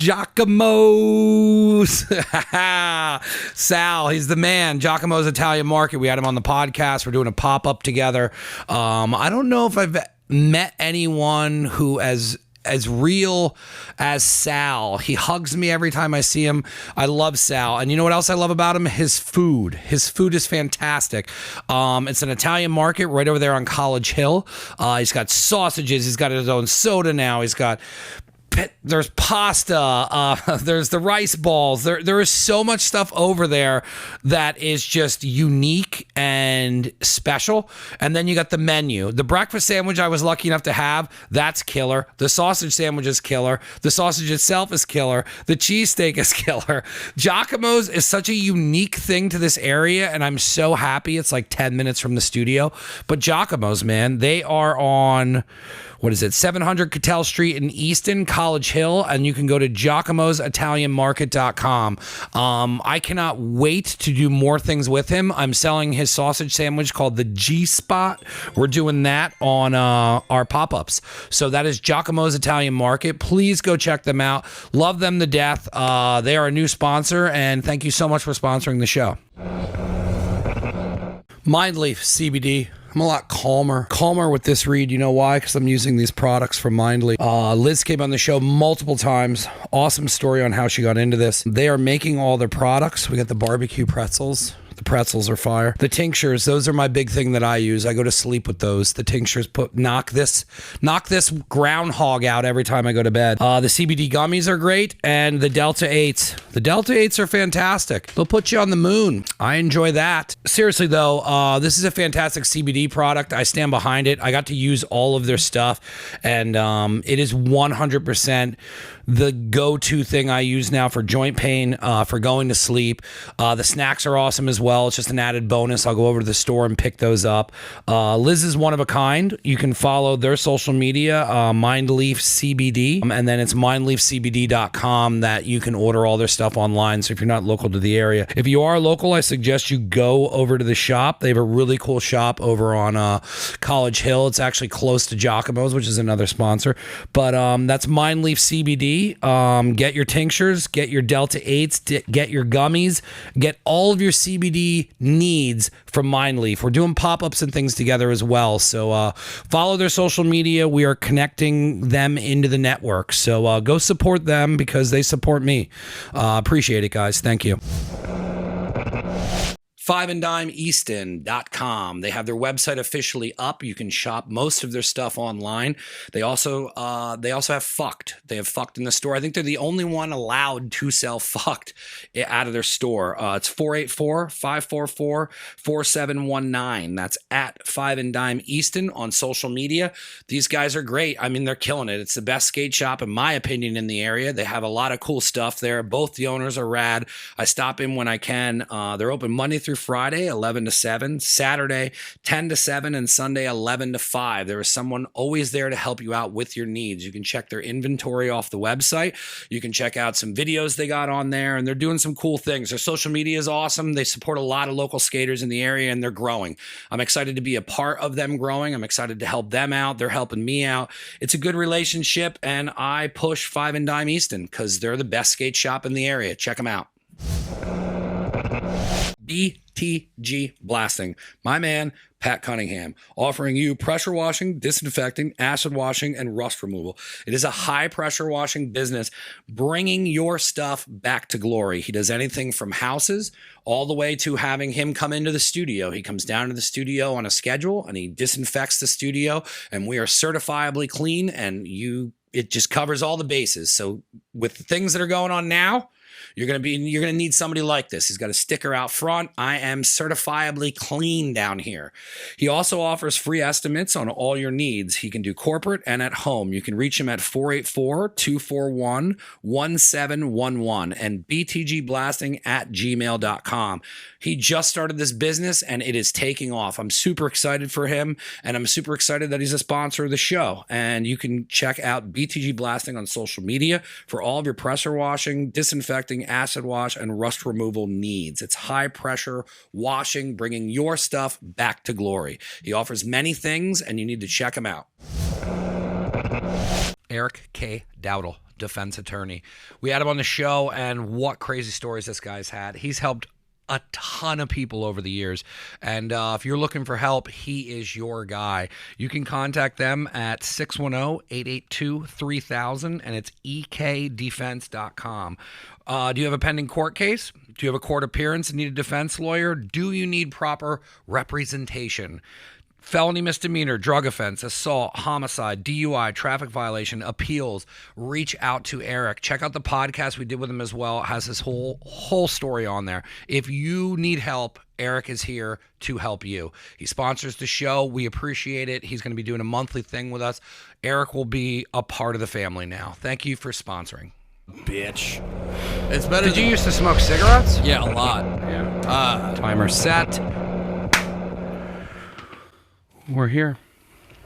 Giacomo's. Sal, he's the man. Giacomo's Italian Market. We had him on the podcast. We're doing a pop-up together. I don't know if I've met anyone who as real as Sal. He hugs me every time I see him. I love Sal. And you know what else I love about him? His food. His food is fantastic. It's an Italian Market right over there on College Hill. He's got sausages. He's got his own soda now. He's got... There's pasta, there's the rice balls. There is so much stuff over there that is just unique and special. And then you got the menu. The breakfast sandwich I was lucky enough to have, that's killer. The sausage sandwich is killer. The sausage itself is killer. The cheesesteak is killer. Giacomo's is such a unique thing to this area, and I'm so happy it's like 10 minutes from the studio. But Giacomo's, man, they are on... 700 Cattell Street in Easton, College Hill, and you can go to giacomositalianmarket.com. I cannot wait to do more things with him. I'm selling his sausage sandwich called the G-Spot. We're doing that on our pop-ups. So that is Giacomo's Italian Market. Please go check them out. Love them to death. They are a new sponsor, and thank you so much for sponsoring the show. Mindleaf CBD. I'm a lot calmer with this read. You know why? Because I'm using these products from Mindleaf. Liz came on the show multiple times. Awesome story on how she got into this. They are making all their products. We got the barbecue pretzels. The pretzels are fire. The tinctures, those are my big thing that I use. I go to sleep with those. The tinctures knock this groundhog out every time I go to bed. The CBD gummies are great, and the Delta 8s. The Delta 8s are fantastic. They'll put you on the moon. I enjoy that. Seriously though, this is a fantastic CBD product. I stand behind it. I got to use all of their stuff, and it is 100% the go-to thing I use now for joint pain, for going to sleep. The snacks are awesome as well. It's just an added bonus. I'll go over to the store and pick those up. Liz is one of a kind. You can follow their social media, Mindleaf CBD, and then it's mindleafcbd.com that you can order all their stuff online. So if you're not local to the area, if you are local, I suggest you go over to the shop. They have a really cool shop over on College Hill. It's actually close to Giacomo's, which is another sponsor. But that's Mindleaf CBD. Get your tinctures, get your Delta 8s, get your gummies, get all of your CBD needs from Mindleaf. We're doing pop-ups and things together as well. So follow their social media. We are connecting them into the network. So go support them because they support me. Appreciate it, guys. Thank you. fiveanddimeeaston.com. They have their website officially up. You can shop most of their stuff online. They also have Fucked. They have Fucked in the store. I think they're the only one allowed to sell Fucked out of their store. It's 484-544-4719. That's at 5 and Dime Easton on social media. These guys are great. I mean, they're killing it. It's the best skate shop, in my opinion, in the area. They have a lot of cool stuff there. Both the owners are rad. I stop in when I can. They're open Monday through Friday, 11 to 7, Saturday, 10 to 7, and Sunday, 11 to 5. There is someone always there to help you out with your needs. You can check their inventory off the website. You can check out some videos they got on there, and they're doing some cool things. Their social media is awesome. They support a lot of local skaters in the area, and they're growing. I'm excited to be a part of them growing. I'm excited to help them out. They're helping me out. It's a good relationship, and I push 5 and Dime Easton because they're the best skate shop in the area. Check them out. BTG Blasting. My man, Pat Cunningham, offering you pressure washing, disinfecting, acid washing, and rust removal. It is a high pressure washing business, bringing your stuff back to glory. He does anything from houses all the way to having him come into the studio. He comes down to the studio on a schedule and he disinfects the studio, and we are certifiably clean, and it just covers all the bases. So with the things that are going on now, you're going to need somebody like this. He's got a sticker out front. I am certifiably clean down here. He also offers free estimates on all your needs. He can do corporate and at home. You can reach him at 484-241-1711 and btgblasting@gmail.com. He just started this business and it is taking off. I'm super excited for him, and I'm super excited that he's a sponsor of the show. And you can check out BTG Blasting on social media for all of your pressure washing, disinfecting, acid wash, and rust removal needs. It's high pressure washing, bringing your stuff back to glory. He offers many things, and you need to check him out. Eric K. Dowd, defense attorney. We had him on the show, and what crazy stories this guy's had. He's helped a ton of people over the years, and if you're looking for help, he is your guy. You can contact them at 610-882-3000, and it's ekdefense.com. Do you have a pending court case? Do you have a court appearance and need a defense lawyer? Do you need proper representation? Felony, misdemeanor, drug offense, assault, homicide, DUI, traffic violation, appeals. Reach out to Eric. Check out the podcast we did with him as well. It has his whole story on there. If you need help, Eric is here to help you. He sponsors the show. We appreciate it. He's going to be doing a monthly thing with us. Eric will be a part of the family now. Thank you for sponsoring. Bitch. It's better. Did you used to smoke cigarettes? Yeah, a lot. Yeah. Timer set. We're here.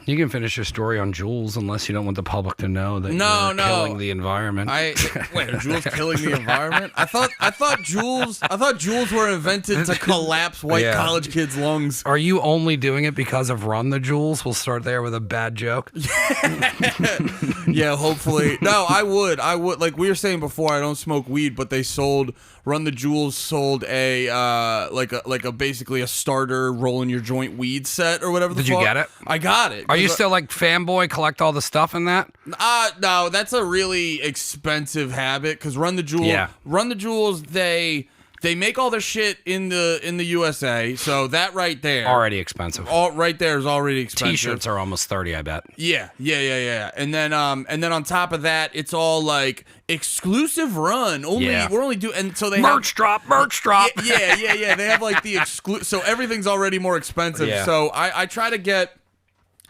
You can finish your story on Juuls unless you don't want the public to know that you're killing the environment. Wait, are Juuls killing the environment? I thought Juuls were invented to collapse white college kids' lungs. Are you only doing it because of Run the Juuls? We'll start there with a bad joke. Yeah, hopefully. No, I would. Like we were saying before, I don't smoke weed, but Run the Juuls sold a like a basically a starter roll in your joint weed set or whatever. Did you get it? I got it. Are you still like fanboy, collect all the stuff in that? No, that's a really expensive habit because Run the Juuls, they make all their shit in the USA, so that right there already expensive. All right there is already expensive. T-shirts are almost 30, I bet. Yeah. And then on top of that, it's all like exclusive run. We're only doing, and so they merch drop. Yeah. They have like the exclusive, so everything's already more expensive. Yeah. So I try to get.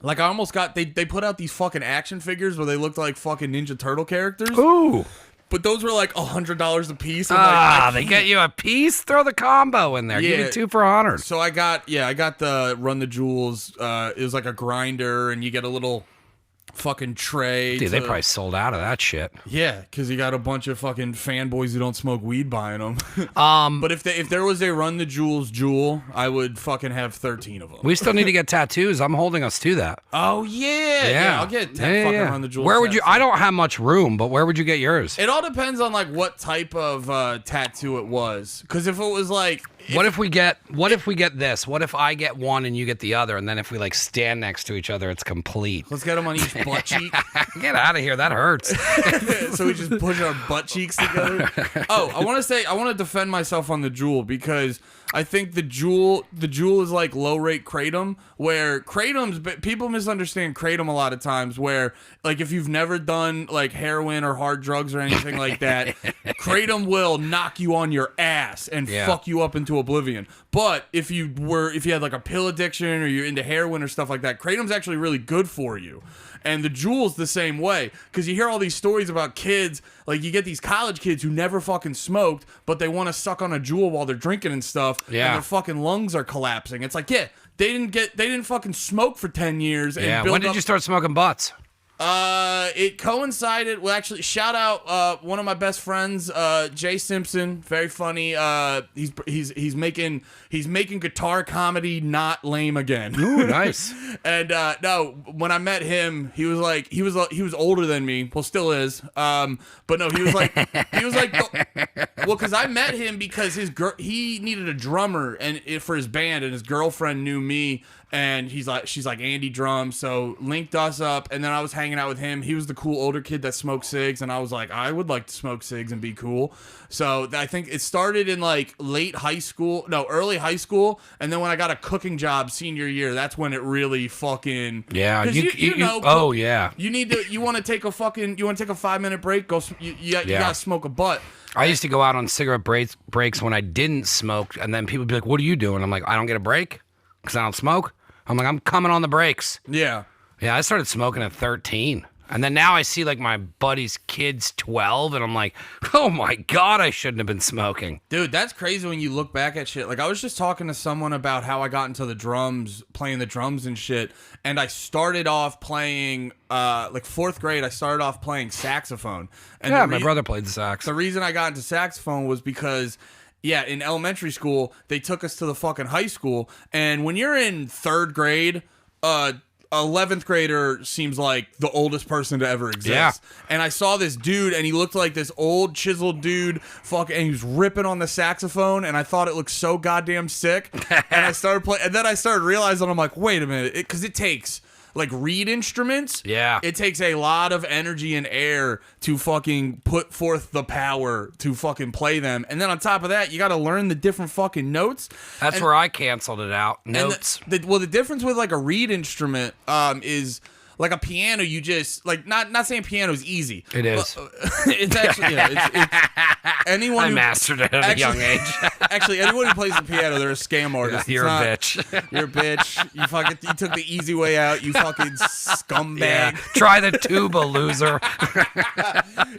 Like, I almost got... They put out these fucking action figures where they looked like fucking Ninja Turtle characters. Ooh. But those were like $100 a piece. They get you a piece? Throw the combo in there. Yeah. Give me 2 for $100. So I got the Run the Juuls. It was like a grinder, and you get a little fucking tray. Dude, they probably sold out of that shit. Yeah, because you got a bunch of fucking fanboys who don't smoke weed buying them. But if there was a Run the Juuls Juul, I would fucking have 13 of them. We still need to get tattoos. I'm holding us to that. Oh, yeah. I'll get fucking Run the Juuls. Where would you... I don't have much room, but where would you get yours? It all depends on like what type of tattoo it was. Because if it was like... What if we get this? What if I get one and you get the other, and then if we like stand next to each other, it's complete. Let's get them on each butt cheek. Get out of here. That hurts. So we just push our butt cheeks together. Oh, I want to defend myself on the Juul because I think the Juul is like low rate kratom, where people misunderstand kratom a lot of times, where like if you've never done like heroin or hard drugs or anything like that, kratom will knock you on your ass and fuck you up into oblivion. But if you had like a pill addiction or you're into heroin or stuff like that, kratom's actually really good for you. And the Juul's the same way, because you hear all these stories about kids, like you get these college kids who never fucking smoked, but they want to suck on a Juul while they're drinking and stuff, and their fucking lungs are collapsing. It's like, they didn't fucking smoke for 10 years. And when did you start smoking butts? It coincided. Well, actually, shout out one of my best friends, Jay Simpson. Very funny. He's making guitar comedy not lame again. Ooh, nice. And no, when I met him, he was older than me. Well, still is. But no, he was like well, because I met him because he needed a drummer for his band, and his girlfriend knew me. And she's like, Andy drums, so linked us up, and then I was hanging out with him. He was the cool older kid that smoked cigs, and I was like, I would like to smoke cigs and be cool. So I think it started in like early high school, and then when I got a cooking job senior year, that's when it really fucking you want to take a 5-minute break, you gotta smoke a butt. I used to go out on cigarette breaks when I didn't smoke, and then people would be like, "What are you doing?" I'm like, "I don't get a break because I don't smoke." I'm like, I'm coming on the breaks. Yeah. I started smoking at 13. And then now I see like my buddy's kid's 12, and I'm like, oh my God, I shouldn't have been smoking. Dude, that's crazy when you look back at shit. Like, I was just talking to someone about how I got into the drums, playing the drums and shit. And I started off playing, like 4th grade, I started off playing saxophone. And my brother played the sax. The reason I got into saxophone was because... yeah, in elementary school, they took us to the fucking high school, and when you're in 3rd grade, a 11th grader seems like the oldest person to ever exist. Yeah. And I saw this dude, and he looked like this old chiseled dude, and he was ripping on the saxophone, and I thought it looked so goddamn sick. And I started playing, and then I started realizing, I'm like, wait a minute, because it takes like reed instruments. Yeah. It takes a lot of energy and air to fucking put forth the power to fucking play them. And then on top of that, you got to learn the different fucking notes. That's where I canceled it out. Notes. The difference with like a reed instrument is like a piano. You just like not saying piano is easy. It is. It's actually it's anyone I who mastered it at a young age. Actually, anyone who plays the piano, they're a scam artist. You're a bitch. You're a bitch. You took the easy way out. You fucking scumbag. Yeah. Try the tuba, loser.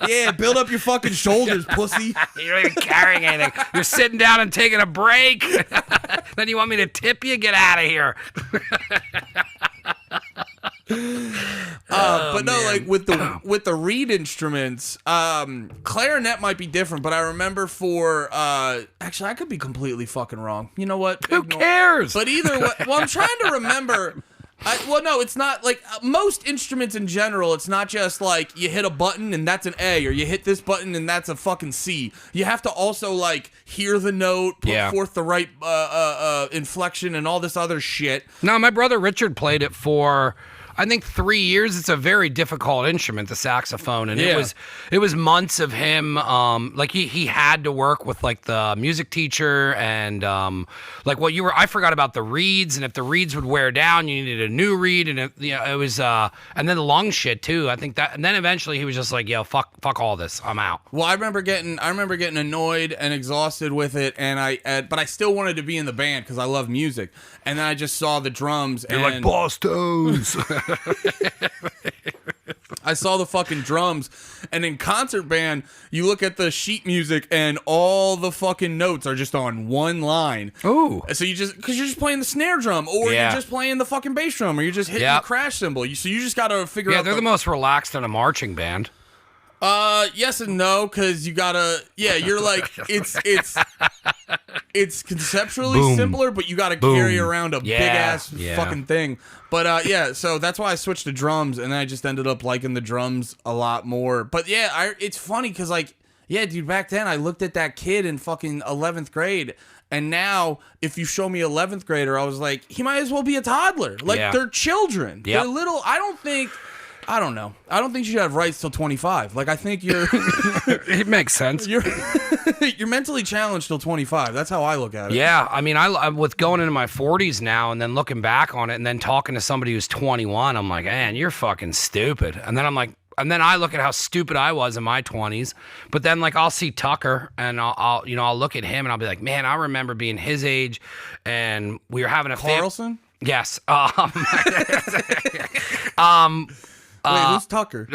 Yeah, build up your fucking shoulders, pussy. You're not even carrying anything. You're sitting down and taking a break. Then you want me to tip you? Get out of here. But no, like with the reed instruments, clarinet might be different, but I remember for actually I could be completely fucking wrong. You know what? Who cares? But either way, well, I'm trying to remember. No, it's not like most instruments in general. It's not just like you hit a button and that's an A, or you hit this button and that's a fucking C. You have to also like hear the note, put forth the right inflection and all this other shit. No, my brother Richard played it for, I think, 3 years. It's a very difficult instrument, the saxophone, and it was months of him. Like he had to work with like the music teacher, and like what you were. I forgot about the reeds, and if the reeds would wear down, you needed a new reed, and it was and then the lung shit too. I think that, and then eventually he was just like, "Yo, fuck all this, I'm out." Well, I remember getting annoyed and exhausted with it, but I still wanted to be in the band because I love music, and then I just saw the drums. You're like Bostos. I saw the fucking drums, and in concert band, you look at the sheet music, and all the fucking notes are just on one line. Ooh. So because you're just playing the snare drum, or you're just playing the fucking bass drum, or you're just hitting the crash cymbal. So you just got to figure out. Yeah, they're the most relaxed in a marching band. Yes and no, because you gotta. Yeah, you're like it's conceptually simpler, but you gotta carry around a big ass fucking thing. But yeah, so that's why I switched to drums, and then I just ended up liking the drums a lot more. But yeah, it's funny because like, yeah, dude, back then I looked at that kid in fucking 11th grade. And now, if you show me 11th grader, I was like, he might as well be a toddler. Like, they're children. Yep. They're little. I don't know. I don't think you should have rights till 25. Like, I think you're... It makes sense. You're mentally challenged till 25. That's how I look at it. Yeah. I mean, I'm with going into my 40s now and then looking back on it and then talking to somebody who's 21, I'm like, man, you're fucking stupid. And then I'm like, and then I look at how stupid I was in my 20s. But then, like, I'll see Tucker and I'll look at him and I'll be like, man, I remember being his age and we were having a... Carlson? Yes. Wait, who's Tucker?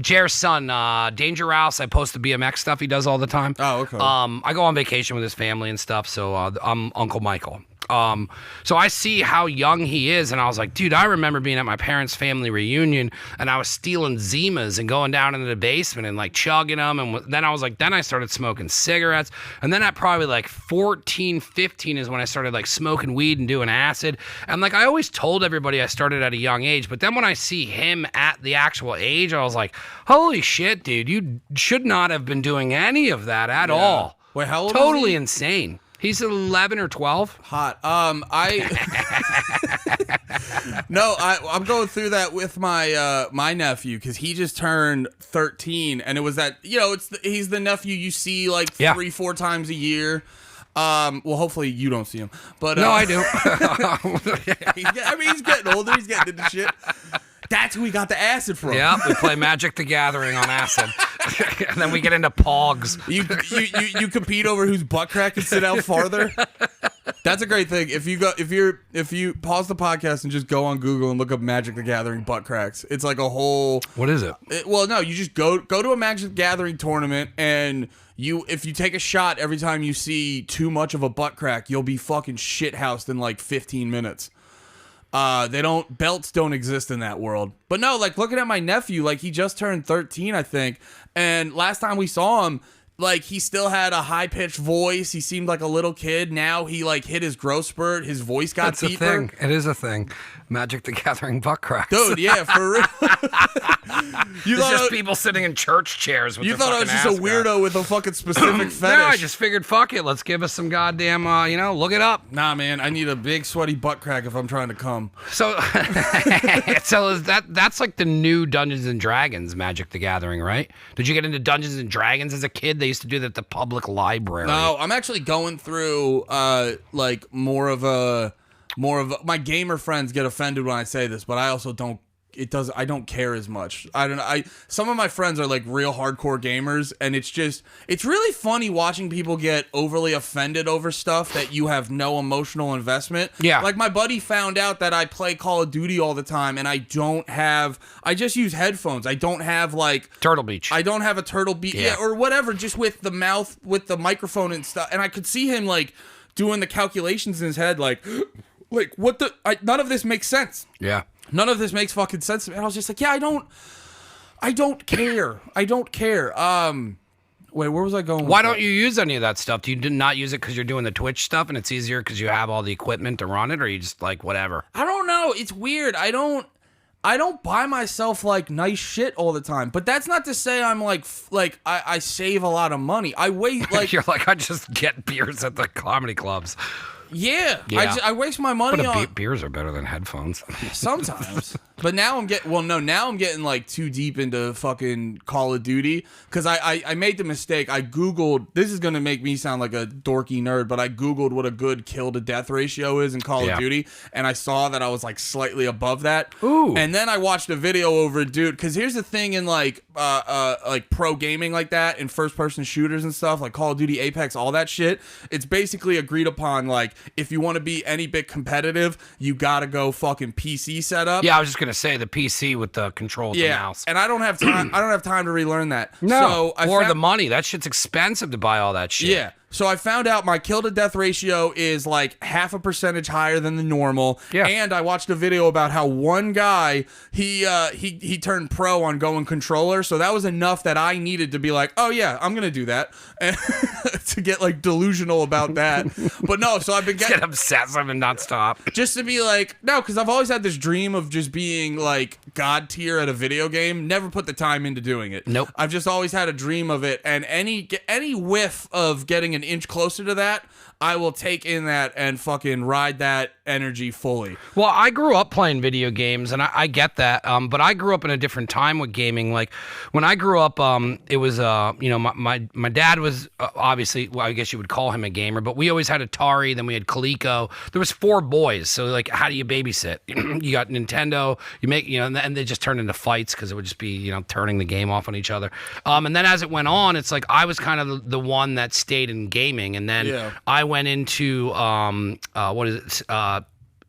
Jer's son, Danger Rouse. I post the BMX stuff he does all the time. Oh, okay. I go on vacation with his family and stuff, so I'm Uncle Michael. So I see how young he is, and I was like, dude, I remember being at my parents' family reunion, and I was stealing Zimas and going down into the basement and like chugging them, and then I started smoking cigarettes, and then at probably like 14, 15 is when I started like smoking weed and doing acid, and like I always told everybody I started at a young age, but then when I see him at the actual age, I was like, holy shit, dude, you should not have been doing any of that at all. Wait, how old Totally is he? insane. He's 11 or 12. Hot. I'm going through that with my my nephew because he just turned 13, and it was that he's the nephew you see like 3-4 times a year. Well, hopefully you don't see him, but no, I do. he's getting older. He's getting into shit. That's who we got the acid from. Yeah, we play Magic the Gathering on acid, and then we get into pogs. You compete over whose butt crack can sit out farther. That's a great thing. If you pause the podcast and just go on Google and look up Magic the Gathering butt cracks, it's like a whole. What is it? You just go to a Magic the Gathering tournament, and if you take a shot every time you see too much of a butt crack, you'll be fucking shithoused in like 15 minutes. Belts don't exist in that world. But no, like looking at my nephew, like he just turned 13, I think. And last time we saw him, like he still had a high pitched voice. He seemed like a little kid. Now he like hit his growth spurt. His voice got That's deeper. a thing. It is a thing. Magic the Gathering butt cracks. Dude, yeah, for real. It's just people sitting in church chairs with You their thought I was fucking just a ass out. weirdo with a fucking specific fetish. No, I just figured, fuck it. Let's give us some goddamn, look it up. Nah, man, I need a big sweaty butt crack if I'm trying to come. So, so is that's like the new Dungeons and Dragons Magic the Gathering, right? Did you get into Dungeons and Dragons as a kid? They used to do that at the public library. No, I'm actually going through like more of a my gamer friends get offended when I say this, but I also don't. I don't care as much. Some of my friends are like real hardcore gamers, and it's really funny watching people get overly offended over stuff that you have no emotional investment. Yeah. Like my buddy found out that I play Call of Duty all the time, and I just use headphones. I don't have like Turtle Beach. I don't have a Turtle Beach, Yeah. or whatever, just with the mouth, with the microphone and stuff. And I could see him like doing the calculations in his head, like what none of this makes sense. Yeah. None of this makes fucking sense to me. And I was just like, yeah, I don't care. I don't care. Wait, where was I going? Why don't you use any of that stuff? Do you not use it because you're doing the Twitch stuff and it's easier because you have all the equipment to run it, or you just like whatever? I don't know. It's weird. I don't buy myself like nice shit all the time. But that's not to say I'm like I save a lot of money. I wait like You're like, I just get beers at the comedy clubs. Yeah. Yeah. I waste my money But on beers are better than headphones. sometimes. But now I'm getting like too deep into fucking Call of Duty, because I made the mistake. I Googled, this is going to make me sound like a dorky nerd, but I Googled what a good kill to death ratio is in Call of Duty, and I saw that I was like slightly above that. Ooh. And then I watched a video over a dude, because here's the thing in like pro gaming like that, in first person shooters and stuff, like Call of Duty, Apex, all that shit, it's basically agreed upon, like, if you want to be any bit competitive, you gotta go fucking PC setup. Yeah, I was just gonna say the PC with the control with the mouse. And I don't have time. I don't have time to relearn that. No, So the money. That shit's expensive to buy all that shit. Yeah. So I found out my kill to death ratio is like 0.5 percentage higher than the normal. Yeah. And I watched a video about how one guy he turned pro on going controller. So that was enough that I needed to be like, oh yeah, I'm gonna do that, and to get like delusional about that. But no, so I've been Get obsessive and not stop. just to be like, no, because I've always had this dream of just being like god tier at a video game. Never put the time into doing it. Nope. I've just always had a dream of it, and any whiff of getting an inch closer to that, I will take in that and fucking ride that energy fully. Well, I grew up playing video games, and I get that, but I grew up in a different time with gaming. Like, when I grew up, it was, my dad was, obviously, well, I guess you would call him a gamer, but we always had Atari, then we had Coleco. There was 4 boys, so, like, how do you babysit? You got Nintendo, you make, and they just turned into fights, because it would just be, turning the game off on each other. And then as it went on, it's like, I was kind of the one that stayed in gaming, and then I went into,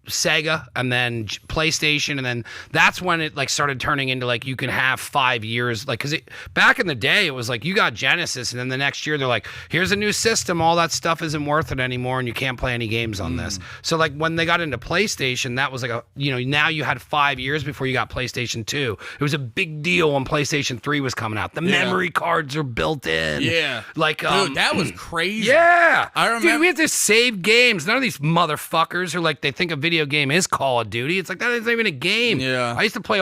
Sega, and then PlayStation, and then that's when it like started turning into like you can have 5 years, like, because back in the day it was like you got Genesis, and then the next year they're like, here's a new system, all that stuff isn't worth it anymore, and you can't play any games on this. So like when they got into PlayStation, that was like now you had 5 years before you got PlayStation 2. It was a big deal when PlayStation 3 was coming out. The memory cards are built in. Yeah, like dude, that was crazy. Yeah, I remember. Dude, we had to save games. None of these motherfuckers are like, they think a video game is Call of Duty. It's like, that isn't even a game. Yeah. I used to play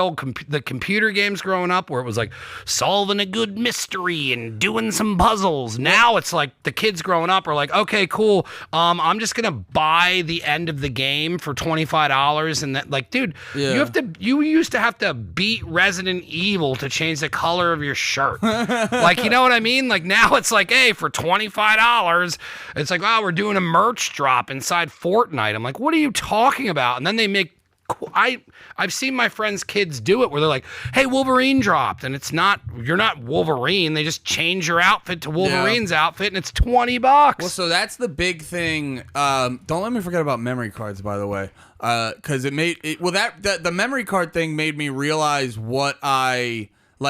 the computer games growing up, where it was like solving a good mystery and doing some puzzles. Now it's like the kids growing up are like, okay, cool. I'm just gonna buy the end of the game for $25, and that, like, dude, you used to have to beat Resident Evil to change the color of your shirt. Like, you know what I mean? Like, now it's like, hey, for $25, it's like, oh, we're doing a merch drop inside Fortnite. I'm like, what are you talking about? And then they make, I've seen my friends' kids do it, where they're like, hey, Wolverine dropped, and you're not Wolverine. They just change your outfit to Wolverine's outfit, and it's $20. Well, so that's the big thing. Don't let me forget about memory cards, by the way, because the memory card thing made me realize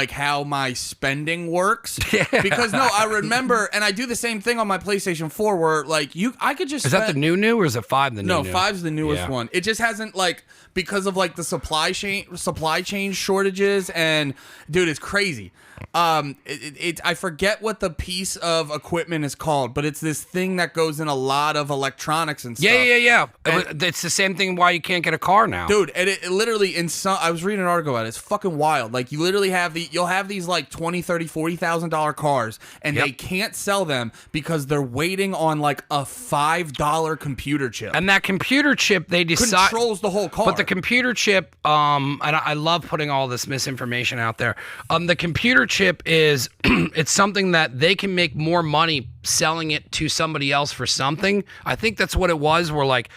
how my spending works. Yeah. Because I remember, and I do the same thing on my PlayStation 4, where like I could just. Is that the new, or is it 5 the new? No, 5's the newest one. It just hasn't, like, because of like the supply chain shortages, and dude, it's crazy. I forget what the piece of equipment is called, but it's this thing that goes in a lot of electronics and stuff. Yeah. It's the same thing why you can't get a car now. Dude, and it literally I was reading an article about it. It's fucking wild. Like, you literally you'll have these like $20,000, $30,000, $40,000 cars, and they can't sell them because they're waiting on like a $5 computer chip. And that computer chip, they decide controls the whole car. But the computer chip, and I love putting all this misinformation out there. The computer chip is it's something that they can make more money selling it to somebody else for something. I think that's what it was. Where like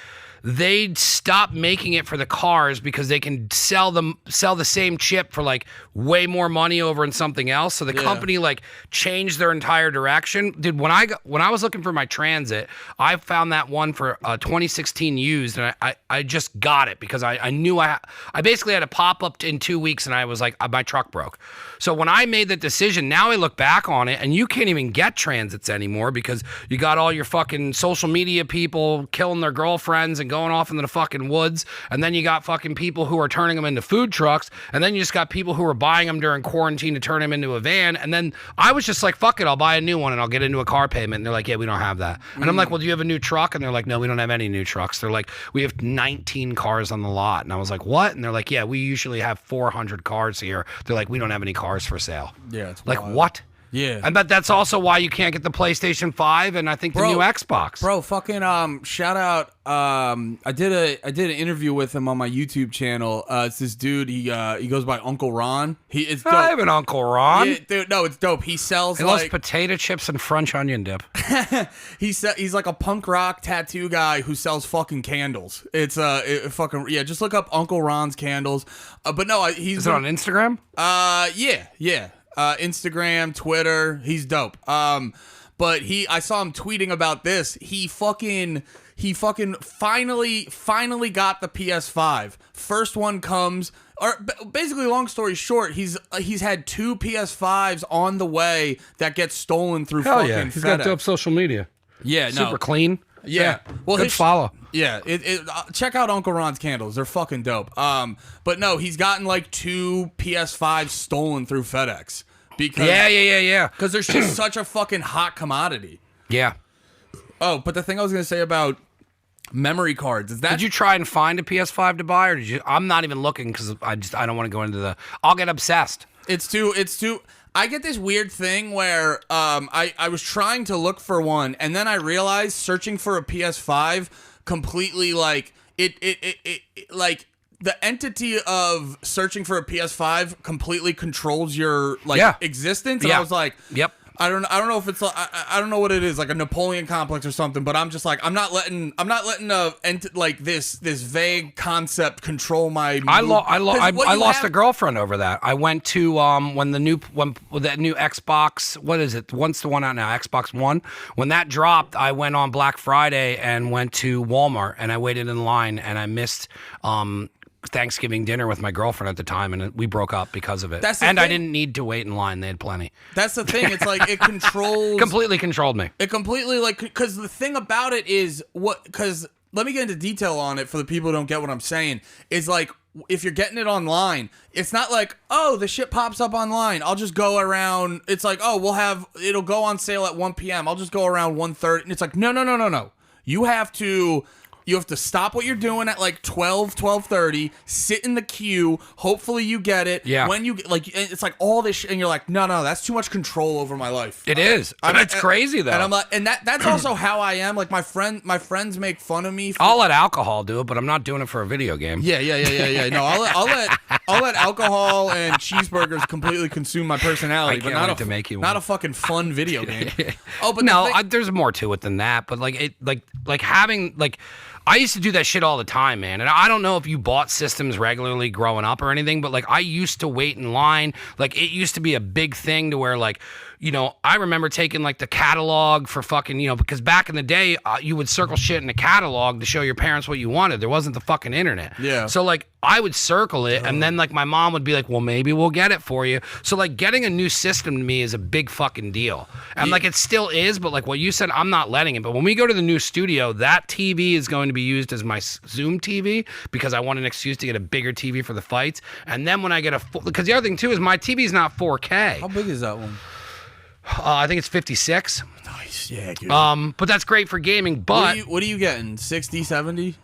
they stopped making it for the cars because they can sell the same chip for like way more money over in something else. So the company like changed their entire direction. Dude, when I was looking for my Transit, I found that one for 2016 used, and I just got it because I knew I basically had a pop up in 2 weeks, and I was like, my truck broke. So when I made that decision, now I look back on it, and you can't even get Transits anymore because you got all your fucking social media people killing their girlfriends and going off into the fucking woods, and then you got fucking people who are turning them into food trucks, and then you just got people who are buying them during quarantine to turn them into a van. And then I was just like, fuck it, I'll buy a new one and I'll get into a car payment. And they're like, yeah, we don't have that. And I'm like, well, do you have a new truck? And they're like, no, we don't have any new trucks. They're like, we have 19 cars on the lot. And I was like, what? And they're like, yeah, we usually have 400 cars here. They're like, we don't have any cars for sale. Yeah, it's like wild. What? Yeah. I bet that's also why you can't get the PlayStation 5 and I think the new Xbox. Bro, fucking shout out. I did an interview with him on my YouTube channel. It's this dude. He goes by Uncle Ron. It's dope. I have an Uncle Ron. Yeah, dude, no, it's dope. He sells loves potato chips and French onion dip. He's like a punk rock tattoo guy who sells fucking candles. It's just look up Uncle Ron's candles. But no, he's Is it on Instagram? Yeah. Instagram, Twitter, he's dope. But I saw him tweeting about this. He fucking finally got the PS5. First one comes, or basically, long story short, he's had 2 PS5s on the way that get stolen through fucking FedEx. He's got dope social media. Yeah, super clean. Yeah. Well, good follow. Yeah, check out Uncle Ron's candles. They're fucking dope. But no, he's gotten like 2 PS5s stolen through FedEx. Because, yeah. Because there's just such a fucking hot commodity. Yeah. Oh, but the thing I was gonna say about memory cards is that did you try and find a PS5 to buy, or did you? I'm not even looking because I don't want to go into the. I'll get obsessed. It's too. I get this weird thing where I was trying to look for one, and then I realized searching for a PS5 completely like it like. The entity of searching for a PS5 completely controls your existence. And I was like, yep. I don't know if it's I don't know what it is, like a Napoleon complex or something, but I'm just like I'm not letting this vague concept control my mood. I lost a girlfriend over that. I went to when that new Xbox, what is it? What's the one out now? Xbox One. When that dropped, I went on Black Friday and went to Walmart and I waited in line and I missed Thanksgiving dinner with my girlfriend at the time, and we broke up because of it. I didn't need to wait in line; they had plenty. That's the thing. It's like it controls, completely controlled me. It completely because the thing about it is because let me get into detail on it for the people who don't get what I'm saying. Is like if you're getting it online, it's not like the shit pops up online. I'll just go around. It's like it'll go on sale at 1 p.m. I'll just go around 1:30, and it's like no. You have to stop what you're doing at like 12:30, sit in the queue, hopefully you get it. Yeah. When you it's like all this shit, and you're like, no, that's too much control over my life. It is. It's crazy though. And I'm like, and that's also how I am. Like my friends make fun of me. I'll let alcohol do it, but I'm not doing it for a video game. Yeah. No, I'll let alcohol and cheeseburgers completely consume my personality, but not a fucking fun video game. Oh, but no, there's more to it than that. But having I used to do that shit all the time, man. And I don't know if you bought systems regularly growing up or anything, but I used to wait in line. It used to be a big thing to where you know, I remember taking like the catalog for fucking, you know, because back in the day, you would circle shit in the catalog to show your parents what you wanted. There wasn't the fucking internet. Yeah. So like I would circle it, and then like my mom would be like, well, maybe we'll get it for you. So like getting a new system to me is a big fucking deal. And like it still is, but like what you said, I'm not letting it. But when we go to the new studio, that TV is going to be used as my Zoom TV because I want an excuse to get a bigger TV for the fights. And then when I get because the other thing too is my TV is not 4K. How big is that one? I think it's 56. Nice, yeah, dude. But that's great for gaming. But what are you getting? 60, 70?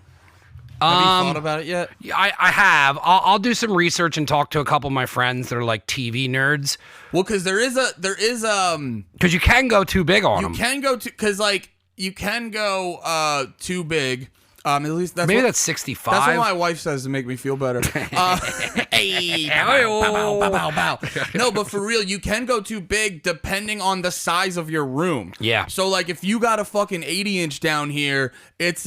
Have you thought about it yet? I have. I'll do some research and talk to a couple of my friends that are like TV nerds. Well, because there is because you can go too big on them. You can go because like you can go too big. At least that's maybe that's 65. That's what my wife says to make me feel better. Hey, bow, bow, bow, bow. No, but for real, you can go too big depending on the size of your room. Yeah. So like if you got a fucking 80-inch down here, it's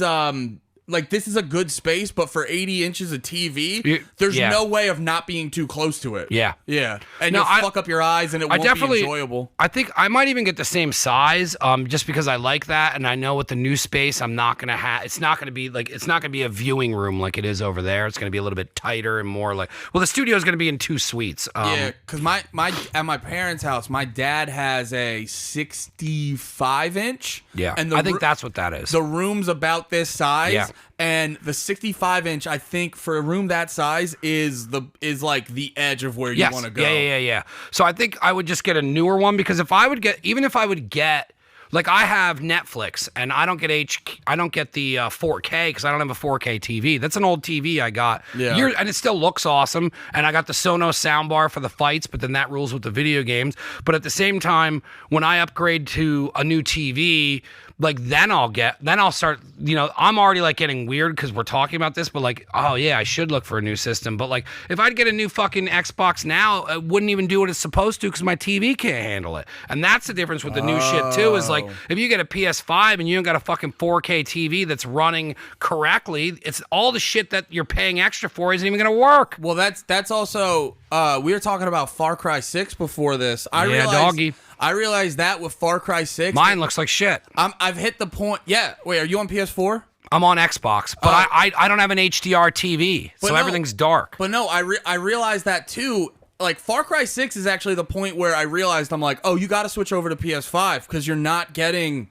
like this is a good space, but for 80 inches of TV, there's no way of not being too close to it. Yeah. Yeah. And you'll fuck up your eyes and it won't be enjoyable. I think I might even get the same size just because I like that. And I know with the new space, I'm not going to have, it's not going to be like, it's not going to be a viewing room like it is over there. It's going to be a little bit tighter and more like, well, the studio is going to be in 2 suites. Yeah. Cause at my parents' house, my dad has a 65-inch. Yeah. And I think that's what that is. The room's about this size. Yeah. And the 65-inch, I think, for a room that size is like the edge of where you want to go. Yeah. So I think I would just get a newer one because if I would get like I have Netflix and I don't get the 4K because I don't have a 4K TV. That's an old TV I got. Yeah. And it still looks awesome. And I got the Sonos soundbar for the fights, but then that rules with the video games. But at the same time, when I upgrade to a new TV, like then I'll start, you know, I'm already like getting weird because we're talking about this, but like, oh yeah, I should look for a new system. But like if I'd get a new fucking Xbox now, it wouldn't even do what it's supposed to because my TV can't handle it. And that's the difference with the new shit too, is like if you get a PS5 and you don't got a fucking 4K TV that's running correctly, it's all the shit that you're paying extra for isn't even gonna work. Well, that's also we were talking about Far Cry 6 before this. I realized that with Far Cry 6. Mine looks like shit. I've hit the point. Yeah. Wait, are you on PS4? I'm on Xbox, but I don't have an HDR TV, so everything's dark. But no, I realized that too. Like Far Cry 6 is actually the point where I realized I'm like, oh, you got to switch over to PS5 because I'm not getting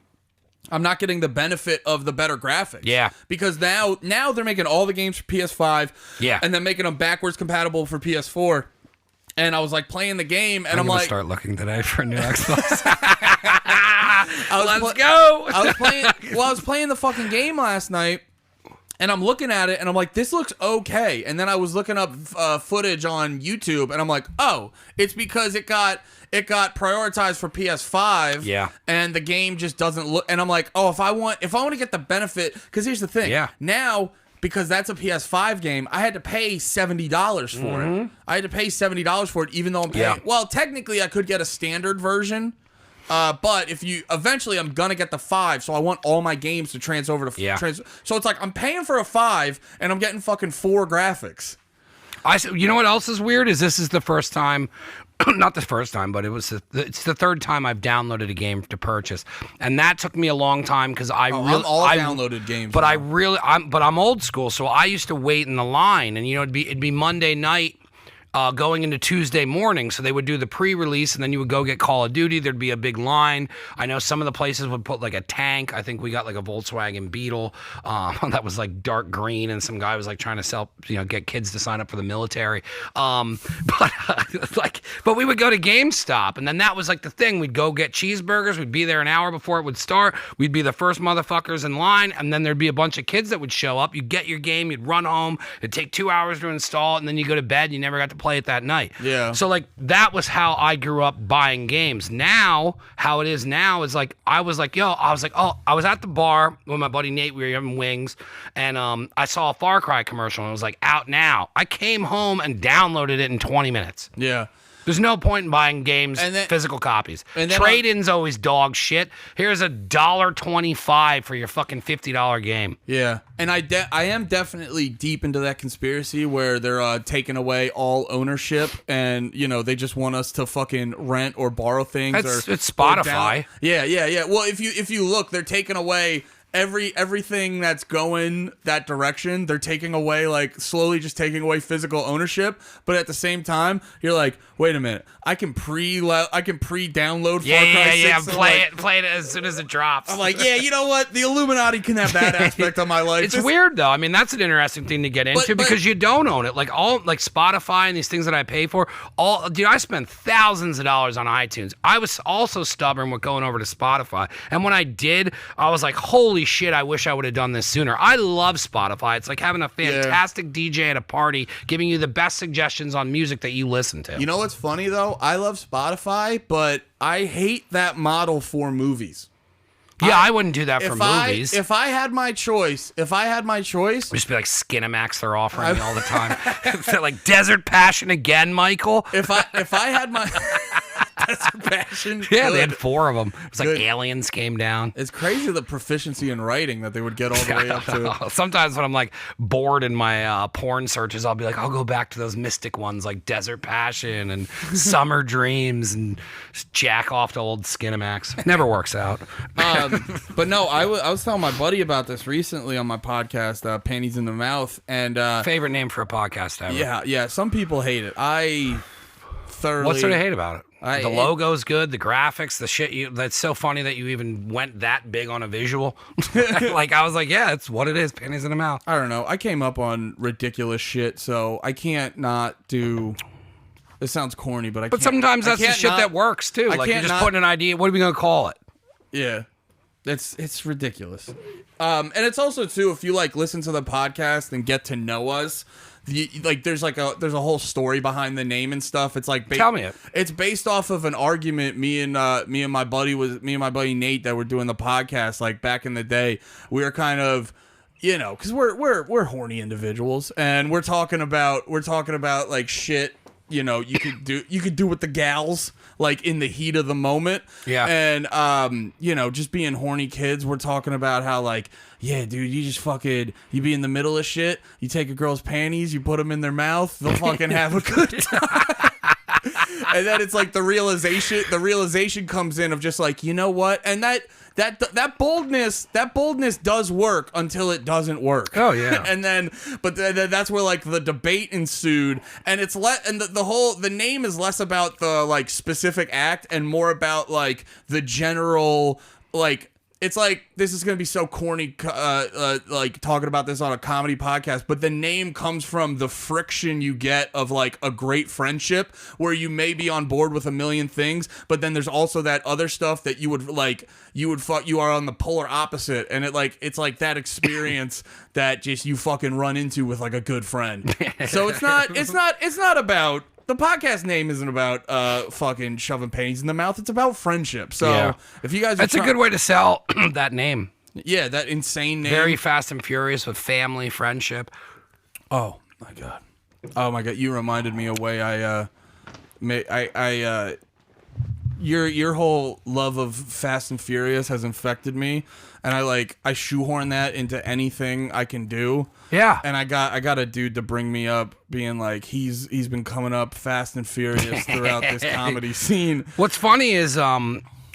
the benefit of the better graphics. Yeah. Because now they're making all the games for PS5. Yeah. And then making them backwards compatible for PS4. And I was like playing the game, and I'm like, start looking today for a new Xbox. Let's go. I was playing the fucking game last night, and I'm looking at it, and I'm like, this looks okay. And then I was looking up footage on YouTube, and I'm like, oh, it's because it got prioritized for PS5. Yeah. And the game just doesn't look. And I'm like, oh, if I want to get the benefit, because here's the thing. Yeah. Now, because that's a PS5 game, I had to pay $70 for it. I had to pay $70 for it, even though I'm paying. Yeah. Well, technically, I could get a standard version. But eventually I'm gonna get the 5, so I want all my games to transfer over to so it's like I'm paying for a 5 and I'm getting fucking 4 graphics. You know what else is weird is this is the first time, not the first time, but it's the third time I've downloaded a game to purchase, and that took me a long time because I downloaded games, but I'm old school, so I used to wait in the line, and you know it'd be Monday night. Going into Tuesday morning. So they would do the pre-release and then you would go get Call of Duty. There'd be a big line. I know some of the places would put like a tank. I think we got like a Volkswagen Beetle that was like dark green, and some guy was like trying to sell, get kids to sign up for the military. But we would go to GameStop, and then that was like the thing. We'd go get cheeseburgers. We'd be there an hour before it would start. We'd be the first motherfuckers in line, and then there'd be a bunch of kids that would show up. You'd get your game. You'd run home. It'd take 2 hours to install it, and then you go to bed. You never got to play it that night. Yeah. So like that was how I grew up buying games. Now, how it is now is like I was at the bar with my buddy Nate. We were having wings, and I saw a Far Cry commercial, and it was like out now. I came home and downloaded it in 20 minutes. Yeah. There's no point in buying games, physical copies. Trade-in's always dog shit. Here's $1.25 for your fucking $50 game. Yeah, and I am definitely deep into that conspiracy where they're taking away all ownership, and they just want us to fucking rent or borrow things. It's Spotify. Yeah. Well, if you look, they're taking away everything that's going that direction. They're taking away, like, slowly just taking away physical ownership, but at the same time you're like, wait a minute, I can pre-download Far Cry 6 play it as soon as it drops. I'm like, yeah, you know what, the Illuminati can have that aspect of my life. It's weird though. I mean, that's an interesting thing to get into, because you don't own it. Like Spotify and these things that I pay for, dude, I spend thousands of dollars on iTunes. I was also stubborn with going over to Spotify, and when I did, I was like, holy shit, I wish I would have done this sooner. I love Spotify. It's like having a fantastic DJ at a party giving you the best suggestions on music that you listen to. You know what's funny though? I love Spotify, but I hate that model for movies. Yeah, I wouldn't do that for movies. If I had my choice, just be like Skinamax they're offering me all the time. They're like Desert Passion again, Michael. If I had my Desert Passion, yeah, they had 4 of them. It's like aliens came down. It's crazy the proficiency in writing that they would get all the way up to. Sometimes when I'm like bored in my porn searches, I'll be like, I'll go back to those mystic ones like Desert Passion and Summer Dreams and just jack off to old Skinamax. Never works out. But no, I was telling my buddy about this recently on my podcast, Panties in the Mouth, and favorite name for a podcast ever. Yeah. Some people hate it. I thoroughly. What's there to hate about it? The logo's good, the graphics, the shit. That's so funny that you even went that big on a visual. Like, I was like, yeah, it's what it is. Panties in the mouth. I don't know. I came up on ridiculous shit, so I can't not do. This sounds corny, but I can't. But sometimes that's the shit that works too. Like, you're just putting an idea. What are we gonna call it? Yeah. It's ridiculous. And it's also too, if you like listen to the podcast and get to know us, there's a whole story behind the name and stuff. It's like tell me it. It's based off of an argument me and my buddy Nate that were doing the podcast, like, back in the day. We were kind of, because we're horny individuals, and we're talking about like shit. You could do with the gals, like, in the heat of the moment. Yeah. And just being horny kids, we're talking about how, like, yeah, dude, you be in the middle of shit, you take a girl's panties, you put them in their mouth, they'll fucking have a good time. And then it's like the realization comes in of just like, you know what? And that boldness does work until it doesn't work. Oh yeah. And then, but that's where, like, the debate ensued, and it's the name is less about the, like, specific act and more about, like, the general, like. It's like, this is going to be so corny, like, talking about this on a comedy podcast, but the name comes from the friction you get of, like, a great friendship where you may be on board with a million things, but then there's also that other stuff that you are on the polar opposite, and it's like that experience that just you fucking run into with, like, a good friend. So it's not about. The podcast name isn't about fucking shoving panties in the mouth. It's about friendship. So if you guys, that's a good way to sell that name. Yeah, that insane name. Very Fast and Furious with family, friendship. Oh my god! You reminded me of way your whole love of Fast and Furious has infected me, and I shoehorn that into anything I can do. Yeah. And I got a dude to bring me up, being like, he's been coming up Fast and Furious throughout this comedy scene. What's funny is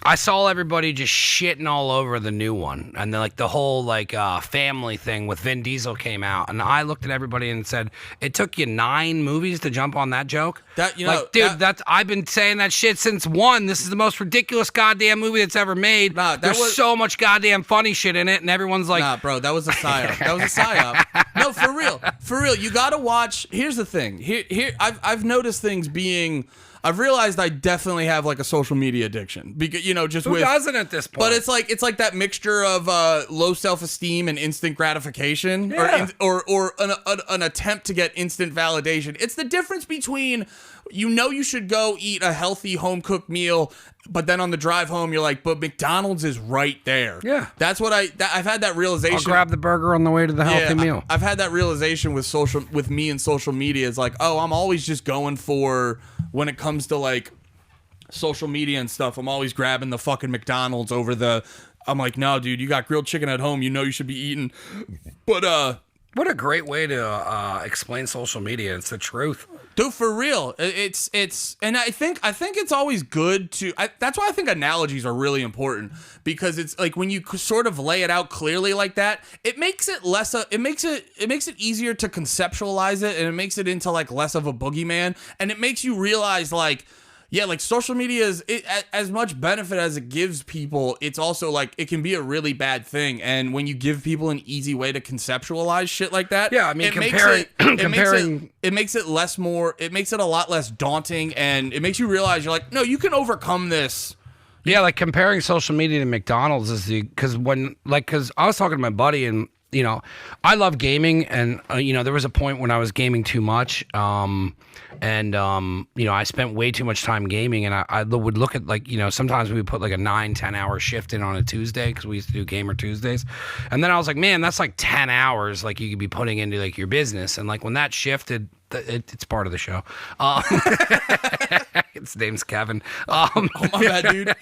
I saw everybody just shitting all over the new one, and then, like, the whole, like, family thing with Vin Diesel came out, and I looked at everybody and said, it took you 9 movies to jump on that joke? I've been saying that shit since 1. This is the most ridiculous goddamn movie that's ever made. There's so much goddamn funny shit in it, and everyone's like, nah, bro, that was a psyop. That was a psyop. No, for real. You gotta watch. Here's the thing. Here, I've noticed things being. I've realized I definitely have, like, a social media addiction, because who doesn't at this point? But it's like that mixture of low self-esteem and instant gratification, or an attempt to get instant validation. It's the difference between you should go eat a healthy home cooked meal, but then on the drive home you're like, but McDonald's is right there. Yeah, that's what I've had that realization. I'll grab the burger on the way to the healthy meal. I've had that realization with me and social media. It's like, oh, I'm always just going for when it comes to like social media and stuff. I'm always grabbing the fucking McDonald's over the. I'm like, no, dude, you got grilled chicken at home. You know you should be eating. But what a great way to explain social media. It's the truth. Dude, for real, it's, and I think it's always good to. That's why I think analogies are really important, because it's like when you sort of lay it out clearly like that, it makes it less. It makes it easier to conceptualize it, and it makes it into like less of a boogeyman, and it makes you realize like. Yeah, like social media is as much benefit as it gives people. It's also like it can be a really bad thing, and when you give people an easy way to conceptualize shit like that, yeah, I mean, it makes it less more. It makes it a lot less daunting, and it makes you realize you're like, no, you can overcome this. Yeah, like comparing social media to McDonald's is because I was talking to my buddy and. You know, I love gaming, and you know, there was a point when I was gaming too much, you know, I spent way too much time gaming, and I would look at like, you know, sometimes we would put like a 9-10 hour shift in on a Tuesday because we used to do Gamer Tuesdays, and then I was like, man, that's like 10 hours like you could be putting into like your business, and like when that shifted. It's part of the show. Its name's Kevin. Oh my bad, dude.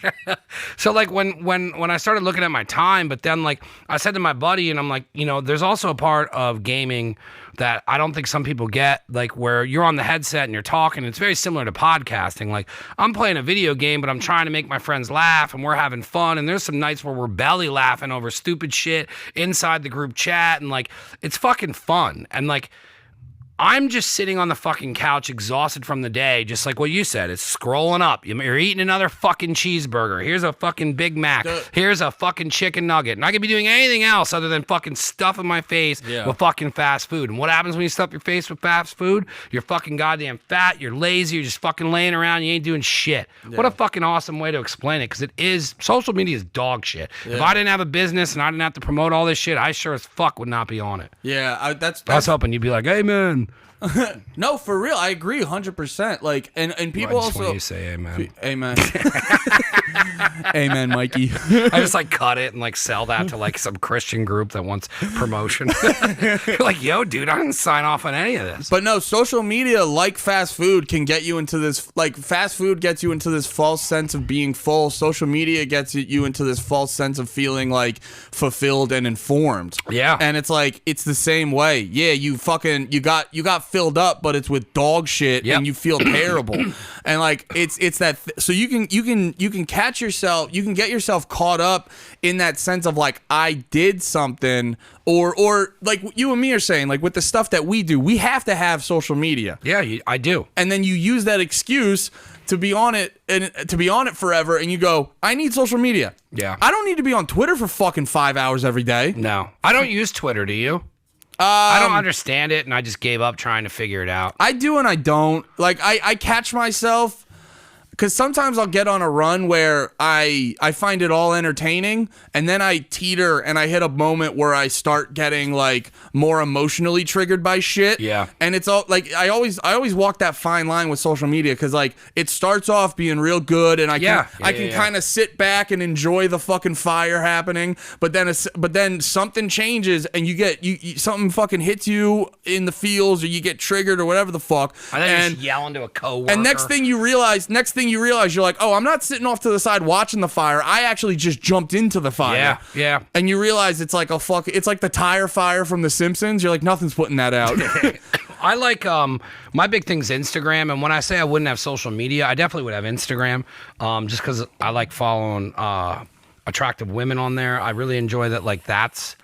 So like when I started looking at my time, but then like I said to my buddy, and I'm like, you know, there's also a part of gaming that I don't think some people get, like where you're on the headset and you're talking. It's very similar to podcasting. Like I'm playing a video game, but I'm trying to make my friends laugh, and we're having fun. And there's some nights where we're belly laughing over stupid shit inside the group chat, and like it's fucking fun. And like. I'm just sitting on the fucking couch exhausted from the day, just like what you said. It's scrolling up. You're eating another fucking cheeseburger. Here's a fucking Big Mac. Here's a fucking chicken nugget. And I could be doing anything else other than fucking stuffing my face with fucking fast food. And what happens when you stuff your face with fast food? You're fucking goddamn fat. You're lazy. You're just fucking laying around. You ain't doing shit. Yeah. What a fucking awesome way to explain it, because it is, social media is dog shit. Yeah. If I didn't have a business and I didn't have to promote all this shit, I sure as fuck would not be on it. Yeah, I was hoping you'd be like, hey, man. No, for real, I agree 100%. Like, and people also. When you say amen. Amen. Amen, Mikey. I just like cut it and like sell that to like some Christian group that wants promotion. You're like, yo, dude, I didn't sign off on any of this. But no, social media, like fast food, can get you into this. Like, fast food gets you into this false sense of being full. Social media gets you into this false sense of feeling like fulfilled and informed. Yeah. And it's like, it's the same way. Yeah, you got filled up, but it's with dog shit, and you feel terrible. And like it's that so you can catch yourself, you can get yourself caught up in that sense of like, I did something, or like you and me are saying, like with the stuff that we do, we have to have social media. Yeah, I do. And then you use that excuse to be on it, and to be on it forever, and you go, I need social media. Yeah. I don't need to be on Twitter for fucking 5 hours every day. No. I don't use Twitter, do you? I don't understand it, and I just gave up trying to figure it out. I do and I don't. Like, I catch myself, because sometimes I'll get on a run where I find it all entertaining, and then I teeter and I hit a moment where I start getting like more emotionally triggered by shit. Yeah. And it's all like, I always walk that fine line with social media, because like it starts off being real good, and I can kind of sit back and enjoy the fucking fire happening, but then something changes, and you get something fucking hits you in the feels, or you get triggered or whatever the fuck. And just yelling to a coworker. And next thing you realize, you're like, oh, I'm not sitting off to the side watching the fire. I actually just jumped into the fire. Yeah, yeah. And you realize it's like it's like the tire fire from The Simpsons. You're like, nothing's putting that out. I like, my big thing's Instagram. And when I say I wouldn't have social media, I definitely would have Instagram, just because I like following attractive women on there. I really enjoy that. Like, that's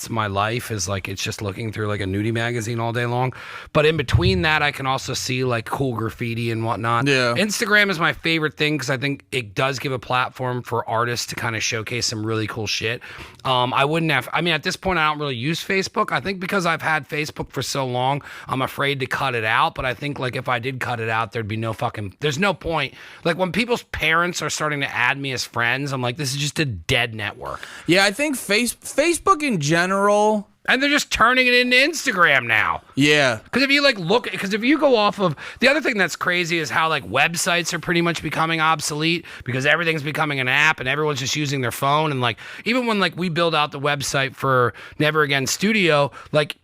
my life, is like, it's just looking through like a nudie magazine all day long. But in between that, I can also see like cool graffiti and whatnot. Yeah. Instagram is my favorite thing, because I think it does give a platform for artists to kind of showcase some really cool shit. At this point, I don't really use Facebook. I think because I've had Facebook for so long, I'm afraid to cut it out. But I think like if I did cut it out, there's no point. Like when people's parents are starting to add me as friends, I'm like, this is just a dead network. Yeah, I think Facebook in general, and they're just turning it into Instagram now. Yeah. Because if you go off of, the other thing that's crazy is how like websites are pretty much becoming obsolete, because everything's becoming an app and everyone's just using their phone. And like, even when like we build out the website for Never Again Studio, like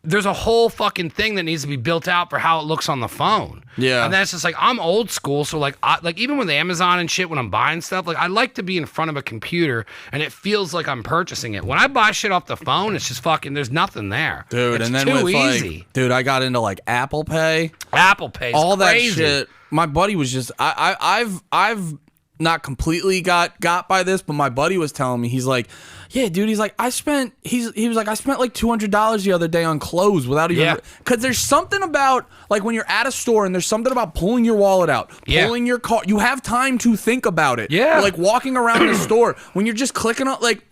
there's a whole fucking thing that needs to be built out for how it looks on the phone. Yeah. And that's just like, I'm old school. So like, like even with Amazon and shit, when I'm buying stuff, like I like to be in front of a computer and it feels like I'm purchasing it. When I buy shit off the phone, it's just fucking, there's nothing there. Dude, it's and then too with easy. like, dude, I got into like Apple Pay. Apple Pay, all crazy. that shit. My buddy was just, I've not completely got by this, but my buddy was telling me, he's like, yeah, dude, he's like, he was like, I spent like $200 the other day on clothes without even, because there's something about, like when you're at a store and there's something about pulling your wallet out, pulling your car, you have time to think about it. Yeah. Or like walking around the store, when you're just clicking on, like,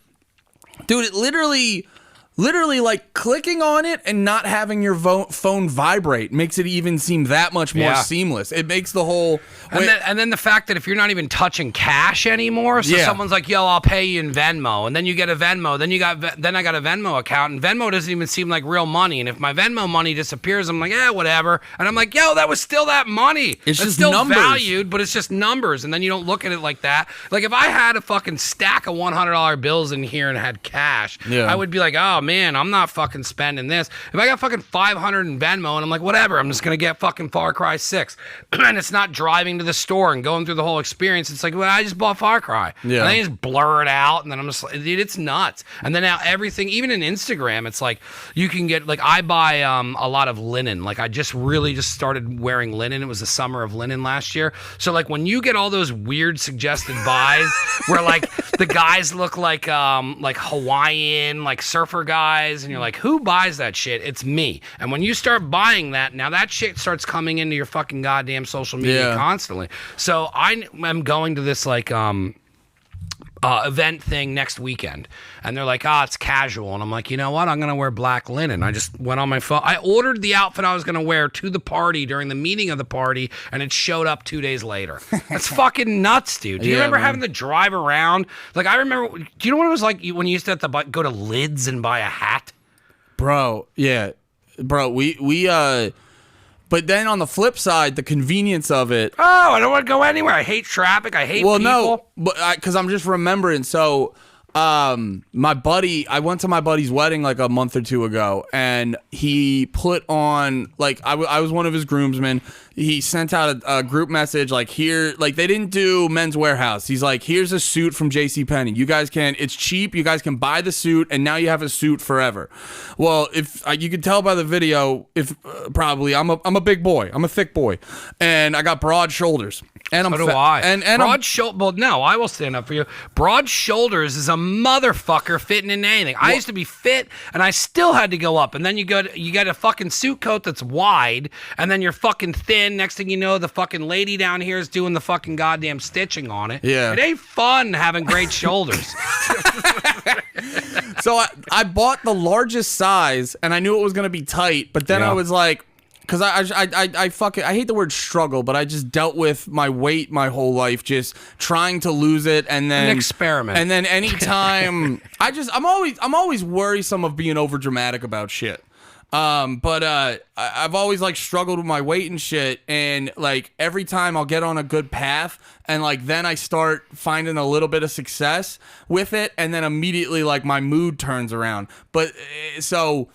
dude, it literally like clicking on it and not having your phone vibrate makes it even seem that much more seamless. It makes the whole and then the fact that if you're not even touching cash anymore, so someone's like, yo, I'll pay you in Venmo, and then you get a Venmo, then I got a Venmo account, and Venmo doesn't even seem like real money, and if my Venmo money disappears, I'm like, yeah, whatever, and I'm like, yo, that was still that money. It's just still numbers. valued, but it's just numbers, and then you don't look at it like that. Like if I had a fucking stack of $100 bills in here and had cash, I would be like, oh man, I'm not fucking spending this. If I got fucking 500 in Venmo and I'm like, whatever, I'm just gonna get fucking Far Cry 6, and it's not driving to the store and going through the whole experience. It's like, well, I just bought Far Cry. And then you just blur it out, and then I'm just like, dude, it's nuts. And then now everything, even in Instagram, it's like you can get, like, I buy a lot of linen. Like I just started wearing linen. It was the summer of linen last year. So like when you get all those weird suggested buys where like the guys look like Hawaiian, like surfer guys, and you're like, who buys that shit? It's me. And when you start buying that, now that shit starts coming into your fucking goddamn social media constantly. So I am going to this like event thing next weekend, and they're like, it's casual, and I'm like, you know what, I'm gonna wear black linen. I just went on my phone, I ordered the outfit I was gonna wear to the party during the meeting of the party, and it showed up 2 days later. That's fucking nuts, dude. Do you remember having to drive around? Like I remember, do you know what it was like when you used to have to go to Lids and buy a hat? Bro, we but then on the flip side, the convenience of it. Oh, I don't want to go anywhere. I hate traffic. I hate people. No, but because I'm just remembering. So, my buddy, I went to my buddy's wedding like a month or two ago, and he put on, like, I was one of his groomsmen. He sent out a group message like, here, like they didn't do Men's Warehouse. He's like, here's a suit from JCPenney. You guys it's cheap. You guys can buy the suit, and now you have a suit forever. Well, if you can tell by the video, probably I'm a big boy. I'm a thick boy, and I got broad shoulders. And so do I. And broad shoulder. Well, no, I will stand up for you. Broad shoulders is a motherfucker fitting in anything. I used to be fit, and I still had to go up. And then you get a fucking suit coat that's wide, and then you're fucking thin. Next thing you know, the fucking lady down here is doing the fucking goddamn stitching on it. Yeah, it ain't fun having great shoulders. So I bought the largest size, and I knew it was gonna be tight. But then I was like, because I hate the word struggle, but I just dealt with my weight my whole life, just trying to lose it, and then an experiment. And then anytime I'm always worrisome of being over dramatic about shit. But I've always like struggled with my weight and shit, and like every time I'll get on a good path, and like then I start finding a little bit of success with it, and then immediately like my mood turns around. But so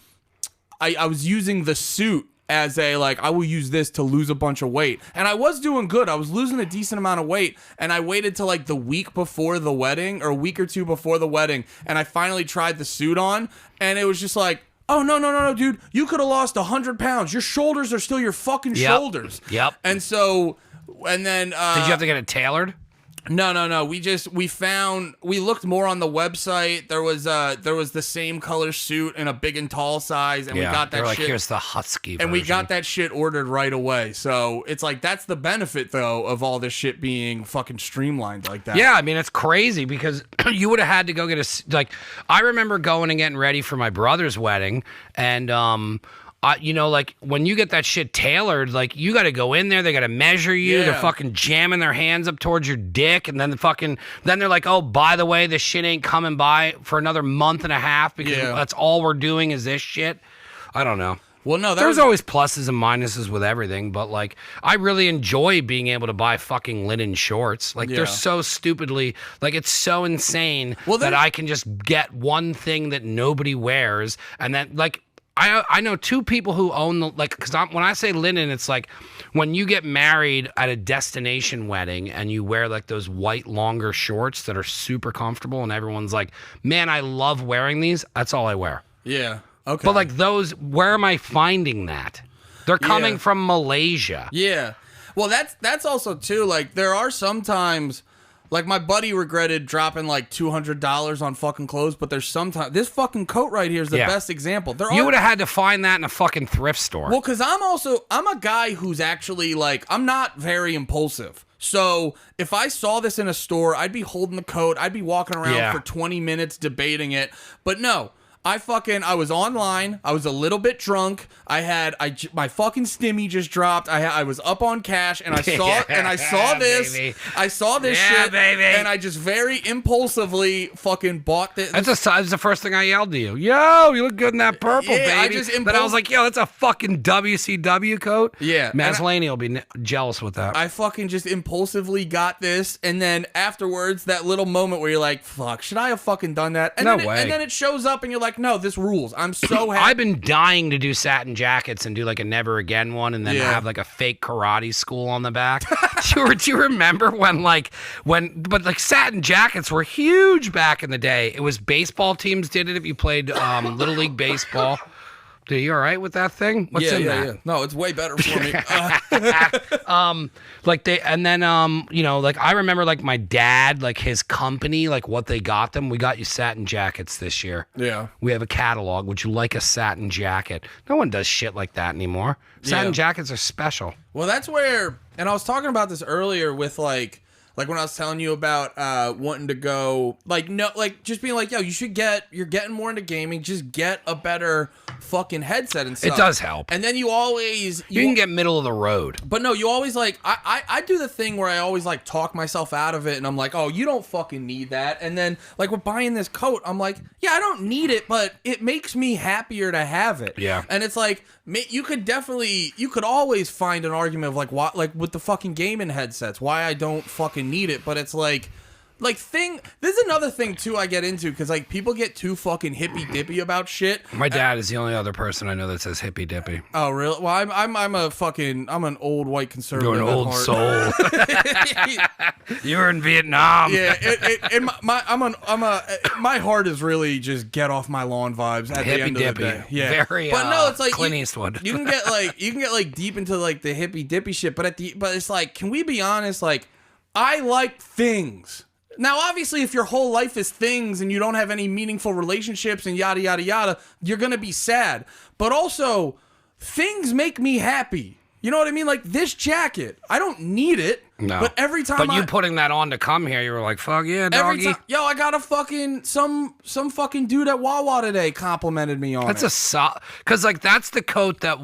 I was using the suit as a, like, I will use this to lose a bunch of weight. And I was doing good. I was losing a decent amount of weight. And I waited till like the week before the wedding, or a week or two before the wedding. And I finally tried the suit on. And it was just like, oh, no, dude. You could have lost 100 pounds. Your shoulders are still your fucking shoulders. Yep. And so, and then... did you have to get it tailored? No. We looked more on the website. There was the same color suit in a big and tall size, and we got that shit. Like, here's the husky version. And we got that shit ordered right away. So it's like, that's the benefit though of all this shit being fucking streamlined like that. Yeah, I mean, it's crazy because you would have had to go get like, I remember going and getting ready for my brother's wedding, and like when you get that shit tailored, like you got to go in there, they got to measure you. They're fucking jamming their hands up towards your dick, and then then they're like, oh, by the way, this shit ain't coming by for another month and a half because that's all we're doing is this shit. I don't know. Well, no, there's always pluses and minuses with everything, but like I really enjoy being able to buy fucking linen shorts. Like they're so stupidly, like it's so insane that I can just get one thing that nobody wears, and then like I know two people who own the, like, because when I say linen, it's like when you get married at a destination wedding and you wear like those white longer shorts that are super comfortable and everyone's like, man, I love wearing these. That's all I wear. Yeah. Okay. But like those, where am I finding that? They're coming from Malaysia. Yeah. Well, that's also too, like, there are sometimes, like, my buddy regretted dropping like $200 on fucking clothes, but there's sometimes, this fucking coat right here is the best example. You would have had to find that in a fucking thrift store. Well, because I'm a guy who's actually, like, I'm not very impulsive. So if I saw this in a store, I'd be holding the coat, I'd be walking around for 20 minutes debating it. But no. I was online. I was a little bit drunk. My fucking stimmy just dropped. I was up on cash and I saw this. Baby. I saw this shit, baby. And I just very impulsively fucking bought this. That's the first thing I yelled to you. Yo, you look good in that purple, baby. But I was like, yo, that's a fucking WCW coat. Yeah. Maslany will be jealous with that. I fucking just impulsively got this, and then afterwards, that little moment where you're like, fuck, should I have fucking done that? And no way. And then it shows up and you're like, no, this rules. I'm so happy. I've been dying to do Satin Jackets and do like a never again one and then have like a fake karate school on the back. Do you remember but Satin Jackets were huge back in the day. It was baseball teams did it if you played Little League Baseball. Are you all right with that thing? What's in that? Yeah. No, it's way better for me. I remember like my dad, like his company, like what they got them. We got you Satin Jackets this year. Yeah. We have a catalog. Would you like a satin jacket? No one does shit like that anymore. Satin jackets are special. Well, that's where, and I was talking about this earlier with like when I was telling you about wanting to go, just being like, yo, you're getting more into gaming, just get a better fucking headset and stuff. It does help. And then you can get middle of the road. But no, you always like, I do the thing where I always like talk myself out of it and I'm like, oh, you don't fucking need that. And then like we're buying this coat, I'm like, yeah, I don't need it, but it makes me happier to have it. Yeah. And it's like, you could always find an argument of like, what, like with the fucking gaming headsets, why I don't fucking need it. But it's like there's another thing too I get into because like people get too fucking hippy dippy about shit. My dad is the only other person I know that says hippy dippy. Oh really? Well, I'm an old white conservative. You're an old soul. You're in Vietnam. Yeah, my heart is really just get off my lawn vibes at hippy the end dippy. of the day. Yeah, very. But no, it's like Clint Eastwood. You can get like deep into like the hippy dippy shit, but it's like, can we be honest? Like, I like things. Now, obviously, if your whole life is things and you don't have any meaningful relationships and yada, yada, yada, you're going to be sad. But also, things make me happy. You know what I mean? Like this jacket, I don't need it. No. But every time you putting that on to come here, you were like, fuck yeah, doggy. I got a fucking, some fucking dude at Wawa today complimented me on it. That's because like that's the coat that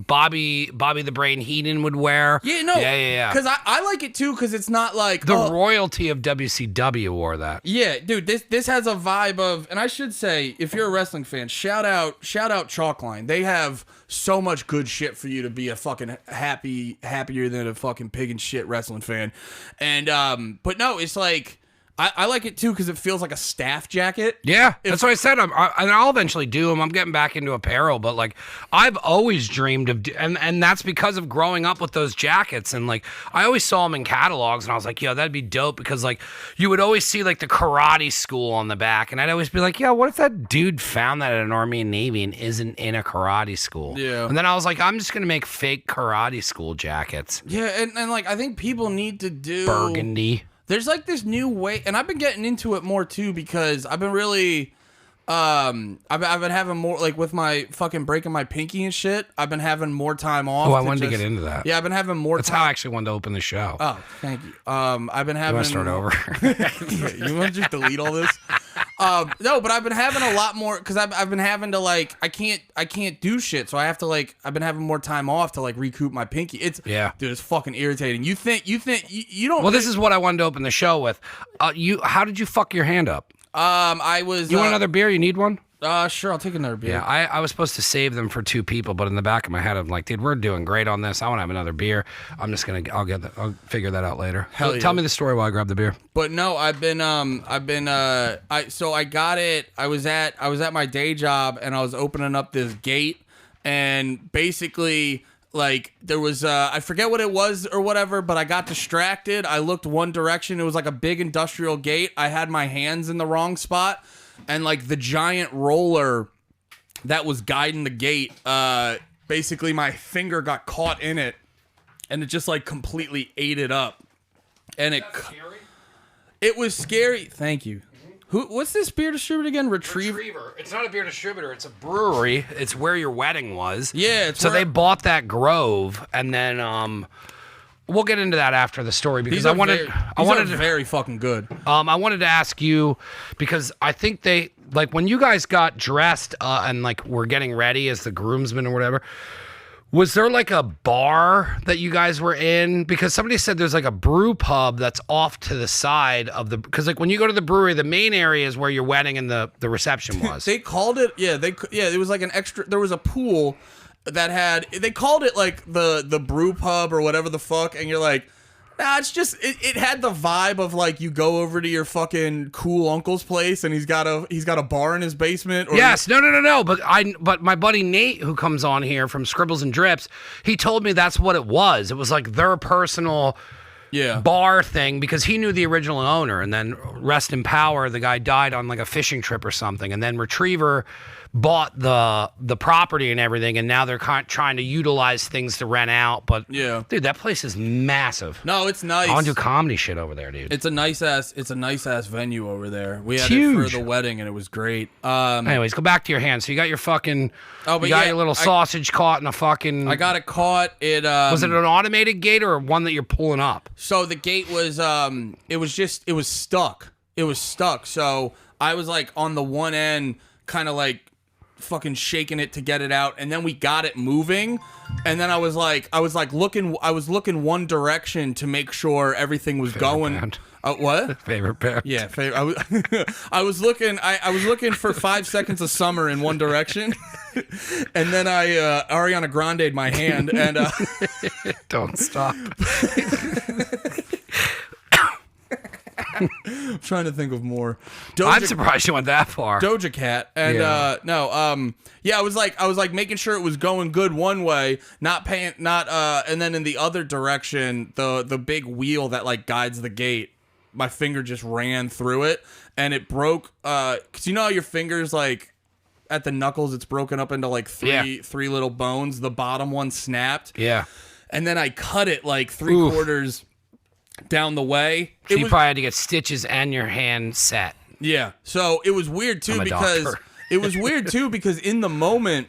Bobby the Brain Heenan would wear. Yeah, no. Yeah. Because I like it too because it's not like. The royalty of WCW wore that. Yeah, dude, this has a vibe of, and I should say, if you're a wrestling fan, shout out Chalkline. They have so much good shit for you to be a fucking happier than a fucking pig and shit wrestling fan. And but no, it's like I like it too because it feels like a staff jacket. Yeah, that's what I said. I'll eventually do them. I'm getting back into apparel, but like I've always dreamed of, and that's because of growing up with those jackets. And like I always saw them in catalogs, and I was like, yo, that'd be dope because like you would always see like the karate school on the back, and I'd always be like, yo, what if that dude found that at an Army and Navy and isn't in a karate school? Yeah. And then I was like, I'm just gonna make fake karate school jackets. Yeah, and like I think people need to do burgundy. There's like this new way, and I've been getting into it more too because I've been really, I've been having more like with my fucking breaking my pinky and shit. I've been having more time off. Oh, I wanted to get into that. Yeah, I've been having more. That's how I actually wanted to open the show. Oh, thank you. I've been having. You want to start over? You want to just delete all this? No, but I've been having a lot more because I've been having to like I can't do shit, so I have to like I've been having more time off to like recoup my pinky. Dude, it's fucking irritating. You don't. Well, this is what I wanted to open the show with. How did you fuck your hand up? I was. You want another beer? You need one? Sure, I'll take another beer. Yeah, I was supposed to save them for 2 people, but in the back of my head, I'm like, dude, we're doing great on this. I want to have another beer. I'll figure that out later. Hell yeah. Tell me the story while I grab the beer. But no, I got it. I was at my day job and I was opening up this gate, and basically, like, there was I forget what it was or whatever, but I got distracted. I looked one direction. It was like a big industrial gate. I had my hands in the wrong spot, and like the giant roller that was guiding the gate, basically my finger got caught in it, and it just like completely ate it up. And it was scary. Thank you. What's this beer distributor again? Retriever. It's not a beer distributor. It's a brewery. It's where your wedding was. Yeah. So they bought that grove, and then we'll get into that after the story because these are very fucking good. I wanted to ask you because I think they like when you guys got dressed and like were getting ready as the groomsmen or whatever. Was there like a bar that you guys were in? Because somebody said there's like a brew pub that's off to the side of the... Because like when you go to the brewery, the main area is where your wedding and the reception was. They called it... Yeah, it was like an extra... There was a pool that had... They called it like the brew pub or whatever the fuck. And you're like... Nah, it's just... It had the vibe of like you go over to your fucking cool uncle's place and he's got a bar in his basement. Or yes, no. But my buddy Nate, who comes on here from Scribbles and Drips, he told me that's what it was. It was like their personal bar thing because he knew the original owner. And then rest in power, the guy died on like a fishing trip or something. And then Retriever bought the property and everything, and now they're trying to utilize things to rent out. But dude, that place is massive. No, it's nice. I want to do comedy shit over there, dude. It's a nice ass venue over there. We had huge. It for the wedding, and it was great. Anyways, go back to your hand. So you got your fucking your little sausage caught in a fucking... I got it caught. Was it an automated gate or one that you're pulling up? So the gate was it was stuck. It was stuck. So I was like on the one end, kind of like fucking shaking it to get it out, and then we got it moving, and then I was looking one direction to make sure everything was going. Band. What? Favorite band. Yeah, I was looking for 5 seconds of summer in one direction, and then I Ariana Grande'd my hand and don't stop. I'm trying to think of more. I'm surprised you went that far. Doja Cat and I was like making sure it was going good one way, and then in the other direction, the big wheel that like guides the gate, my finger just ran through it and it broke. Cause you know how your fingers like at the knuckles, it's broken up into like three little bones. The bottom one snapped. Yeah, and then I cut it like 3/4 down the way. So you probably had to get stitches and your hand set. Yeah. So it was weird too because in the moment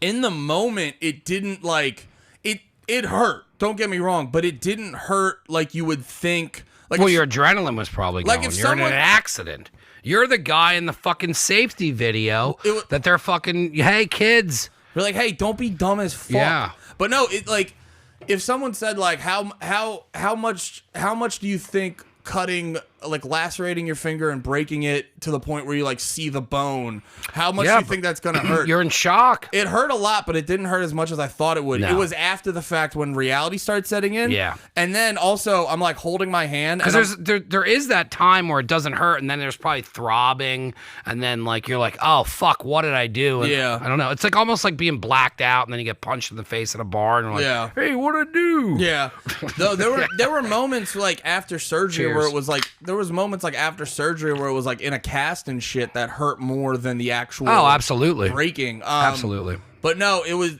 it didn't like it hurt. Don't get me wrong, but it didn't hurt like you would think. Like your adrenaline was probably going. You're in an accident. You're the guy in the fucking safety video that they're fucking, hey kids. They're like, hey, don't be dumb as fuck. Yeah. But no, it like if someone said like how much do you think cutting, like lacerating your finger and breaking it to the point where you like see the bone, how much do you think that's gonna hurt? You're in shock. It hurt a lot, but it didn't hurt as much as I thought it would. No. It was after the fact when reality started setting in. Yeah. And then also I'm like holding my hand because there is that time where it doesn't hurt, and then there's probably throbbing, and then like you're like, oh fuck, what did I do? And I don't know. It's like almost like being blacked out, and then you get punched in the face at a bar, and you're like, hey, what did I do? Yeah. Though there were moments like after surgery where it was like there was moments like after surgery where it was like in a cast and shit that hurt more than the actual absolutely breaking. Absolutely. But no, it was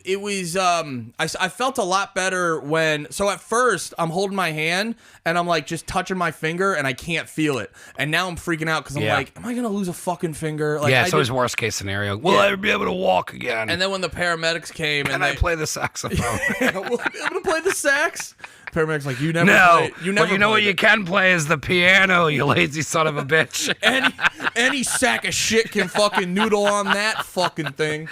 I felt a lot better so at first I'm holding my hand and I'm like just touching my finger and I can't feel it. And now I'm freaking out because I'm like, am I going to lose a fucking finger? Like, it's always worst case scenario. Will I ever be able to walk again? And then when the paramedics came and I play the saxophone. I'm going to play the sax. Paramedics like, you never play. You never. But you know what you can play is the piano, you lazy son of a bitch. any sack of shit can fucking noodle on that fucking thing.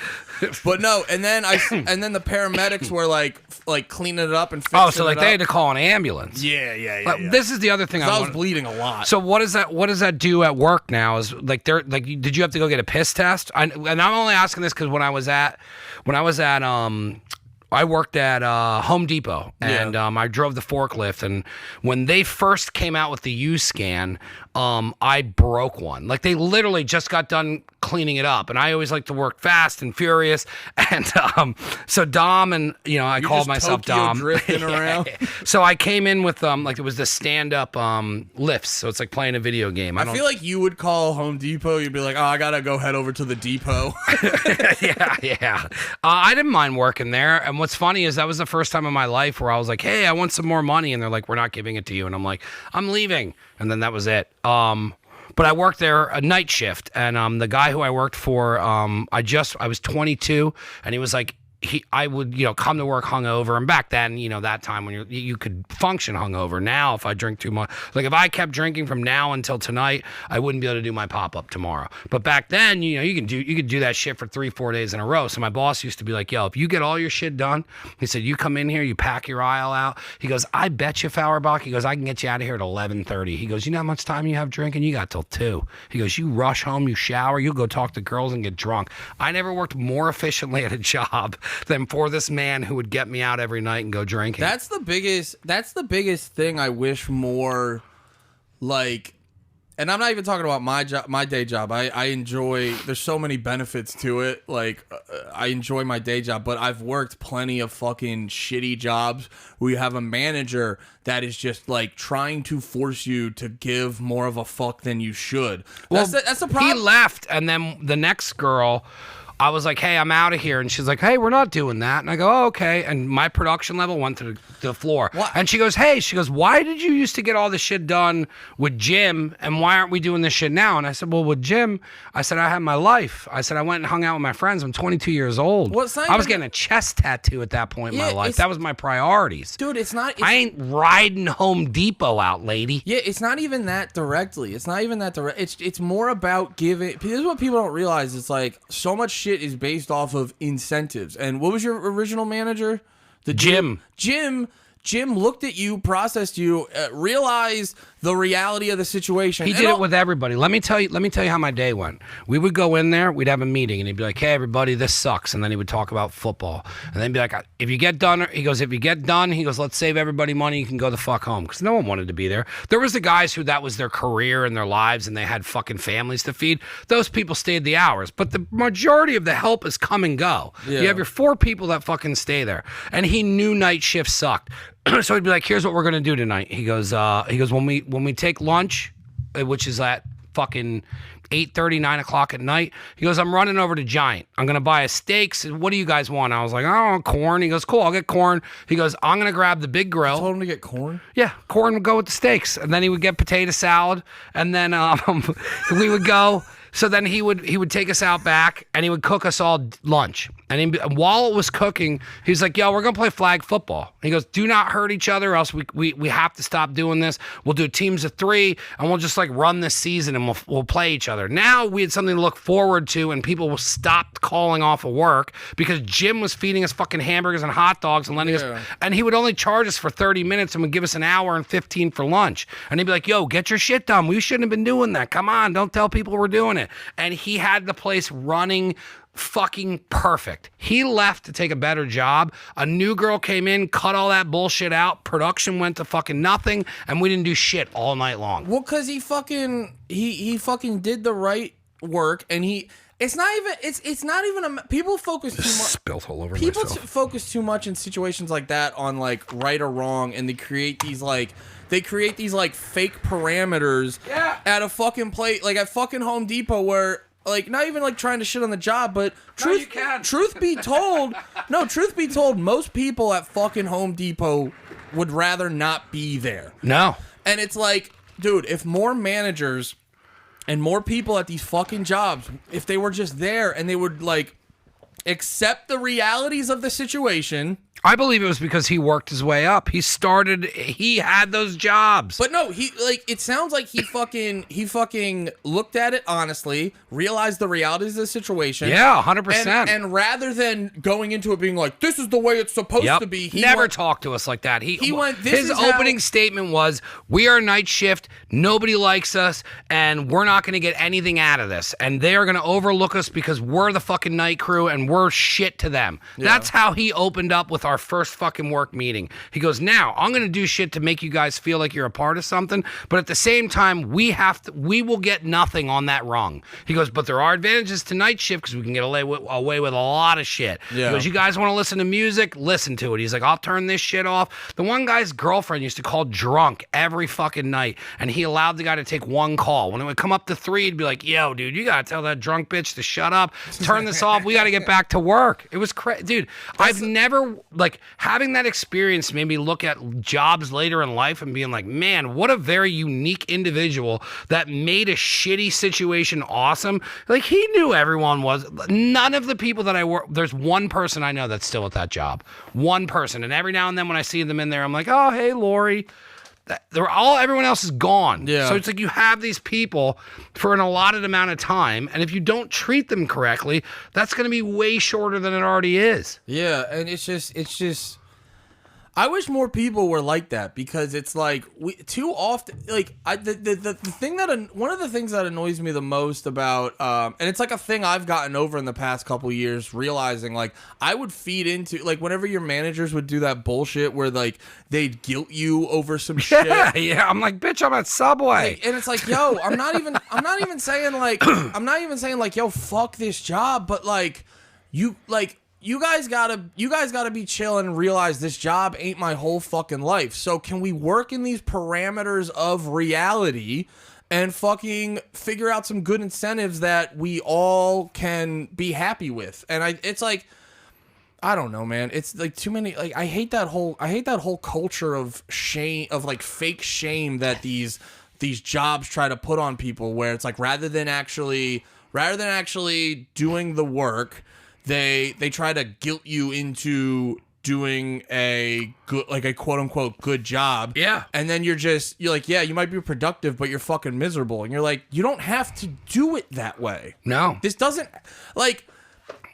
But no, and then the paramedics were like, like cleaning it up and fixing Oh, so like it they up. had to call an ambulance. Yeah. This is the other thing I was bleeding a lot. So what does that do at work now? Is like did you have to go get a piss test? And I'm only asking this because when I was at I worked at Home Depot, and I drove the forklift. And when they first came out with the U-Scan, I broke one. Like, they literally just got done cleaning it up. And I always like to work fast and furious. And so Dom and, I called myself Tokyo Dom. drifting around. So I came in with, like, it was the stand-up lifts. So it's like playing a video game. I feel like you would call Home Depot. You'd be like, oh, I got to go head over to the depot. Yeah. I didn't mind working there. And what's funny is that was the first time in my life where I was like, hey, I want some more money. And they're like, we're not giving it to you. And I'm like, I'm leaving. And then that was it. But I worked there a night shift. And the guy who I worked for, I was 22. And he was like, I would, come to work hungover. And back then, that time when you could function hungover. Now, if I drink too much, like if I kept drinking from now until tonight, I wouldn't be able to do my pop-up tomorrow. But back then, you could do that shit for 3-4 days in a row. So my boss used to be like, yo, if you get all your shit done, he said, you come in here, you pack your aisle out. He goes, I bet you, Fauerbach, he goes, I can get you out of here at 11:30. He goes, you know how much time you have drinking? You got till 2. He goes, you rush home, you shower, you go talk to girls and get drunk. I never worked more efficiently at a job than for this man who would get me out every night and go drinking. That's the biggest thing I wish more, like, and I'm not even talking about my day job. I enjoy, there's so many benefits to it. Like, I enjoy my day job, but I've worked plenty of fucking shitty jobs where you have a manager that is just like trying to force you to give more of a fuck than you should. That's the problem. He left, and then the next girl, I was like, hey, I'm out of here. And she's like, hey, we're not doing that. And I go, oh, okay. And my production level went to the floor. What? And she goes, why did you used to get all this shit done with Jim? And why aren't we doing this shit now? And I said, well, with Jim, I said, I had my life. I said, I went and hung out with my friends. I'm 22 years old. Well, I was getting a chest tattoo at that point in my life. That was my priorities. Dude, I ain't riding Home Depot out, lady. Yeah, it's not even that directly. It's not even that direct. It's more about giving. This is what people don't realize. It's like so much shit is based off of incentives. And what was your original manager? Jim. Jim looked at you, processed you, realized the reality of the situation. He did it with everybody. Let me tell you how my day went. We would go in there, we'd have a meeting, and he'd be like, hey, everybody, this sucks. And then he would talk about football. And then he'd be like, if you get done, he goes, let's save everybody money, you can go the fuck home. Because no one wanted to be there. There was the guys who that was their career and their lives, and they had fucking families to feed. Those people stayed the hours. But the majority of the help is come and go. Yeah. You have your 4 people that fucking stay there. And he knew night shift sucked. So he'd be like, here's what we're gonna do tonight. He goes, when we take lunch, which is at fucking 8:30, 9 o'clock at night, he goes, I'm running over to Giant. I'm gonna buy a steak. So what do you guys want? I was like, I want corn. He goes, cool, I'll get corn. He goes, I'm gonna grab the big grill. You told him to get corn? Yeah, corn would go with the steaks. And then he would get potato salad. And then we would go. So then he would take us out back, and he would cook us all lunch. And while it was cooking, he was like, yo, we're going to play flag football. He goes, do not hurt each other, else we have to stop doing this. We'll do teams of 3, and we'll just like run this season, and we'll play each other. Now we had something to look forward to, and people will stop calling off of work because Jim was feeding us fucking hamburgers and hot dogs and letting us, and he would only charge us for 30 minutes and would give us an hour and 15 for lunch. And he'd be like, yo, get your shit done. We shouldn't have been doing that. Come on, don't tell people we're doing it. And he had the place running fucking perfect. He left to take a better job. A new girl came in, cut all that bullshit out. Production went to fucking nothing, and we didn't do shit all night long. Well, because he fucking did the right work, and it's not even people focus too much. Spilt all over people myself. Focus too much in situations like that on like right or wrong, and they create these like fake parameters at a fucking plate, like at fucking Home Depot, where like not even like trying to shit on the job, but truth be told, most people at fucking Home Depot would rather not be there. No. And it's like, dude, if more managers and more people at these fucking jobs, if they were just there and they would like accept the realities of the situation I believe it was because he worked his way up. He had those jobs. But no, it sounds like he fucking looked at it honestly, realized the realities of the situation. Yeah, 100%. And rather than going into it being like, this is the way it's supposed to be, he never talked to us like that. He went, his opening statement was, we are night shift, nobody likes us, and we're not going to get anything out of this. And they are going to overlook us because we're the fucking night crew and we're shit to them. Yeah. That's how he opened up with our first fucking work meeting. He goes, now I'm going to do shit to make you guys feel like you're a part of something, but at the same time, we will get nothing on that rung. He goes, but there are advantages to night shift because we can get away with a lot of shit. Yeah. He goes, you guys want to listen to music? Listen to it. He's like, I'll turn this shit off. The one guy's girlfriend used to call drunk every fucking night, and he allowed the guy to take one call. When it would come up to 3, he'd be like, yo, dude, you got to tell that drunk bitch to shut up, turn this off. We got to get back to work. It was crazy. Dude, I've never, having that experience made me look at jobs later in life and being like, man, what a very unique individual that made a shitty situation awesome. Like, he knew everyone was. None of the people that I work, there's one person I know that's still at that job. One person. And every now and then when I see them in there, I'm like, oh, hey, Lori. Everyone else is gone. Yeah. So it's like you have these people for an allotted amount of time, and if you don't treat them correctly, that's going to be way shorter than it already is. Yeah, and it's just. I wish more people were like that because it's like too often. Like the thing that one of the things that annoys me the most about and it's like a thing I've gotten over in the past couple years, realizing like I would feed into like whenever your managers would do that bullshit where like they'd guilt you over some shit. Yeah. I'm like, bitch, I'm at Subway, like, and it's like, yo, I'm not even saying like, yo, fuck this job, but like you guys gotta be chill and realize this job ain't my whole fucking life. So can we work in these parameters of reality and fucking figure out some good incentives that we all can be happy with? And it's like, I don't know, man. It's like too many. Like I hate that whole culture of shame, of like fake shame that these jobs try to put on people. Where it's like rather than actually doing the work, They try to guilt you into doing a good, like a quote unquote good job. Yeah. And then you're like, yeah, you might be productive, but you're fucking miserable. And you're like, you don't have to do it that way. No. This doesn't like,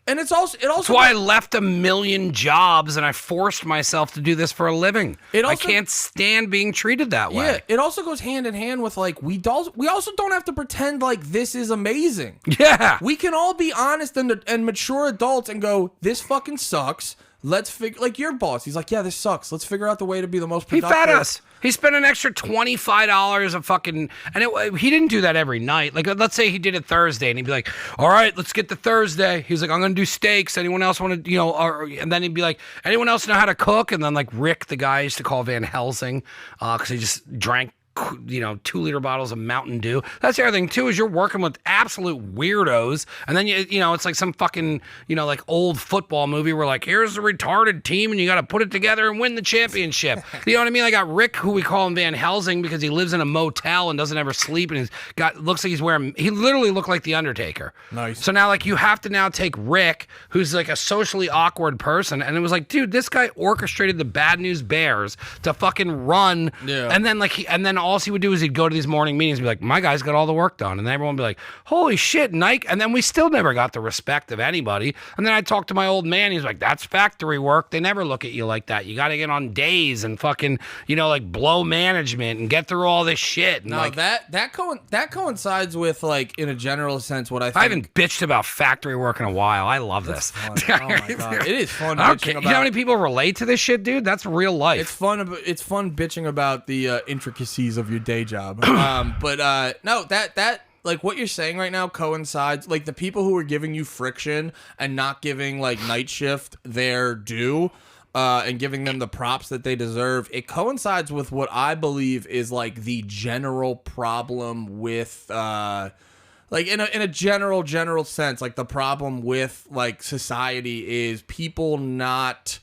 and it's also That's why I left a million jobs and I forced myself to do this for a living. I can't stand being treated that way. Yeah. It also goes hand in hand with like, we also don't have to pretend like this is amazing. Yeah. We can all be honest and mature adults and go, this fucking sucks. Let's figure, like your boss, he's like, yeah, this sucks. Let's figure out the way to be the most productive. He fed us. He spent an extra $25 a fucking, and he didn't do that every night. Like, let's say he did it Thursday, and he'd be like, all right, let's get to Thursday. He's like, I'm going to do steaks. Anyone else want to, and then he'd be like, anyone else know how to cook? And then like Rick, the guy I used to call Van Helsing, because he just drank 2-liter bottles of Mountain Dew. That's the other thing too, is you're working with absolute weirdos, and then it's like some fucking like old football movie where like, here's the retarded team and you got to put it together and win the championship. You know what I mean? I got Rick, who we call him Van Helsing because he lives in a motel and doesn't ever sleep, and looks like he literally looked like the Undertaker. Nice. So now like you have to now take Rick, who's like a socially awkward person, and it was like, dude, this guy orchestrated the Bad News Bears to fucking run. Yeah. And then all he would do is he'd go to these morning meetings and be like, my guy's got all the work done. And then everyone would be like, holy shit, Nike. And then we still never got the respect of anybody. And then I talked to my old man. He's like, that's factory work. They never look at you like that. You got to get on days and fucking, like blow management and get through all this shit. And no, like, that coincides with like, in a general sense, what I think. I haven't bitched about factory work in a while. I love this. Fun. Oh my God. It is fun bitching about. You know how many people relate to this shit, dude? That's real life. It's fun bitching about the intricacies of your day job. No, that like what you're saying right now coincides, like the people who are giving you friction and not giving like night shift their due and giving them the props that they deserve, it coincides with what I believe is like the general problem with like in a general sense, like the problem with like society is people not.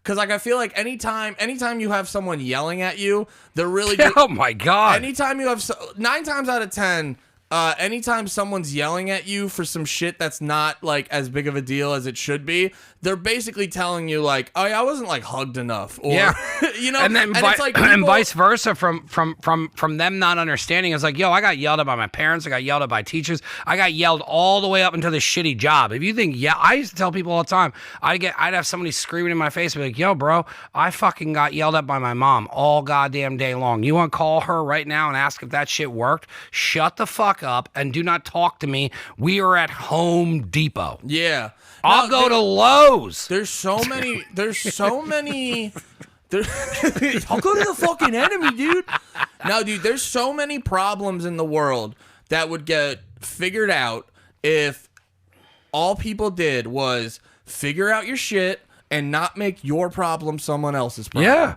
Because, like, I feel like anytime you have someone yelling at you, they're really... Oh, my God. Anytime you have... 9 times out of 10, anytime someone's yelling at you for some shit that's not like as big of a deal as it should be, they're basically telling you like, oh yeah, I wasn't like hugged enough, or you know, and then it's like people, and vice versa from them not understanding. It's like, yo, I got yelled at by my parents, I got yelled at by teachers, I got yelled all the way up into the shitty job. If you think, I used to tell people all the time, I'd have somebody screaming in my face, and be like, yo, bro, I fucking got yelled at by my mom all goddamn day long. You want to call her right now and ask if that shit worked? Shut the fuck up and do not talk to me. We are at Home Depot. Yeah. I'll go to Lowe's. There's so many. I'll go to the fucking enemy, dude. No, dude, there's so many problems in the world that would get figured out if all people did was figure out your shit and not make your problem someone else's problem. Yeah.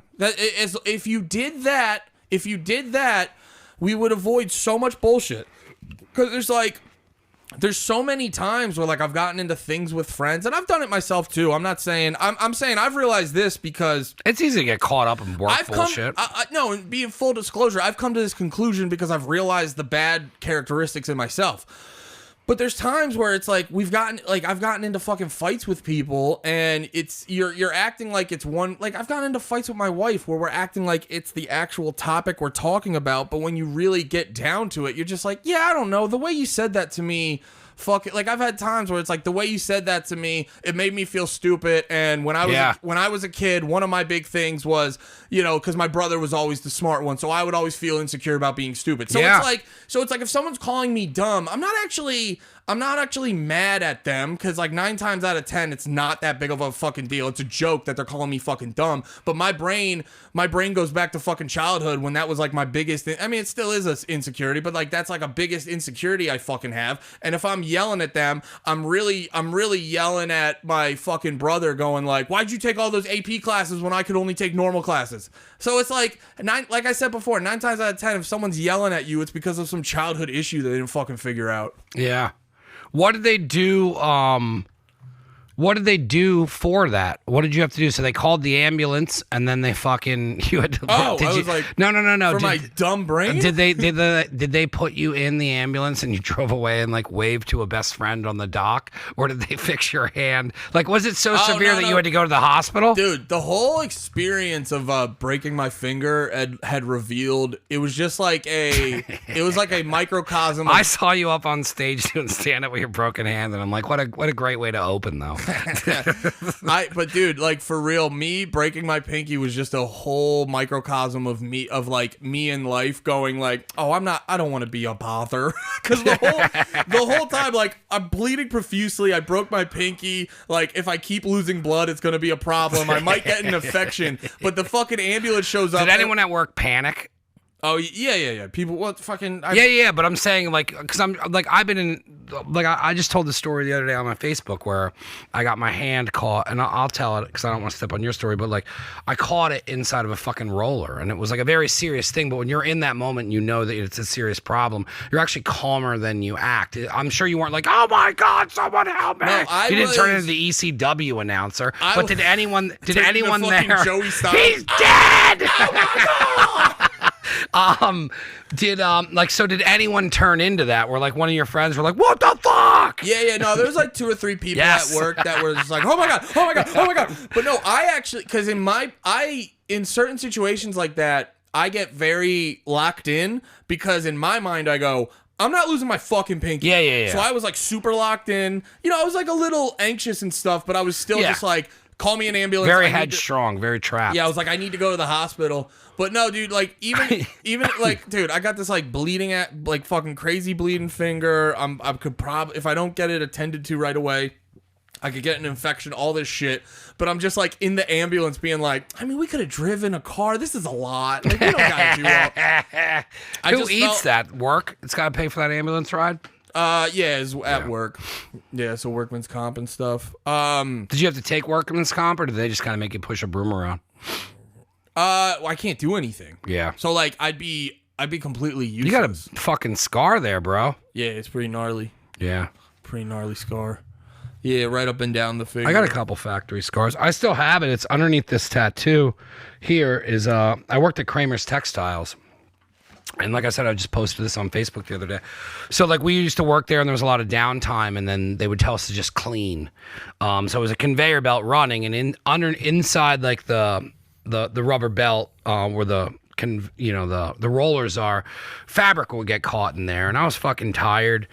If you did that, we would avoid so much bullshit. Because there's so many times where like I've gotten into things with friends, and I've done it myself too. I'm not saying I'm saying I've realized this because it's easy to get caught up in work bullshit. No, and being full disclosure, I've come to this conclusion because I've realized the bad characteristics in myself. But there's times where it's like I've gotten into fucking fights with people, and it's you're acting like it's one. Like I've gotten into fights with my wife where we're acting like it's the actual topic we're talking about, but when you really get down to it, you're just like, yeah, I don't know, the way you said that to me. Fuck it. Like I've had times where it's like the way you said that to me, it made me feel stupid. And when I was a kid, one of my big things was, you know, because my brother was always the smart one, so I would always feel insecure about being stupid. So it's like if someone's calling me dumb, I'm not actually mad at them, because like 9 times out of 10, it's not that big of a fucking deal. It's a joke that they're calling me fucking dumb. But my brain goes back to fucking childhood when that was like my biggest. I mean, it still is an insecurity, but like that's like a biggest insecurity I fucking have. And if I'm yelling at them, I'm really yelling at my fucking brother, going like, why'd you take all those AP classes when I could only take normal classes? So it's like like I said before, 9 times out of 10, if someone's yelling at you, it's because of some childhood issue that they didn't fucking figure out. Yeah. What did they do? What did they do for that? What did you have to do? So they called the ambulance, and then they fucking you had to. Oh, I was like, no. For my dumb brain. Did they put you in the ambulance and you drove away and like waved to a best friend on the dock, or did they fix your hand? Like, was it so severe that you had to go to the hospital? Dude, the whole experience of breaking my finger had revealed it was just like it was like a microcosm. I saw you up on stage doing stand up with your broken hand, and I'm like, what a great way to open though. But dude, like for real, me breaking my pinky was just a whole microcosm of me in life going like, oh, I don't want to be a bother. Because the whole time, like, I'm bleeding profusely. I broke my pinky. Like, if I keep losing blood, it's gonna be a problem. I might get an infection. But the fucking ambulance shows up. Did anyone at work panic? Oh yeah. People, what fucking? Yeah. But I'm saying like, because I'm like, I've been in, like, I just told the story the other day on my Facebook where I got my hand caught, and I'll tell it because I don't want to step on your story, but like, I caught it inside of a fucking roller, and it was like a very serious thing. But when you're in that moment, you know that it's a serious problem. You're actually calmer than you act. I'm sure you weren't like, oh my god, someone help me. No, you didn't turn into the ECW announcer. But did anyone there? Joey Styles. He's dead. Oh my god. Did anyone turn into that where like one of your friends were like, what the fuck? Yeah, no, there was like 2 or 3 people at work that were just like, oh my god. But no, I actually, because in certain situations like that, I get very locked in, because in my mind I go, I'm not losing my fucking pinky. Yeah. So I was like super locked in. You know, I was like a little anxious and stuff, but I was still just like, call me an ambulance. Very headstrong, very trapped. Yeah, I was like, I need to go to the hospital. But no, dude, like even like, dude, I got this like bleeding at like fucking crazy bleeding finger. I could probably, if I don't get it attended to right away, I could get an infection, all this shit. But I'm just like in the ambulance being like, I mean, we could have driven a car. This is a lot. Like, we don't gotta do all. Who eats that? Work? It's got to pay for that ambulance ride? Yeah, it's at work. Yeah, so workman's comp and stuff. Did you have to take workman's comp, or did they just kind of make you push a broom around? Well, I can't do anything. Yeah. So like, I'd be completely useless. You got a fucking scar there, bro. Yeah, it's pretty gnarly. Yeah. Pretty gnarly scar. Yeah, right up and down the finger. I got a couple factory scars. I still have it. It's underneath this tattoo. Here is I worked at Kramer's Textiles. And like I said, I just posted this on Facebook the other day. So like we used to work there and there was a lot of downtime and then they would tell us to just clean. So it was a conveyor belt running and inside like the rubber belt where the rollers are, fabric would get caught in there. And I was fucking tired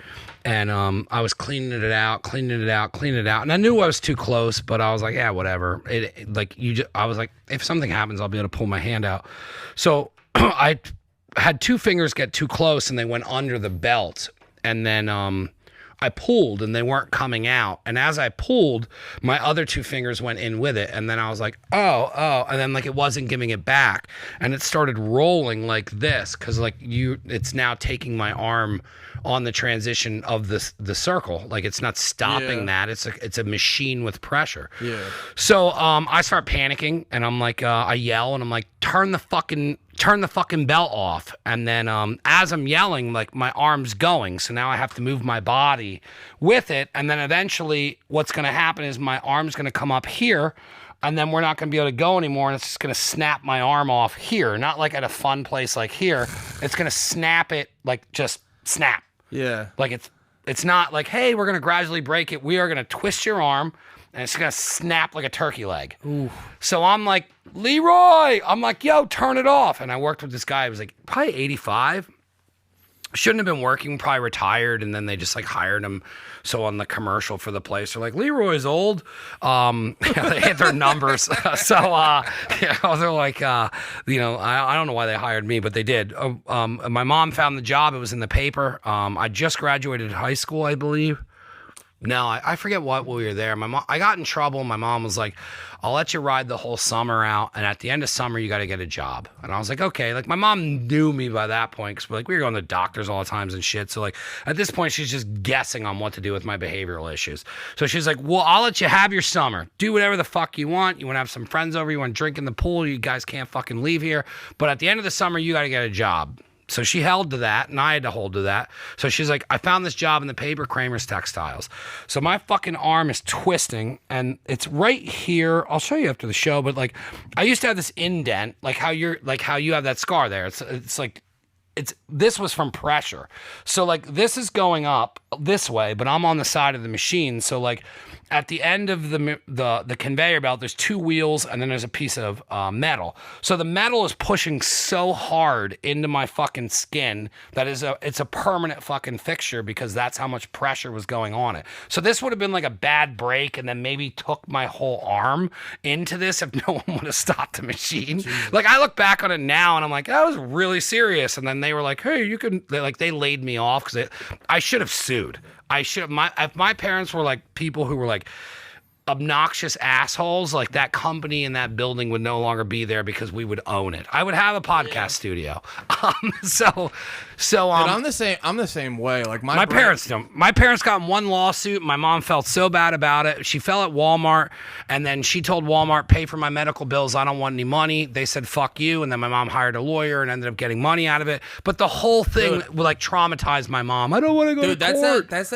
and I was cleaning it out. And I knew I was too close, but I was like, yeah, whatever. I was like, if something happens, I'll be able to pull my hand out. So I had two fingers get too close and they went under the belt. And then I pulled and they weren't coming out. And as I pulled, my other two fingers went in with it. And then I was like, oh. And then like it wasn't giving it back. And it started rolling like this because like it's now taking my arm on the transition of the circle. Like it's not stopping that. It's a machine with pressure. Yeah. So I start panicking and I'm like, I yell and I'm like, turn the fucking belt off. And then as I'm yelling, like my arm's going. So now I have to move my body with it. And then eventually what's going to happen is my arm's going to come up here and then we're not going to be able to go anymore. And it's just going to snap my arm off here. Not like at a fun place like here. It's going to snap it, like just snap. Yeah. Like it's not like, hey, we're going to gradually break it. We are going to twist your arm and it's going to snap like a turkey leg. Ooh. So I'm like, Leroy, I'm like, yo, turn it off. And I worked with this guy. He was like probably 85. Shouldn't have been working, probably retired. And then they just like hired him. So on the commercial for the place, they're like, Leroy's old. They hit their numbers. They're like, I don't know why they hired me, but they did. My mom found the job. It was in the paper. I just graduated high school, I believe. No, I forget what we were there. I got in trouble. My mom was like, I'll let you ride the whole summer out. And at the end of summer, you got to get a job. And I was like, okay. Like my mom knew me by that point because we were going to doctors all the times and shit. So like at this point, she's just guessing on what to do with my behavioral issues. So she's like, well, I'll let you have your summer. Do whatever the fuck you want. You want to have some friends over. You want to drink in the pool. You guys can't fucking leave here. But at the end of the summer, you got to get a job. So she held to that, and I had to hold to that. So she's like, I found this job in the paper, Kramer's Textiles. So my fucking arm is twisting, and it's right here. I'll show you after the show, but like, I used to have this indent, like how you have that scar there. This was from pressure. So like, this is going up this way, but I'm on the side of the machine. So like, at the end of the conveyor belt, there's two wheels and then there's a piece of metal. So the metal is pushing so hard into my fucking skin that it's a permanent fucking fixture because that's how much pressure was going on it. So this would have been like a bad break and then maybe took my whole arm into this if no one would have stopped the machine. Jesus. Like I look back on it now and I'm like, that was really serious. And then they were like, hey, you can, they laid me off because I should have sued. If my parents were like people who were like obnoxious assholes, like that company and that building would no longer be there because we would own it. I would have a podcast studio. I'm the same way. Like my parents don't. My parents got in one lawsuit. My mom felt so bad about it. She fell at Walmart and then she told Walmart, pay for my medical bills. I don't want any money. They said, fuck you. And then my mom hired a lawyer and ended up getting money out of it. But the whole thing like traumatized my mom. I don't want to go to court. That's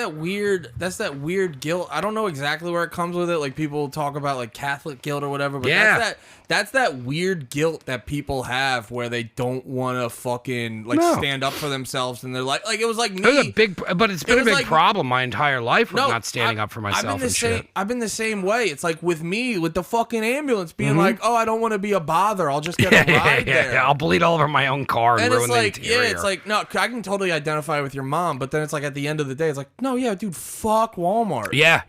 that weird guilt. I don't know exactly where it comes with it. Like people talk about like Catholic guilt or whatever, but that's that weird guilt that people have where they don't want to fucking stand up for themselves, and they're like it was like me. It's been a big problem my entire life with not standing up for myself shit. I've been the same way. It's like with me with the fucking ambulance being like, oh, I don't want to be a bother. I'll just get a ride there. Yeah, I'll bleed all over my own car and ruin the interior. It's like no, I can totally identify with your mom, but then it's like at the end of the day, it's like no, yeah, dude, fuck Walmart. Yeah.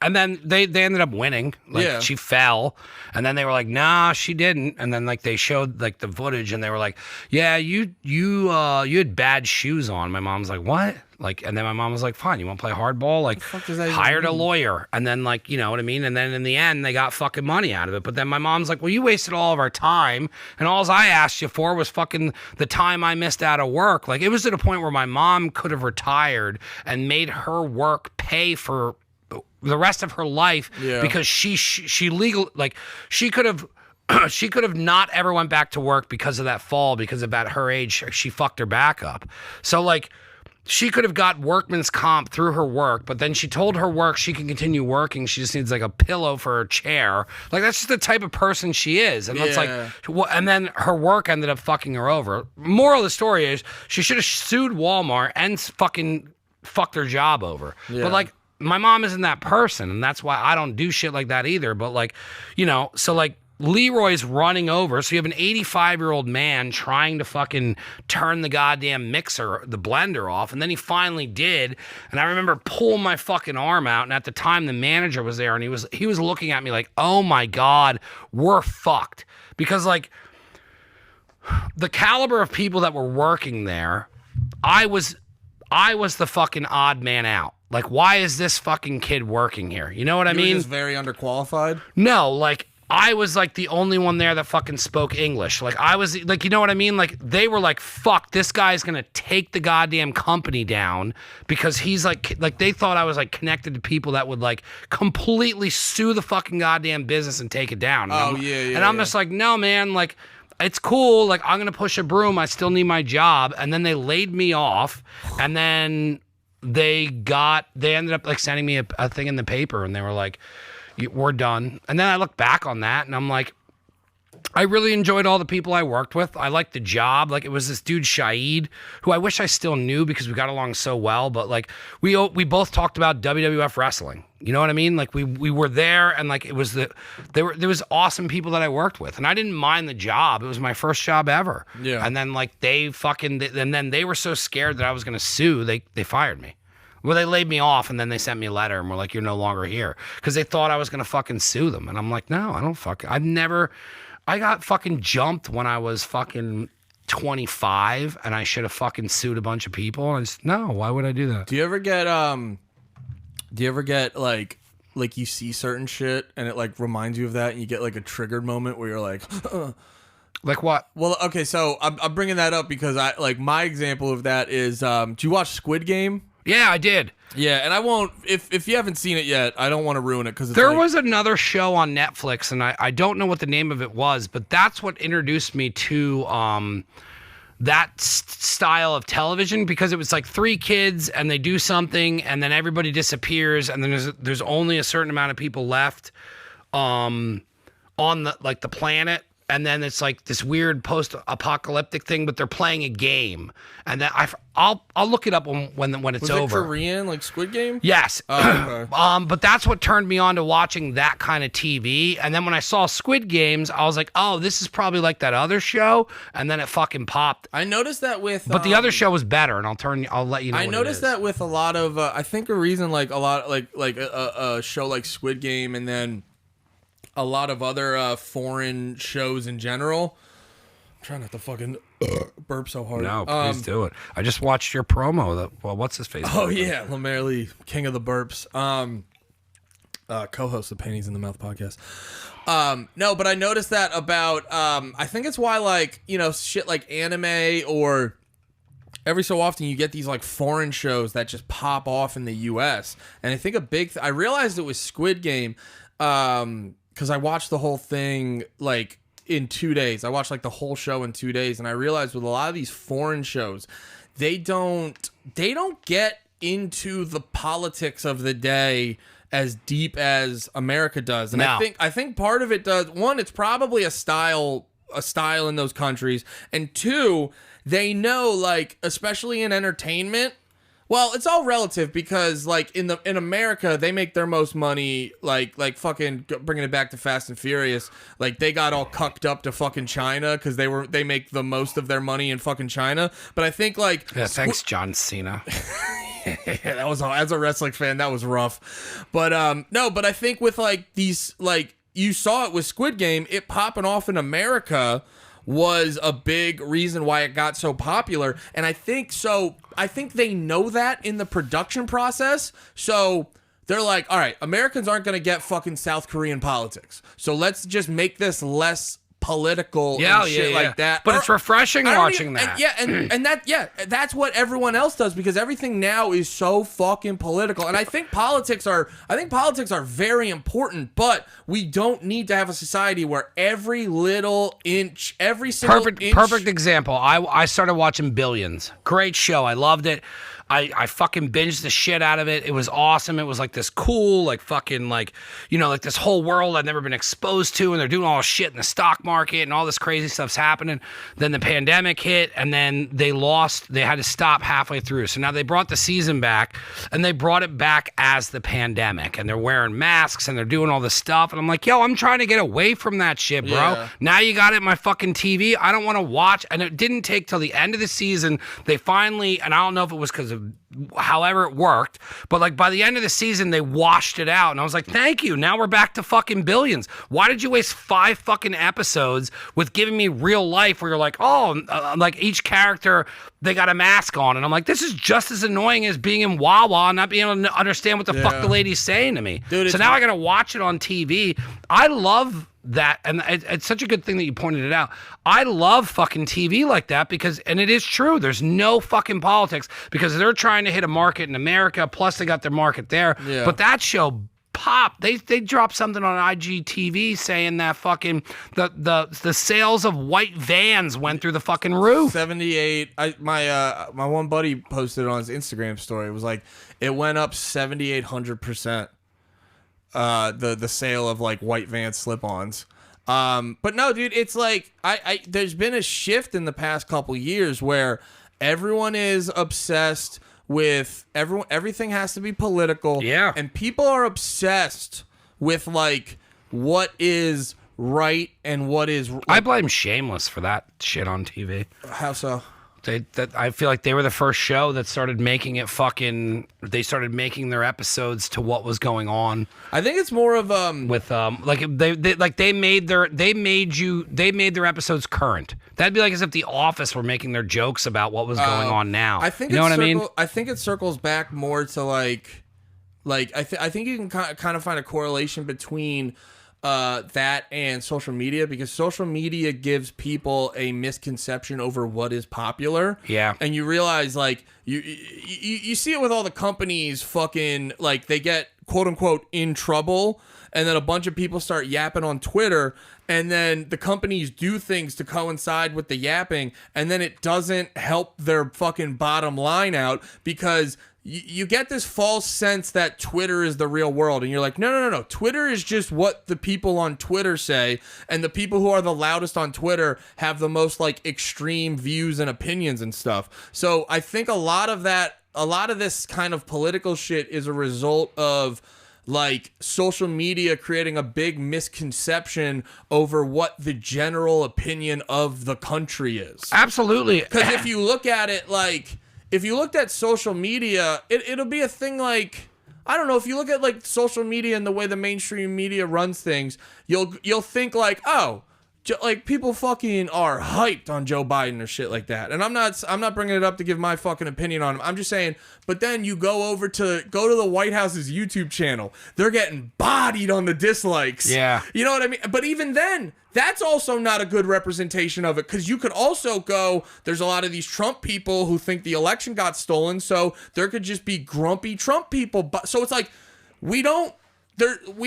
And then they ended up winning. She fell, and then they were like, nah, she didn't. And then like they showed like the footage, and they were like, yeah, you had bad shoes on. My mom's like, what? Like, and then my mom was like, fine, you want to play hardball? Like, hired a lawyer. And then like, you know what I mean? And then in the end, they got fucking money out of it. But then my mom's like, well, you wasted all of our time. And all I asked you for was fucking the time I missed out of work. Like, it was at a point where my mom could have retired and made her work pay for the rest of her life because she legal, like she could have not ever went back to work because of that fall, because of at her age, she fucked her back up. So like, she could have got workman's comp through her work, but then she told her work she can continue working. She just needs like a pillow for her chair. Like that's just the type of person she is. And it's like, and then her work ended up fucking her over. Moral of the story is she should have sued Walmart and fucking fucked her job over. Yeah. But like my mom isn't that person, and that's why I don't do shit like that either. But like, you know, so like Leroy's running over. So you have an 85-year-old man trying to fucking turn the goddamn mixer, the blender off. And then he finally did. And I remember pulling my fucking arm out. And at the time the manager was there and he was looking at me like, oh my God, we're fucked. Because like the caliber of people that were working there, I was the fucking odd man out. Like, why is this fucking kid working here? You know what I mean? You were just very underqualified? No, like I was like the only one there that fucking spoke English. Like I was like, you know what I mean? Like they were like, fuck, this guy's gonna take the goddamn company down because he's like they thought I was like connected to people that would like completely sue the fucking goddamn business and take it down. And I'm just like, no, man, like it's cool. Like I'm gonna push a broom. I still need my job. And then they laid me off. And then they ended up like sending me a thing in the paper, and they were like, we're done. And then I look back on that and I'm like, I really enjoyed all the people I worked with. I liked the job. Like it was this dude Shahid, who I wish I still knew because we got along so well. But like we both talked about WWF wrestling. You know what I mean? Like we were there, and like it was there was awesome people that I worked with, and I didn't mind the job. It was my first job ever. Yeah. And then like and then they were so scared that I was gonna sue, they fired me. Well, they laid me off, and then they sent me a letter and were like, you're no longer here. Because they thought I was going to fucking sue them. And I'm like, no, I don't I got fucking jumped when I was fucking 25, and I should have fucking sued a bunch of people. And no, why would I do that? Do you ever get like you see certain shit and it like reminds you of that, and you get like a triggered moment where you're like, like what? Well, okay, so I'm bringing that up because I like my example of that is, do you watch Squid Game? Yeah, I did. Yeah, and I won't, if you haven't seen it yet, I don't want to ruin it because there was another show on Netflix, and I don't know what the name of it was, but that's what introduced me to that style of television, because it was like three kids and they do something and then everybody disappears, and then there's only a certain amount of people left on the planet. And then it's like this weird post-apocalyptic thing, but they're playing a game. And then I'll look it up when it's over. Was it Korean, like Squid Game? Yes. Oh, okay. But that's what turned me on to watching that kind of TV. And then when I saw Squid Games, I was like, oh, this is probably like that other show. And then it fucking popped. I noticed that with... But the other show was better, and I'll let you know. I noticed that with a lot of... I think a reason like a lot like a show like Squid Game, and then a lot of other foreign shows in general. I'm trying not to fucking burp so hard. No, please do it. I just watched your promo. What's his face? Oh, yeah. Lamerly, king of the burps. Co-host of Panties in the Mouth podcast. No, but I noticed that about... I think it's why, like, you know, shit like anime, or... Every so often you get these like foreign shows that just pop off in the U.S. And I think I realized it was Squid Game, because I watched the whole thing like in 2 days. I watched like the whole show in 2 days, and I realized with a lot of these foreign shows, they don't get into the politics of the day as deep as America does. And no. I think part of it does. One, it's probably a style in those countries, and two, they know, like, especially in entertainment. Well, it's all relative, because like in America, they make their most money like fucking bringing it back to Fast and Furious. Like they got all cucked up to fucking China because they make the most of their money in fucking China. But I think like thanks John Cena. That was, as a wrestling fan, that was rough. But no, but I think with like these, like you saw it with Squid Game, it popping off in America was a big reason why it got so popular. And I think they know that in the production process. So they're like, all right, Americans aren't going to get fucking South Korean politics. So let's just make this less political and shit like that. But it's refreshing watching that. That's what everyone else does, because everything now is so fucking political. And I think politics are very important, but we don't need to have a society where every single inch. Perfect example. I started watching Billions. Great show. I loved it. I fucking binged the shit out of it. It was awesome. It was like this cool, like fucking like, you know, like this whole world I've never been exposed to, and they're doing all this shit in the stock market and all this crazy stuff's happening. Then the pandemic hit, and then they had to stop halfway through. So now they brought the season back, and they brought it back as the pandemic, and they're wearing masks and they're doing all this stuff. And I'm like, yo, I'm trying to get away from that shit, bro. Yeah. Now you got it in my fucking TV. I don't want to watch. And it didn't take till the end of the season. They finally, and I don't know if it was because of however it worked, but like by the end of the season, they washed it out. And I was like, thank you. Now we're back to fucking billions. Why did you waste 5 fucking episodes with giving me real life where you're like, oh, like each character, they got a mask on. And I'm like, this is just as annoying as being in Wawa and not being able to understand what the fuck the lady's saying to me. Dude, so now I got to watch it on TV. I love that, and it's such a good thing that you pointed it out. I love fucking TV like that because, and it is true, there's no fucking politics because they're trying to hit a market in America, plus they got their market there. Yeah. But that show popped. They dropped something on IGTV saying that fucking the sales of white vans went through the fucking roof. 78. My one buddy posted it on his Instagram story. It was like it went up 7,800%. The sale of like white van slip-ons. But no, dude, it's like I there's been a shift in the past couple years where everyone is obsessed with everything has to be political. Yeah. And people are obsessed with like what is right and what is I blame Shameless for that shit on TV. how so? I feel like they were the first show that started making it fucking. They started making their episodes to what was going on. I think it's more of With like they made their episodes current. That'd be like as if The Office were making their jokes about what was going on now. I think you know what I mean. I think it circles back more to like I think you can kind of find a correlation between that and social media, because social media gives people a misconception over what is popular. Yeah. And you realize like you see it with all the companies fucking like they get quote unquote in trouble, and then a bunch of people start yapping on Twitter, and then the companies do things to coincide with the yapping, and then it doesn't help their fucking bottom line out because you get this false sense that Twitter is the real world. And you're like, no. Twitter is just what the people on Twitter say. And the people who are the loudest on Twitter have the most like extreme views and opinions and stuff. So I think a lot of this kind of political shit is a result of like social media creating a big misconception over what the general opinion of the country is. Absolutely. Because if you look at it like... If you looked at social media, it'll be a thing like, I don't know, if you look at like social media and the way the mainstream media runs things, you'll think like, oh, like people fucking are hyped on Joe Biden or shit like that. And I'm not bringing it up to give my fucking opinion on him. I'm just saying, but then you go to the White House's YouTube channel, they're getting bodied on the dislikes. Yeah. You know what I mean? But even then, that's also not a good representation of it, because you could also go, there's a lot of these Trump people who think the election got stolen, so there could just be grumpy Trump people. But so it's like, we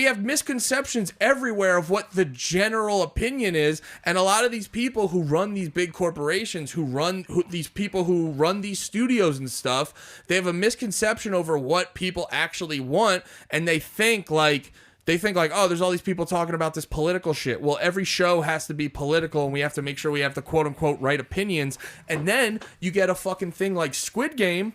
have misconceptions everywhere of what the general opinion is, and a lot of these people who run these big corporations, these people who run these studios and stuff, they have a misconception over what people actually want, and they think like, oh, there's all these people talking about this political shit. Well, every show has to be political, and we have to make sure we have the quote-unquote right opinions. And then you get a fucking thing like Squid Game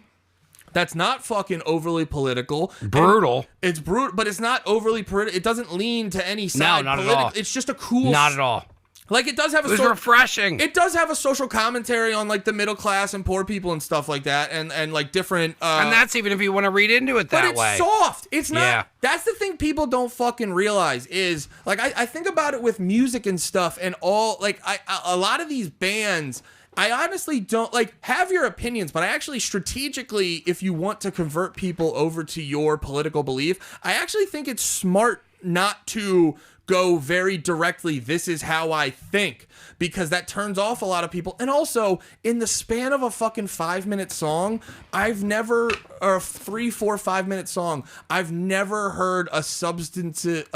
that's not fucking overly political. Brutal. It's brutal, but it's not overly political. It doesn't lean to any side. No, not at all. It's just a cool... Not at all. Like, it does have It was refreshing. It does have a social commentary on, like, the middle class and poor people and stuff like that, and like, different... and that's even if you want to read into it that way. But it's soft. It's not... Yeah. That's the thing people don't fucking realize is, like, I think about it with music and stuff, and all... Like, a lot of these bands... I honestly don't, like, have your opinions, but I actually strategically, if you want to convert people over to your political belief, I actually think it's smart not to go very directly, this is how I think, because that turns off a lot of people. And also, in the span of a fucking 5-minute song, or 3, 4, 5-minute song, I've never heard a substantive,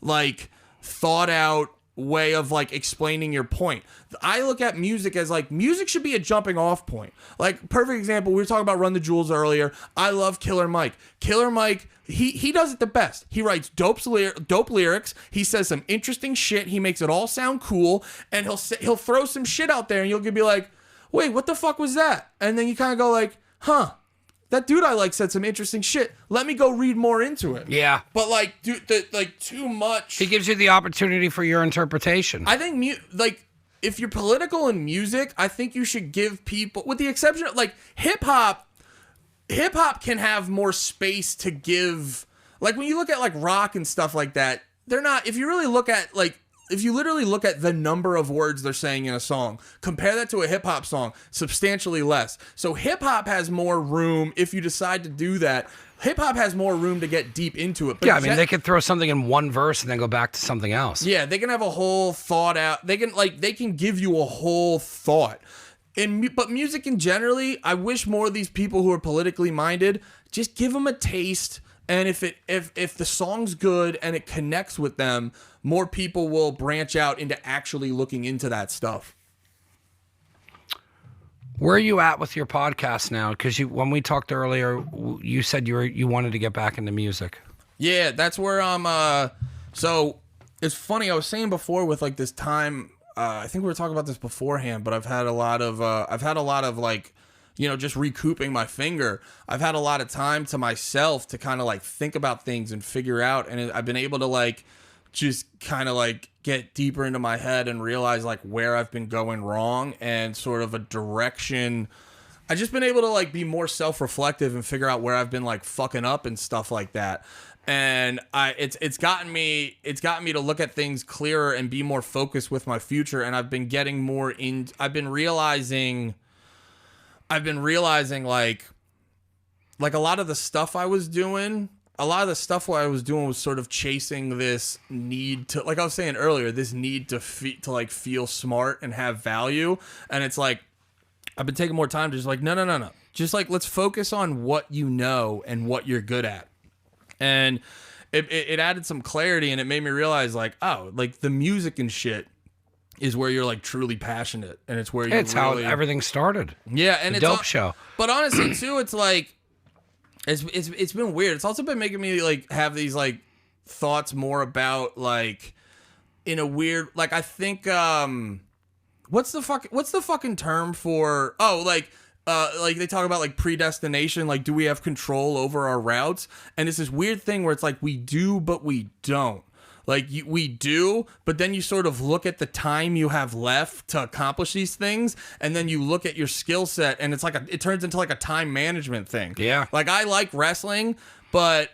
like, thought out way of like explaining your point. I look at music as like music should be a jumping off point. Like perfect example, we were talking about Run the Jewels earlier. I love Killer Mike. Killer Mike, he does it the best. He writes dope lyrics. He says some interesting shit. He makes it all sound cool, and he'll throw some shit out there, and you'll be like, wait, what the fuck was that? And then you kind of go like, huh. That dude I like said some interesting shit. Let me go read more into it. Yeah. But like, dude, like too much. He gives you the opportunity for your interpretation. I think like if you're political in music, I think you should give people, with the exception of like hip hop can have more space to give. Like when you look at like rock and stuff like that, they're not. If you really look at like. If you literally look at the number of words they're saying in a song, compare that to a hip-hop song, substantially less. So hip-hop has more room, if you decide to do that, hip-hop has more room to get deep into it. But yeah, I mean, they could throw something in one verse and then go back to something else. Yeah, they can have a whole thought out. They can give you a whole thought. But music in generally, I wish more of these people who are politically minded, just give them a taste. And if the song's good and it connects with them, more people will branch out into actually looking into that stuff. Where are you at with your podcast now? Because when we talked earlier, you said you wanted to get back into music. Yeah, that's where I'm. So it's funny. I was saying before with like this time. I think we were talking about this beforehand, but I've had a lot of like, you know, just recouping my finger. I've had a lot of time to myself to kind of like think about things and figure out, and I've been able to like just kind of like get deeper into my head and realize like where I've been going wrong and sort of a direction. I've just been able to like be more self-reflective and figure out where I've been like fucking up and stuff like that. And it's gotten me to look at things clearer and be more focused with my future. And I've been getting more in. I've been realizing like a lot of the stuff I was doing. A lot of the stuff what I was doing was sort of chasing this need to, like I was saying earlier, this need to feel smart and have value. And it's like, I've been taking more time to just like, no. Just like, let's focus on what you know and what you're good at. And it added some clarity, and it made me realize like, oh, like the music and shit is where you're like truly passionate. And it's where it's really how everything started. Yeah. And the it's dope show. But honestly too, it's like, it's been weird. It's also been making me like have these like thoughts more about like in a weird, like I think what's the fucking term for like they talk about like predestination, like do we have control over our routes? And it's this weird thing where it's like we do but we don't. Like we do, but then you sort of look at the time you have left to accomplish these things, and then you look at your skill set, and it turns into like a time management thing. Yeah. Like I like wrestling, that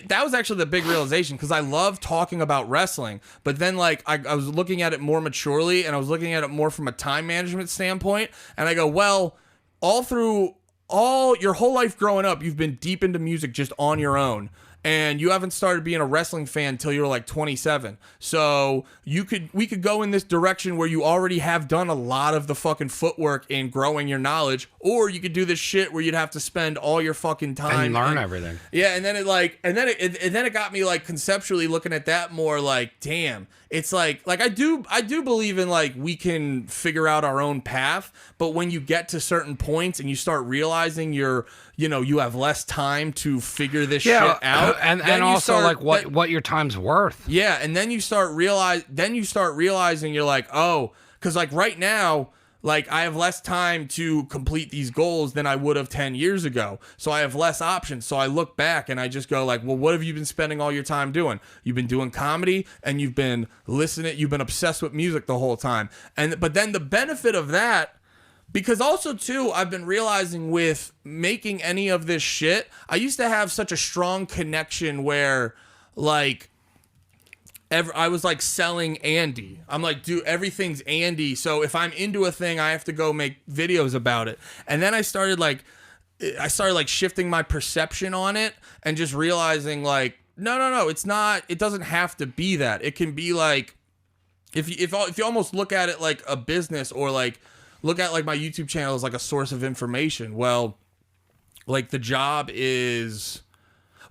was actually the big realization, because I love talking about wrestling, but then like I was looking at it more maturely, and I was looking at it more from a time management standpoint, and I go, well, all your whole life growing up, you've been deep into music just on your own. And you haven't started being a wrestling fan until you're like 27. So we could go in this direction where you already have done a lot of the fucking footwork in growing your knowledge, or you could do this shit where you'd have to spend all your fucking time and learn everything. Yeah, and then it got me like conceptually looking at that more like, damn, it's like I do believe in like we can figure out our own path, but when you get to certain points and you start realizing you have less time to figure this shit out, and also like what your time's worth. Yeah, and then you start realizing you're like, oh, because like right now, like I have less time to complete these goals than I would have 10 years ago. So I have less options. So I look back and I just go like, well, what have you been spending all your time doing? You've been doing comedy, and you've been obsessed with music the whole time. But then the benefit of that, because also too, I've been realizing with making any of this shit, I used to have such a strong connection where like I was like selling Andy. I'm like, dude, everything's Andy. So if I'm into a thing, I have to go make videos about it. And then I started shifting my perception on it and just realizing like, no, it's not, it doesn't have to be that. It can be like, if you almost look at it like a business, or like look at like my YouTube channel as like a source of information. Well, like the job is,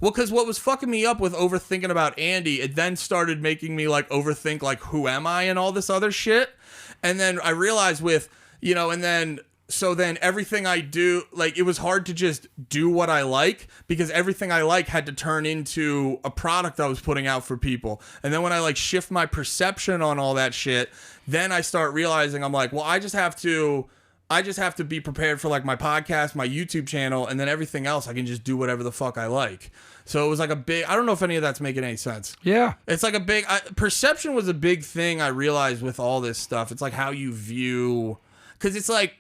Well, because what was fucking me up with overthinking about Andy, it then started making me like overthink like who am I and all this other shit. And then I realized with, you know, and then so then everything I do, like it was hard to just do what I like because everything I like had to turn into a product I was putting out for people. And then when I like shift my perception on all that shit, then I start realizing I'm like, well, I just have to be prepared for like my podcast, my YouTube channel, and then everything else I can just do whatever the fuck I like. So it was like a big, I don't know if any of that's making any sense. Yeah. It's like a big, perception was a big thing I realized with all this stuff. It's like how you view, because it's like,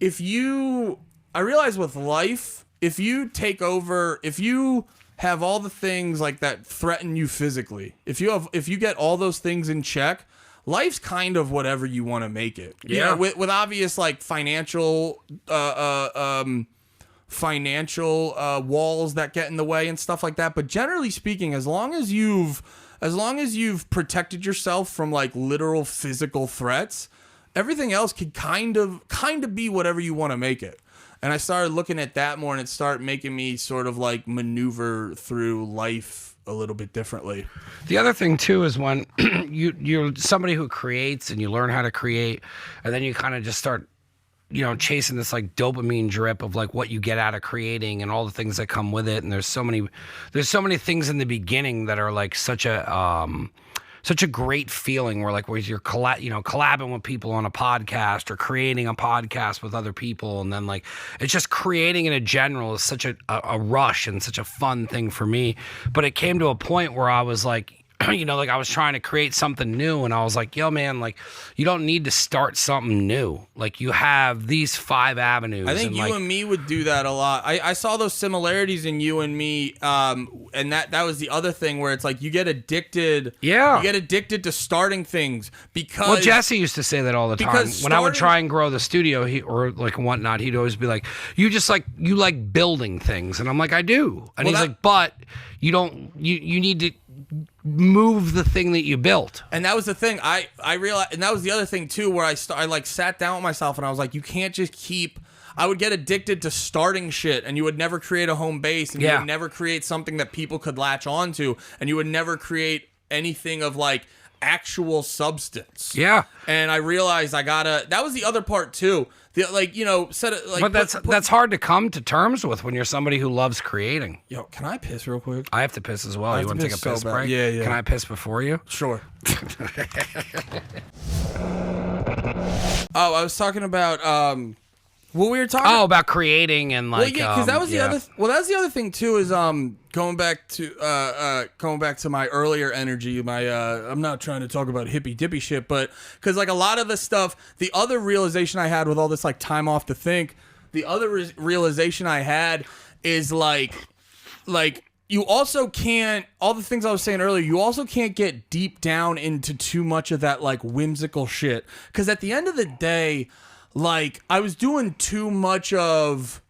I realize with life, if you take over, if you have all the things like that threaten you physically, if you get all those things in check, life's kind of whatever you want to make it. Yeah. You know, with obvious like financial walls that get in the way and stuff like that. But generally speaking, as long as you've protected yourself from like literal physical threats, everything else can kind of be whatever you want to make it. And I started looking at that more, and it started making me sort of like maneuver through life a little bit differently. The other thing too is when you're somebody who creates and you learn how to create, and then you kind of just start, you know, chasing this like dopamine drip of like what you get out of creating and all the things that come with it. And there's so many things in the beginning that are like such a great feeling where like where you're collabing with people on a podcast or creating a podcast with other people, and then like it's just creating in a general is such a rush and such a fun thing for me. But it came to a point where I was like, you know, like I was trying to create something new, and I was like, yo, man, like you don't need to start something new. Like you have these 5 avenues. I think you and me would do that a lot. I saw those similarities in you and me, and that was the other thing where it's like you get addicted. Yeah. You get addicted to starting things because. Well, Jesse used to say that all the time. When I would try and grow the studio, or like whatnot, he'd always be like, you like building things, and I'm like, I do, and he's like, but you don't. You need to move the thing that you built. And that was the thing I realized, and that was the other thing too, where I like sat down with myself and I was like, you can't just keep. I would get addicted to starting shit, and you would never create a home base, and you would never create something that people could latch onto, and you would never create anything of like actual substance. Yeah. And I realized that was the other part too. Like, you know, but that's hard to come to terms with when you're somebody who loves creating. Yo, can I piss real quick? I have to piss as well. You want to take a piss break? Yeah. Can I piss before you? Sure. Oh, I was talking about what we were talking. Oh, about creating and like. Well, yeah, because that was the other. Well, that's the other thing too. Is going back to my earlier energy. I'm not trying to talk about hippy dippy shit, but because like a lot of the stuff, the other realization I had with all this like time off to think, the other realization I had is like you also can't, all the things I was saying earlier, you also can't get deep down into too much of that like whimsical shit, because at the end of the day, like I was doing too much of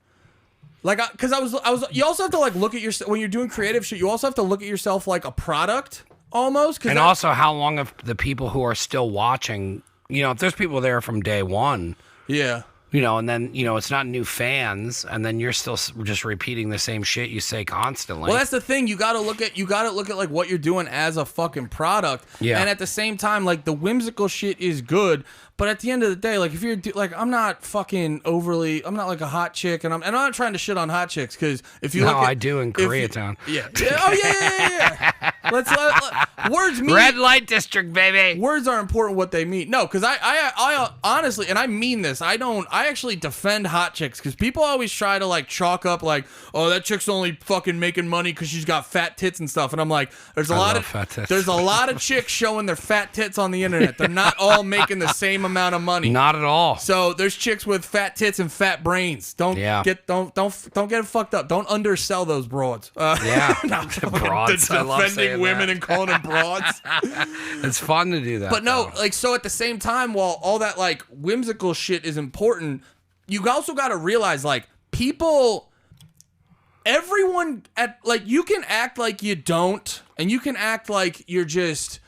like, because I was you also have to like look at yourself when you're doing creative shit. You also have to look at yourself like a product almost. And also how long have the people who are still watching, you know, if there's people there from day one, yeah, you know, and then, you know, it's not new fans, and then you're still just repeating the same shit you say constantly. Well, that's the thing. You got to look at like what you're doing as a fucking product. Yeah. And at the same time, like the whimsical shit is good, but at the end of the day, like if you're like, I'm not like a hot chick, and I'm not trying to shit on hot chicks, because if you look at, I do in Koreatown. Yeah. Oh yeah. Let's words mean Red light district, baby. Words are important what they mean. No, because I honestly, and I mean this, I actually defend hot chicks, because people always try to like chalk up like, oh, that chick's only fucking making money because she's got fat tits and stuff, and I'm like, there's a lot of chicks showing their fat tits on the internet. They're not all making the same amount of money. Not at all. So there's chicks with fat tits and fat brains. Don't get it fucked up. Don't undersell those broads. Broads. I love defending women and calling them broads. It's fun to do that. But no, like, so at the same time, while all that like whimsical shit is important, you also got to realize like everyone at like, you can act like you don't, and you can act like you're just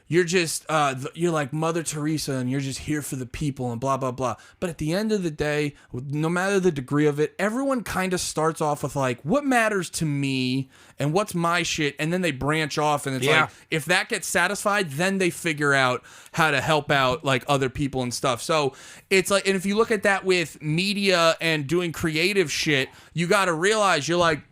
you're just you're like Mother Teresa and you're just here for the people and blah blah blah. But at the end of the day, no matter the degree of it, everyone kind of starts off with like, what matters to me and what's my shit, and then they branch off, and it's like, if that gets satisfied, then they figure out how to help out like other people and stuff. So it's like, and if you look at that with media and doing creative shit, you got to realize, you're like,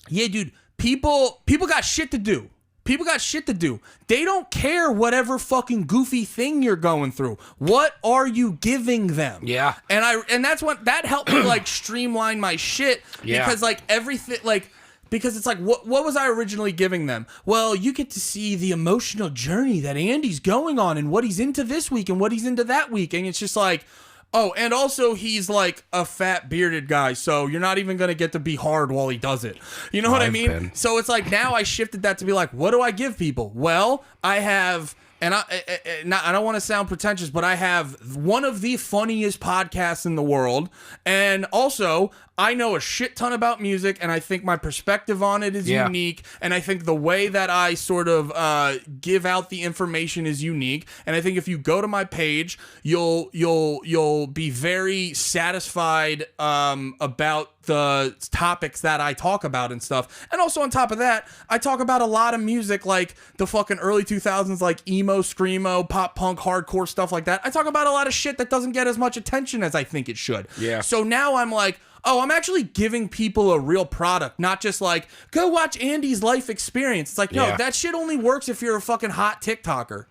yeah, dude, people got shit to do. People got shit to do. They don't care whatever fucking goofy thing you're going through. What are you giving them? Yeah. And that's what that helped me like streamline my shit. Yeah. Because like everything, like, because it's like, what was I originally giving them? Well, you get to see the emotional journey that Andy's going on and what he's into this week and what he's into that week. And it's just like, oh, and also he's like a fat bearded guy, so you're not even going to get to be hard while he does it. You know what I mean? So it's like, now I shifted that to be like, what do I give people? Well, I have, and I don't want to sound pretentious, but I have one of the funniest podcasts in the world. And also, I know a shit ton about music, and I think my perspective on it is unique, and I think the way that I sort of give out the information is unique. And I think if you go to my page, you'll be very satisfied about the topics that I talk about and stuff. And also on top of that, I talk about a lot of music, like the fucking early 2000s, like emo, screamo, pop punk, hardcore stuff like that. I talk about a lot of shit that doesn't get as much attention as I think it should. Yeah. So now I'm like, oh, I'm actually giving people a real product, not just like, go watch Andy's life experience. It's like, no, that shit only works if you're a fucking hot TikToker.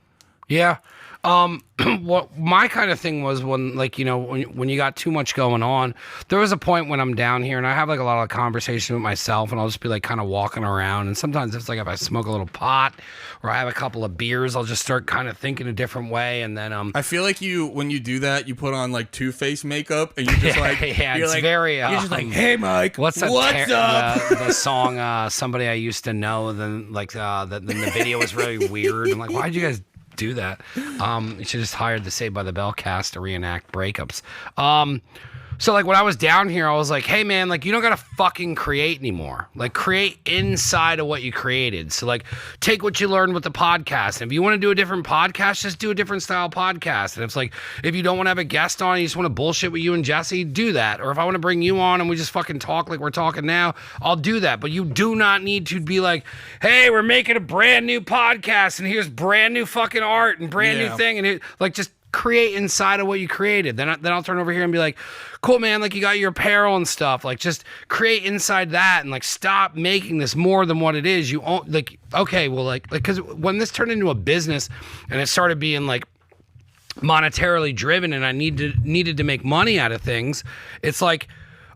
Yeah. What my kind of thing was when, like, you know, when you got too much going on, there was a point when I'm down here and I have like a lot of conversation with myself, and I'll just be like kind of walking around. And sometimes it's like if I smoke a little pot or I have a couple of beers, I'll just start kind of thinking a different way. And then I feel like when you do that, you put on like Two-Face makeup and you're just like, yeah, you're it's like, very you're just like, hey Mike, what's up? The song Somebody I Used to Know, then like then the video was really weird. I'm like, why'd you guys do that? You should just hired the Saved by the Bell cast to reenact breakups. So like when I was down here, I was like, hey man, like you don't gotta fucking create anymore. Like create inside of what you created. So like take what you learned with the podcast. And if you want to do a different podcast, just do a different style podcast. And it's like, if you don't want to have a guest on, you just want to bullshit with you and Jesse, do that. Or if I want to bring you on and we just fucking talk like we're talking now, I'll do that. But you do not need to be like, hey, we're making a brand new podcast and here's brand new fucking art and brand new thing. And like just create inside of what you created. Then I'll turn over here and be like, cool man, like you got your apparel and stuff, like just create inside that and like stop making this more than what it is. You own, like, okay, well like because when this turned into a business and it started being like monetarily driven and I needed to make money out of things, it's like,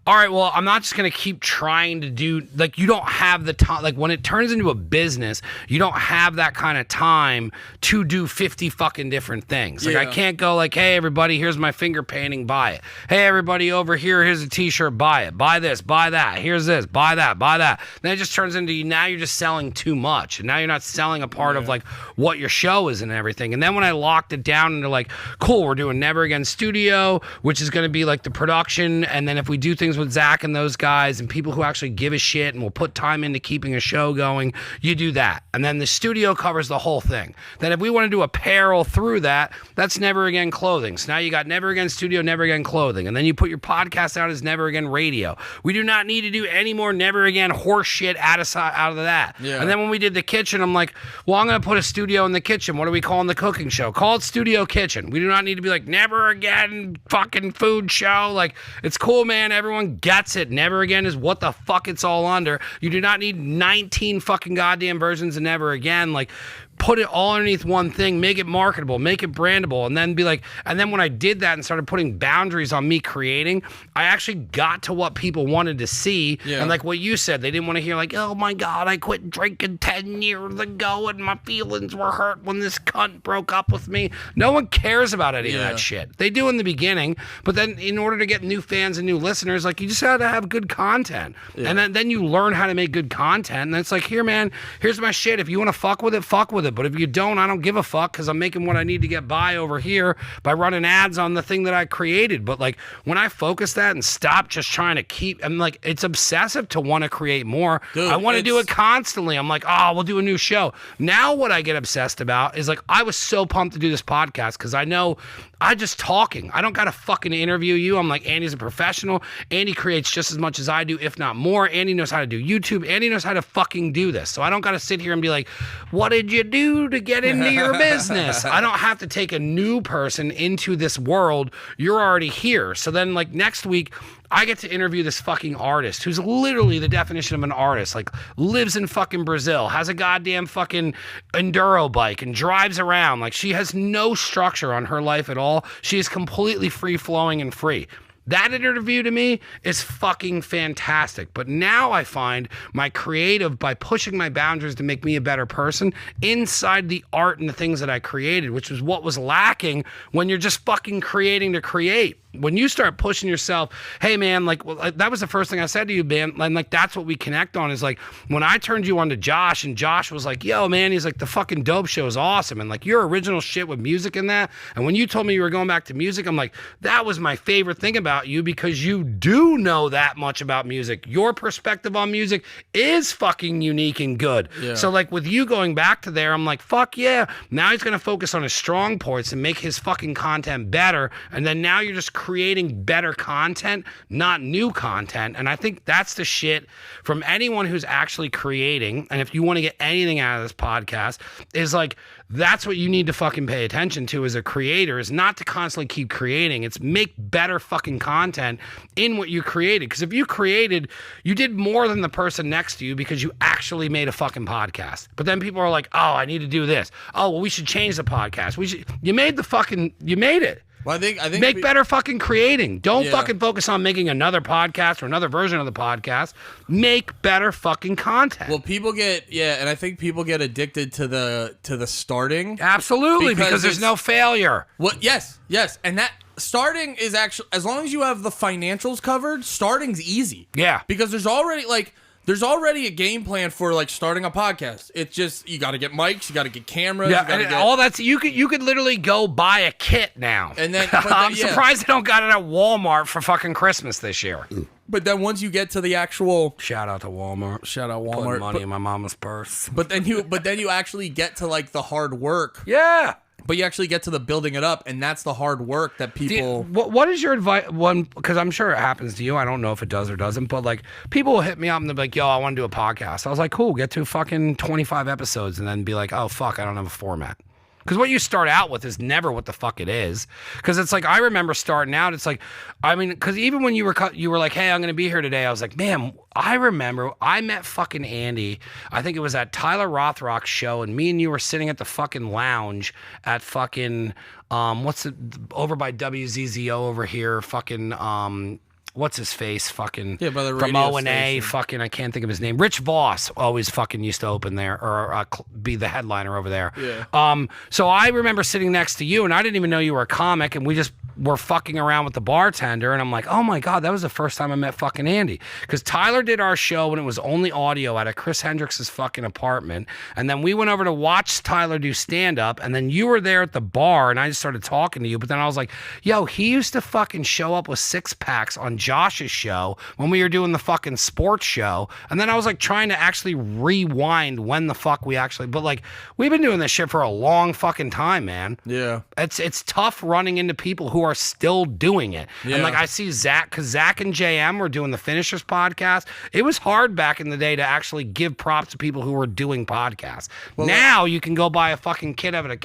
all right, well, I'm not just going to keep trying to do, like, you don't have the time, like, when it turns into a business, you don't have that kind of time to do 50 fucking different things. Like, I can't go like, hey, everybody, here's my finger painting, buy it. Hey, everybody over here, here's a t-shirt, buy it. Buy this, buy that. Here's this, buy that, buy that. Then it just turns into, now you're just selling too much. And now you're not selling a part of, like, what your show is and everything. And then when I locked it down into, like, cool, we're doing Never Again Studio, which is going to be, like, the production. And then if we do things with Zach and those guys and people who actually give a shit and will put time into keeping a show going, you do that. And then the studio covers the whole thing. Then if we want to do apparel through that, that's Never Again Clothing. So now you got Never Again Studio, Never Again Clothing. And then you put your podcast out as Never Again Radio. We do not need to do any more Never Again horse shit out of that. Yeah. And then when we did the kitchen, I'm like, well, I'm going to put a studio in the kitchen. What are we calling the cooking show? Call it Studio Kitchen. We do not need to be like Never Again fucking food show. Like, it's cool, man. Everyone gets it. Never Again is what the fuck it's all under. You do not need 19 fucking goddamn versions of Never Again. Like, put it all underneath one thing, make it marketable, make it brandable, and then be like, and then when I did that and started putting boundaries on me creating, I actually got to what people wanted to see. Yeah. And like what you said, they didn't want to hear like, oh my God, I quit drinking 10 years ago and my feelings were hurt when this cunt broke up with me. No one cares about any of that shit. They do in the beginning, but then in order to get new fans and new listeners, like you just had to have good content. Yeah. And then you learn how to make good content. And it's like, here, man, here's my shit. If you want to fuck with it, fuck with it. it. But if you don't, I don't give a fuck because I'm making what I need to get by over here by running ads on the thing that I created. But like when I focus that and stop just trying to keep, I'm like, it's obsessive to want to create more. Dude, I want to do it constantly. I'm like, oh, we'll do a new show. Now what I get obsessed about is like, I was so pumped to do this podcast because I know I just talking. I don't got to fucking interview you. I'm like, Andy's a professional. Andy creates just as much as I do, if not more. Andy knows how to do YouTube. Andy knows how to fucking do this. So I don't got to sit here and be like, what did you do to get into your business? I don't have to take a new person into this world. You're already here. So then like next week, I get to interview this fucking artist who's literally the definition of an artist, like lives in fucking Brazil, has a goddamn fucking enduro bike and drives around. Like she has no structure on her life at all. She is completely free flowing and free. That interview to me is fucking fantastic. But now I find my creative, by pushing my boundaries to make me a better person inside the art and the things that I created, which was what was lacking when you're just fucking creating to create. When you start pushing yourself, hey man, like that was the first thing I said to you, man. And like that's what we connect on is like when I turned you on to Josh and Josh was like, yo man, he's like the fucking Dope Show is awesome. And like your original shit with music in that. And when you told me you were going back to music, I'm like, that was my favorite thing about you because you do know that much about music. Your perspective on music is fucking unique and good. Yeah. So like with you going back to there, I'm like, fuck yeah. Now he's going to focus on his strong points and make his fucking content better. And then now you're just creating better content, not new content. And I think that's the shit from anyone who's actually creating. And if you want to get anything out of this podcast, is like, that's what you need to fucking pay attention to as a creator, is not to constantly keep creating. It's make better fucking content in what you created. Because if you created, you did more than the person next to you because you actually made a fucking podcast. But then people are like, oh, I need to do this. Oh, well, we should change the podcast. You made it. Well, I think make better fucking creating. Don't fucking focus on making another podcast or another version of the podcast. Make better fucking content. Well, people get and I think people get addicted to the starting. Absolutely, because there's no failure. What? Yes, and that starting is actually, as long as you have the financials covered, starting's easy. Yeah, because there's already a game plan for like starting a podcast. It's just you got to get mics, you got to get cameras, all that's you could literally go buy a kit now. And then I'm surprised they don't got it at Walmart for fucking Christmas this year. But then once you get to the actual shout out to Walmart, putting money in my mama's purse. But then you actually get to like the hard work. Yeah. But you actually get to the building it up, and that's the hard work that people... What is your advice? One, because I'm sure it happens to you. I don't know if it does or doesn't, but like people will hit me up and they're like, yo, I want to do a podcast. I was like, cool, get to fucking 25 episodes and then be like, oh, fuck, I don't have a format. Because what you start out with is never what the fuck it is. Because it's like, I remember starting out, it's like, I mean, because even when you were like, hey, I'm going to be here today, I was like, man, I remember I met fucking Andy. I think it was at Tyler Rothrock's show, and me and you were sitting at the fucking lounge at fucking, over by WZZO over here, fucking, what's his face? Fucking by the from radio O&A. station. Fucking, I can't think of his name. Rich Voss always fucking used to open there or be the headliner over there. Yeah. So I remember sitting next to you, and I didn't even know you were a comic, and we just were fucking around with the bartender, and I'm like, oh my god, that was the first time I met fucking Andy. Because Tyler did our show when it was only audio at Chris Hendricks's fucking apartment, and then we went over to watch Tyler do stand up, and then you were there at the bar, and I just started talking to you. But then I was like, yo, he used to fucking show up with 6-packs on Josh's show when we were doing the fucking sports show. And then I was like trying to actually rewind when the fuck we actually, but like we've been doing this shit for a long fucking time, man. Yeah. It's tough running into people who are still doing it. Yeah. And like I see Zach, because Zach and JM were doing the Finishers podcast. It was hard back in the day to actually give props to people who were doing podcasts. Well, now you can go buy a fucking kit of a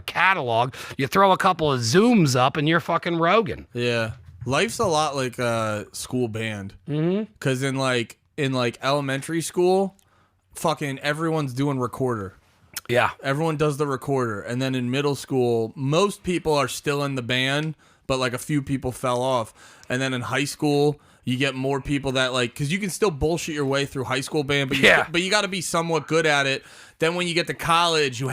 catalog, you throw a couple of Zooms up, and you're fucking Rogan. Yeah. Life's a lot like a school band. Because in elementary school, fucking everyone's doing recorder. Yeah. Everyone does the recorder. And then in middle school, most people are still in the band, but like a few people fell off. And then in high school, you get more people that like, because you can still bullshit your way through high school band, but you got to be somewhat good at it. Then when you get to college, you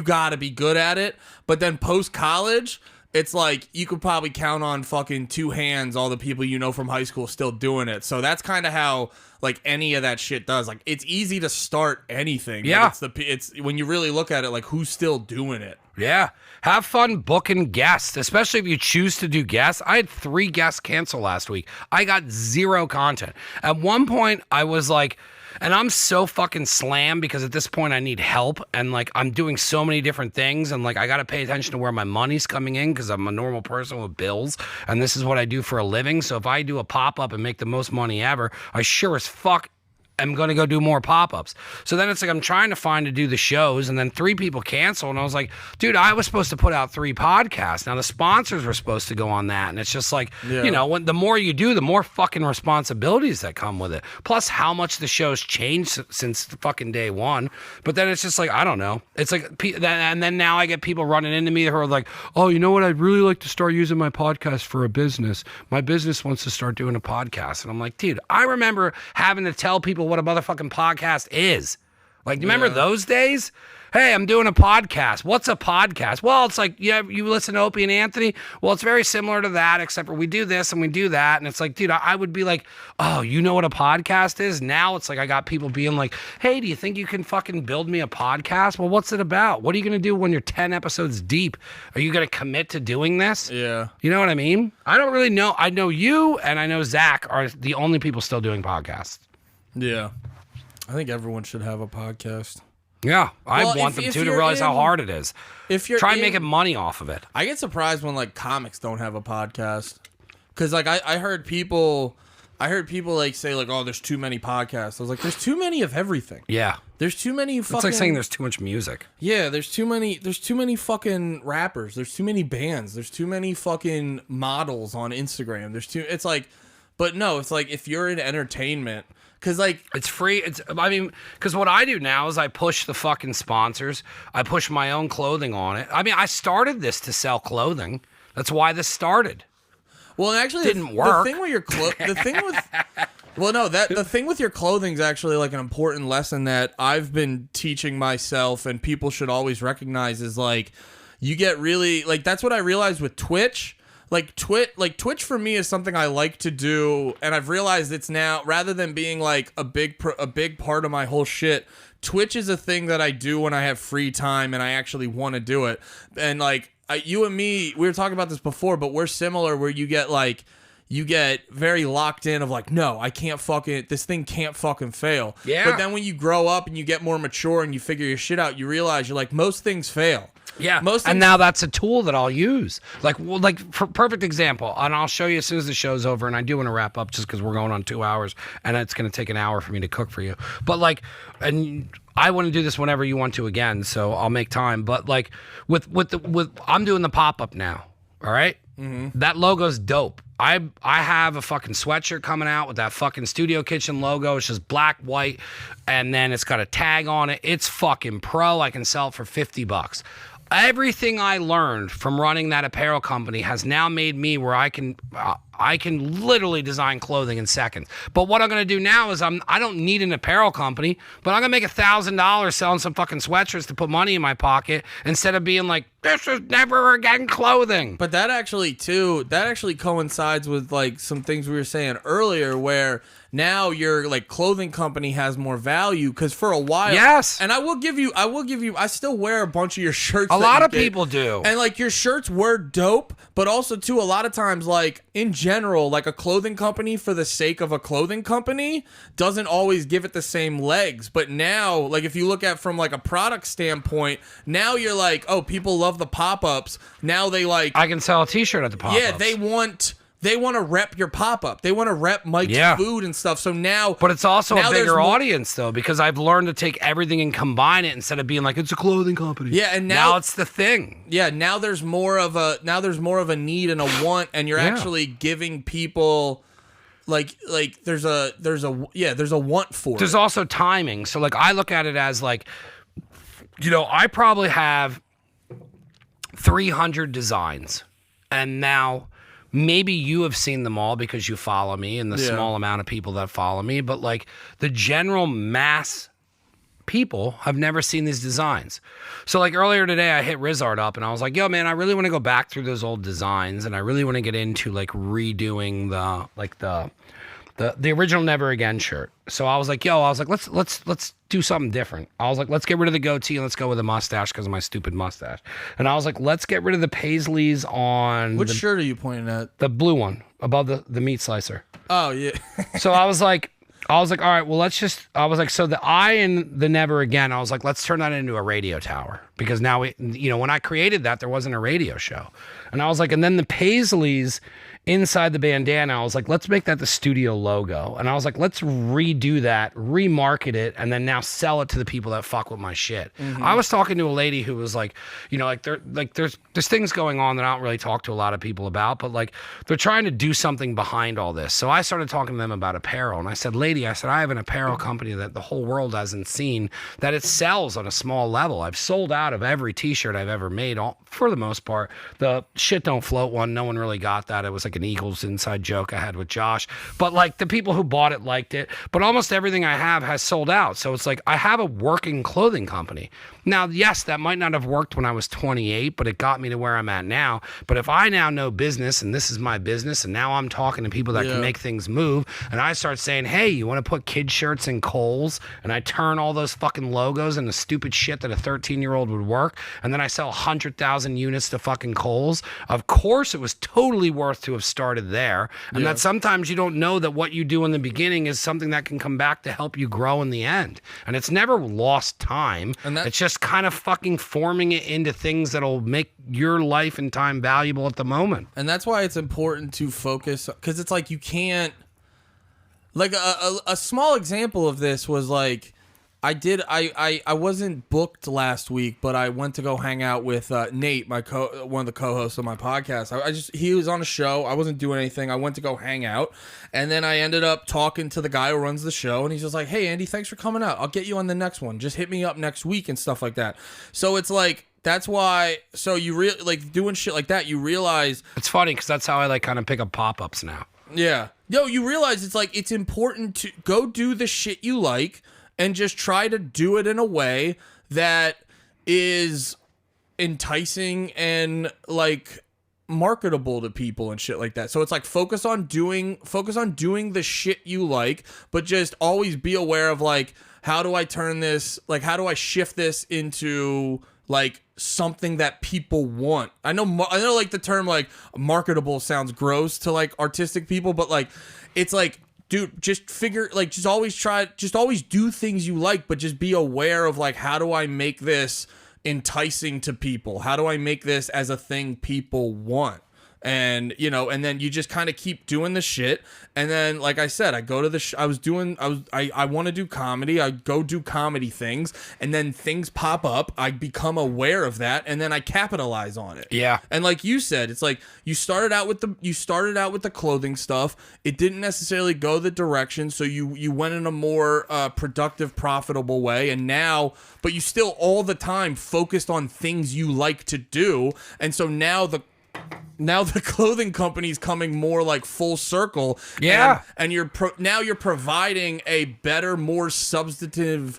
got to be good at it. But then post college, it's like you could probably count on fucking 2 hands all the people you know from high school still doing it. So that's kind of how like any of that shit does. Like it's easy to start anything. Yeah. It's when you really look at it, like who's still doing it. Yeah. Have fun booking guests, especially if you choose to do guests. I had 3 guests cancel last week. I got 0 content. At one point, I was like, and I'm so fucking slammed because at this point I need help and like I'm doing so many different things and like I got to pay attention to where my money's coming in because I'm a normal person with bills and this is what I do for a living. So if I do a pop-up and make the most money ever, I sure as fuck am going to go do more pop-ups. So then it's like I'm trying to find to do the shows and then 3 people cancel and I was like, dude, I was supposed to put out 3 podcasts. Now the sponsors were supposed to go on that and it's just like, you know, when the more you do, the more fucking responsibilities that come with it. Plus how much the show's changed since fucking day one. But then it's just like, I don't know. It's like, and then now I get people running into me who are like, oh, you know what? I'd really like to start using my podcast for a business. My business wants to start doing a podcast. And I'm like, dude, I remember having to tell people what a motherfucking podcast is. Like, do you remember those days? Hey, I'm doing a podcast. What's a podcast? Well, it's like, yeah, you listen to Opie and Anthony? Well, it's very similar to that, except for we do this and we do that. And it's like, dude, I would be like, oh, you know what a podcast is? Now it's like I got people being like, hey, do you think you can fucking build me a podcast? Well, what's it about? What are you going to do when you're 10 episodes deep? Are you going to commit to doing this? Yeah. You know what I mean? I don't really know. I know you and I know Zach are the only people still doing podcasts. Yeah. I think everyone should have a podcast. Yeah, I Well, want them if to you're realize how in- hard it is. If you're Try making money off of it. I get surprised when like comics don't have a podcast. Cause like I heard people like say like, oh, there's too many podcasts. I was like, there's too many of everything. Yeah. There's too many fucking It's like saying there's too much music. Yeah, there's too many fucking rappers. There's too many bands. There's too many fucking models on Instagram. It's like, but no, it's like if you're in entertainment, cause like It's free. Because what I do now is I push the fucking sponsors. I push my own clothing on it. I mean, I started this to sell clothing. That's why this started. well, actually, Didn't work. The thing with your the thing with your clothing is actually like an important lesson that I've been teaching myself, and people should always recognize is like you get really like that's what I realized with Twitch. Like Twitch for me is something I like to do, and I've realized it's now rather than being like a big part of my whole shit. Twitch is a thing that I do when I have free time and I actually want to do it. And like you and me, we were talking about this before, but we're similar where you get very locked in of like, no, I can't fucking, this thing can't fucking fail. Yeah. But then when you grow up and you get more mature and you figure your shit out, you realize you're like, most things fail. Yeah, Most and things- now that's a tool that I'll use. Like for perfect example, and I'll show you as soon as the show's over. And I do want to wrap up just because we're going on 2 hours, and it's going to take an hour for me to cook for you. But like, and I want to do this whenever you want to again, so I'll make time. But like with I'm doing the pop up now. All right, that logo's dope. I have a fucking sweatshirt coming out with that fucking Studio Kitchen logo. It's just black, white, and then it's got a tag on it. It's fucking pro. I can sell it for $50. Everything I learned from running that apparel company has now made me where I can literally design clothing in seconds. But what I'm going to do now is I don't need an apparel company, but I'm going to make $1,000 selling some fucking sweatshirts to put money in my pocket instead of being like, this is never again clothing. But that actually coincides with like some things we were saying earlier where now your like clothing company has more value because for a while, Yes. and I will give you, I still wear a bunch of your shirts. A that lot you of get. people do. And like your shirts were dope, but also too a lot of times like in general, like a clothing company for the sake of a clothing company doesn't always give it the same legs. But now, like if you look at from like a product standpoint, now you're like, oh, people love the pop-ups. Now they like I can sell a t-shirt at the pop-ups. yeah, they want to rep your pop-up. They want to rep Mike's food and stuff. So now But it's also now a there's bigger more- audience, though, because I've learned to take everything and combine it instead of being like, it's a clothing company. Yeah, and now it's the thing. Yeah, now there's more of a need and a want, and you're actually giving people like there's a want for There's it. also timing. So, like, I look at it as, like, you know, I probably have 300 designs, and now maybe you have seen them all because you follow me and the small amount of people that follow me, but like the general mass people have never seen these designs. So like earlier today, I hit Rizard up and I was like, yo, man, I really want to go back through those old designs and I really want to get into like redoing the original Never Again shirt. So I was like, let's do something different. I was like, let's get rid of the goatee and let's go with a mustache because of my stupid mustache. And I was like, let's get rid of the paisleys on Which shirt are you pointing at? the blue one above the meat slicer. Oh yeah. So I was like, all right, well, so the I in the Never Again, I was like, let's turn that into a radio tower because now when I created that, there wasn't a radio show. And I was like, and then the paisleys inside the bandana, I was like, let's make that the studio logo. And I was like, let's redo that, remarket it, and then now sell it to the people that fuck with my shit. Mm-hmm. I was talking to a lady who was like, there's things going on that I don't really talk to a lot of people about, but like they're trying to do something behind all this. So I started talking to them about apparel. And I said, lady, I have an apparel company that the whole world hasn't seen, that it sells on a small level. I've sold out of every t-shirt I've ever made, for the most part. The shit don't float one, no one really got that. It was like an Eagles inside joke I had with Josh, but like the people who bought it liked it, but almost everything I have has sold out. So it's like I have a working clothing company. Now, yes, that might not have worked when I was 28, but it got me to where I'm at now. But if I now know business and this is my business and now I'm talking to people that can make things move and I start saying, hey, you want to put kid shirts in Kohl's, and I turn all those fucking logos into stupid shit that a 13-year-old would work, and then I sell 100,000 units to fucking Kohl's, of course it was totally worth to have started there. And that sometimes you don't know that what you do in the beginning is something that can come back to help you grow in the end. And it's never lost time. And it's just kind of fucking forming it into things that'll make your life and time valuable at the moment. And that's why it's important to focus, because it's like you can't, like a small example of this was like, I wasn't booked last week, but I went to go hang out with Nate, one of the co-hosts of my podcast. He was on a show. I wasn't doing anything. I went to go hang out, and then I ended up talking to the guy who runs the show, and he's just like, "Hey, Andy, thanks for coming out. I'll get you on the next one. Just hit me up next week and stuff like that." So it's like that's why. So you like doing shit like that. You realize it's funny because that's how I like kind of pick up pop-ups now. Yeah, you realize it's like it's important to go do the shit you like. And just try to do it in a way that is enticing and like marketable to people and shit like that. So it's like focus on doing the shit you like, but just always be aware of like, how do I turn this, like how do I shift this into like something that people want? I know like the term like marketable sounds gross to like artistic people, but like it's like, dude, just always do things you like, but just be aware of like, how do I make this enticing to people? How do I make this as a thing people want? And, and then you just kind of keep doing the shit. And then, like I said, I go to I want to do comedy. I go do comedy things, and then things pop up. I become aware of that, and then I capitalize on it. Yeah. And like you said, it's like you started out with the clothing stuff. It didn't necessarily go the direction, so you went in a more productive, profitable way. And now, but you still all the time focused on things you like to do, and so now the clothing company's coming more like full circle. Yeah. And you're providing a better, more substantive,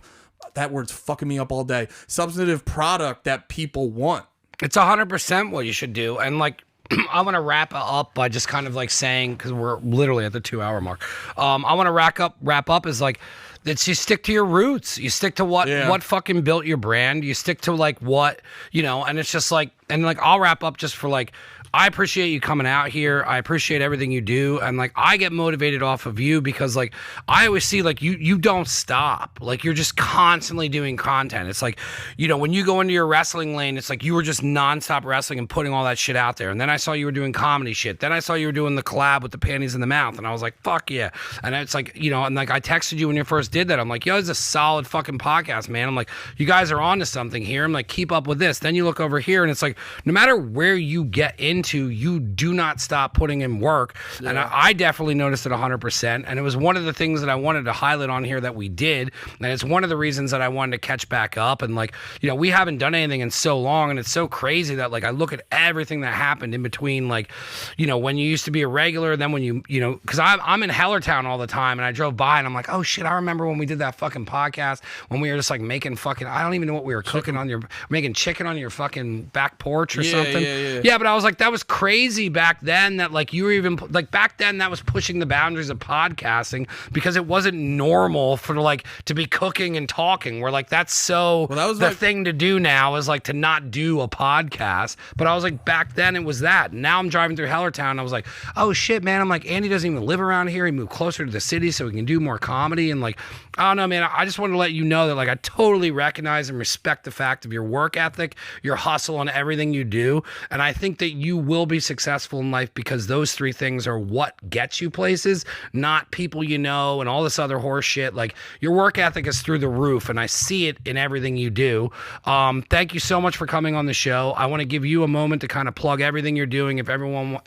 that word's fucking me up all day, substantive product that people want. It's 100% what you should do. And like, I want to wrap up by just kind of like saying, because we're literally at the 2-hour mark. I want to wrap up is like, you stick to your roots. You stick to what fucking built your brand. You stick to like what, and it's just like, and like, I'll wrap up just for like, I appreciate you coming out here. I appreciate everything you do. And like, I get motivated off of you because like, I always see like you don't stop. Like you're just constantly doing content. It's like, when you go into your wrestling lane, it's like you were just nonstop wrestling and putting all that shit out there. And then I saw you were doing comedy shit. Then I saw you were doing the collab with the Panties in the Mouth. And I was like, fuck yeah. And it's like, and like I texted you when you first did that. I'm like, yo, it's a solid fucking podcast, man. I'm like, you guys are on to something here. I'm like, keep up with this. Then you look over here and it's like, no matter where you get into into, you do not stop putting in work. Yeah. And I definitely noticed it 100%. And it was one of the things that I wanted to highlight on here that we did. And it's one of the reasons that I wanted to catch back up. And like, you know, we haven't done anything in so long, and it's so crazy that like I look at everything that happened in between, like, you know, when you used to be a regular, then when you know, because I'm in Hellertown all the time, and I drove by and I'm like, oh shit, I remember when we did that fucking podcast when we were just like making fucking, I don't even know what we were cooking on your, making chicken on your fucking back porch or something. Yeah, but I was like, that was crazy back then that like you were even like back then that was pushing the boundaries of podcasting because it wasn't normal for like to be cooking and talking. We're like, that's so that was the thing to do now is like to not do a podcast. But I was like, back then it was that. Now I'm driving through Hellertown and I was like, oh shit, man. I'm like, Andy doesn't even live around here. He moved closer to the city so he can do more comedy. And like, I don't know, man. I just wanted to let you know that like I totally recognize and respect the fact of your work ethic, your hustle on everything you do. And I think that you will be successful in life because those three things are what gets you places, not people you know and all this other horse shit. Like your work ethic is through the roof and I see it in everything you do. Thank you so much for coming on the show. I want to give you a moment to kind of plug everything you're doing. If everyone,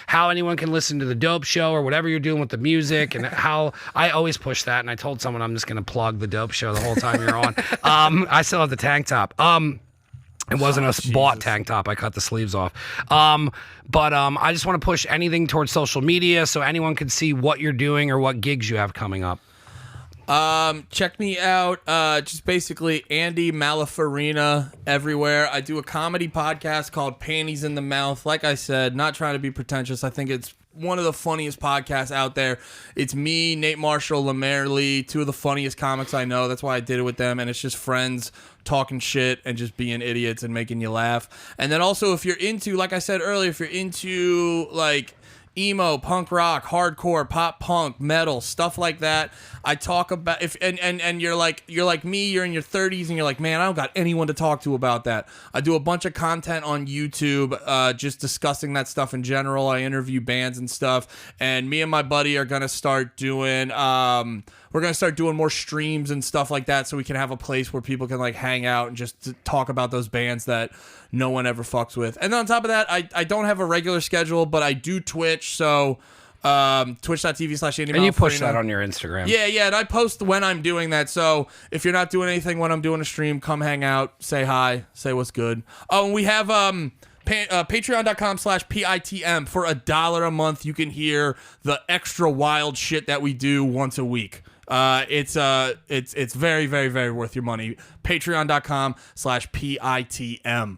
how anyone can listen to the Dope Show or whatever you're doing with the music, and how I always push that. And I told someone I'm just going to plug the Dope Show the whole time you're on. I still have the tank top. It wasn't a bought tank top. I cut the sleeves off. But I just want to push anything towards social media so anyone can see what you're doing or what gigs you have coming up. Check me out. Just basically Andy Malafarina everywhere. I do a comedy podcast called Panties in the Mouth. Like I said, not trying to be pretentious. I think it's one of the funniest podcasts out there. It's me, Nate Marshall, Lemaire Lee, two of the funniest comics I know. That's why I did it with them. And it's just friends talking shit and just being idiots and making you laugh. And then also if you're into, like I said earlier, if you're into like emo, punk rock, hardcore, pop punk, metal, stuff like that, I talk about if and you're like me, you're in your 30s and you're like, man, I don't got anyone to talk to about that. I do a bunch of content on YouTube just discussing that stuff in general. I interview bands and stuff, and me and my buddy are gonna start doing we're gonna start doing more streams and stuff like that so we can have a place where people can like hang out and just talk about those bands that no one ever fucks with. And then on top of that, I don't have a regular schedule, but I do Twitch, so twitch.tv/Andy. And you push that on your Instagram. Yeah, and I post when I'm doing that. So if you're not doing anything when I'm doing a stream, come hang out, say hi, say what's good. Oh, and we have patreon.com/PITM. For $1 a month, you can hear the extra wild shit that we do once a week. It's very, very, very worth your money. Patreon.com/PITM.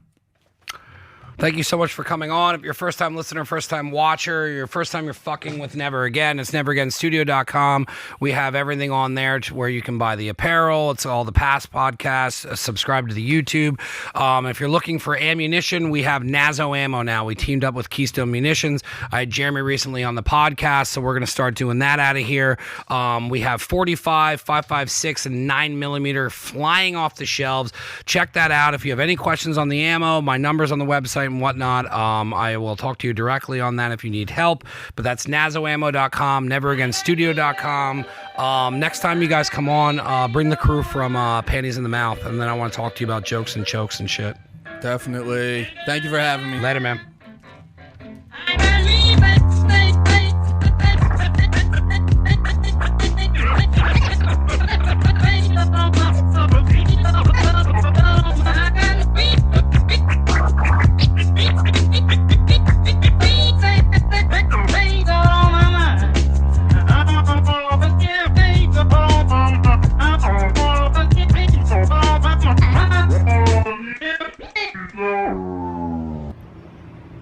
Thank you so much for coming on. If you're a first-time listener, first-time watcher, your first time you're fucking with Never Again, it's neveragainstudio.com. We have everything on there to where you can buy the apparel. It's all the past podcasts. Subscribe to the YouTube. If you're looking for ammunition, we have Nazo Ammo now. We teamed up with Keystone Munitions. I had Jeremy recently on the podcast, so we're going to start doing that out of here. We have 45, 5.56, and 9mm flying off the shelves. Check that out. If you have any questions on the ammo, my number's on the website and whatnot. I will talk to you directly on that if you need help, but that's nazoammo.com, neveragainstudio.com. Next time you guys come on, bring the crew from Panties in the Mouth, and then I want to talk to you about jokes and chokes and shit. Definitely. Thank you for having me. Later, man.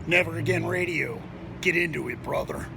Never Again Radio. Get into it, brother.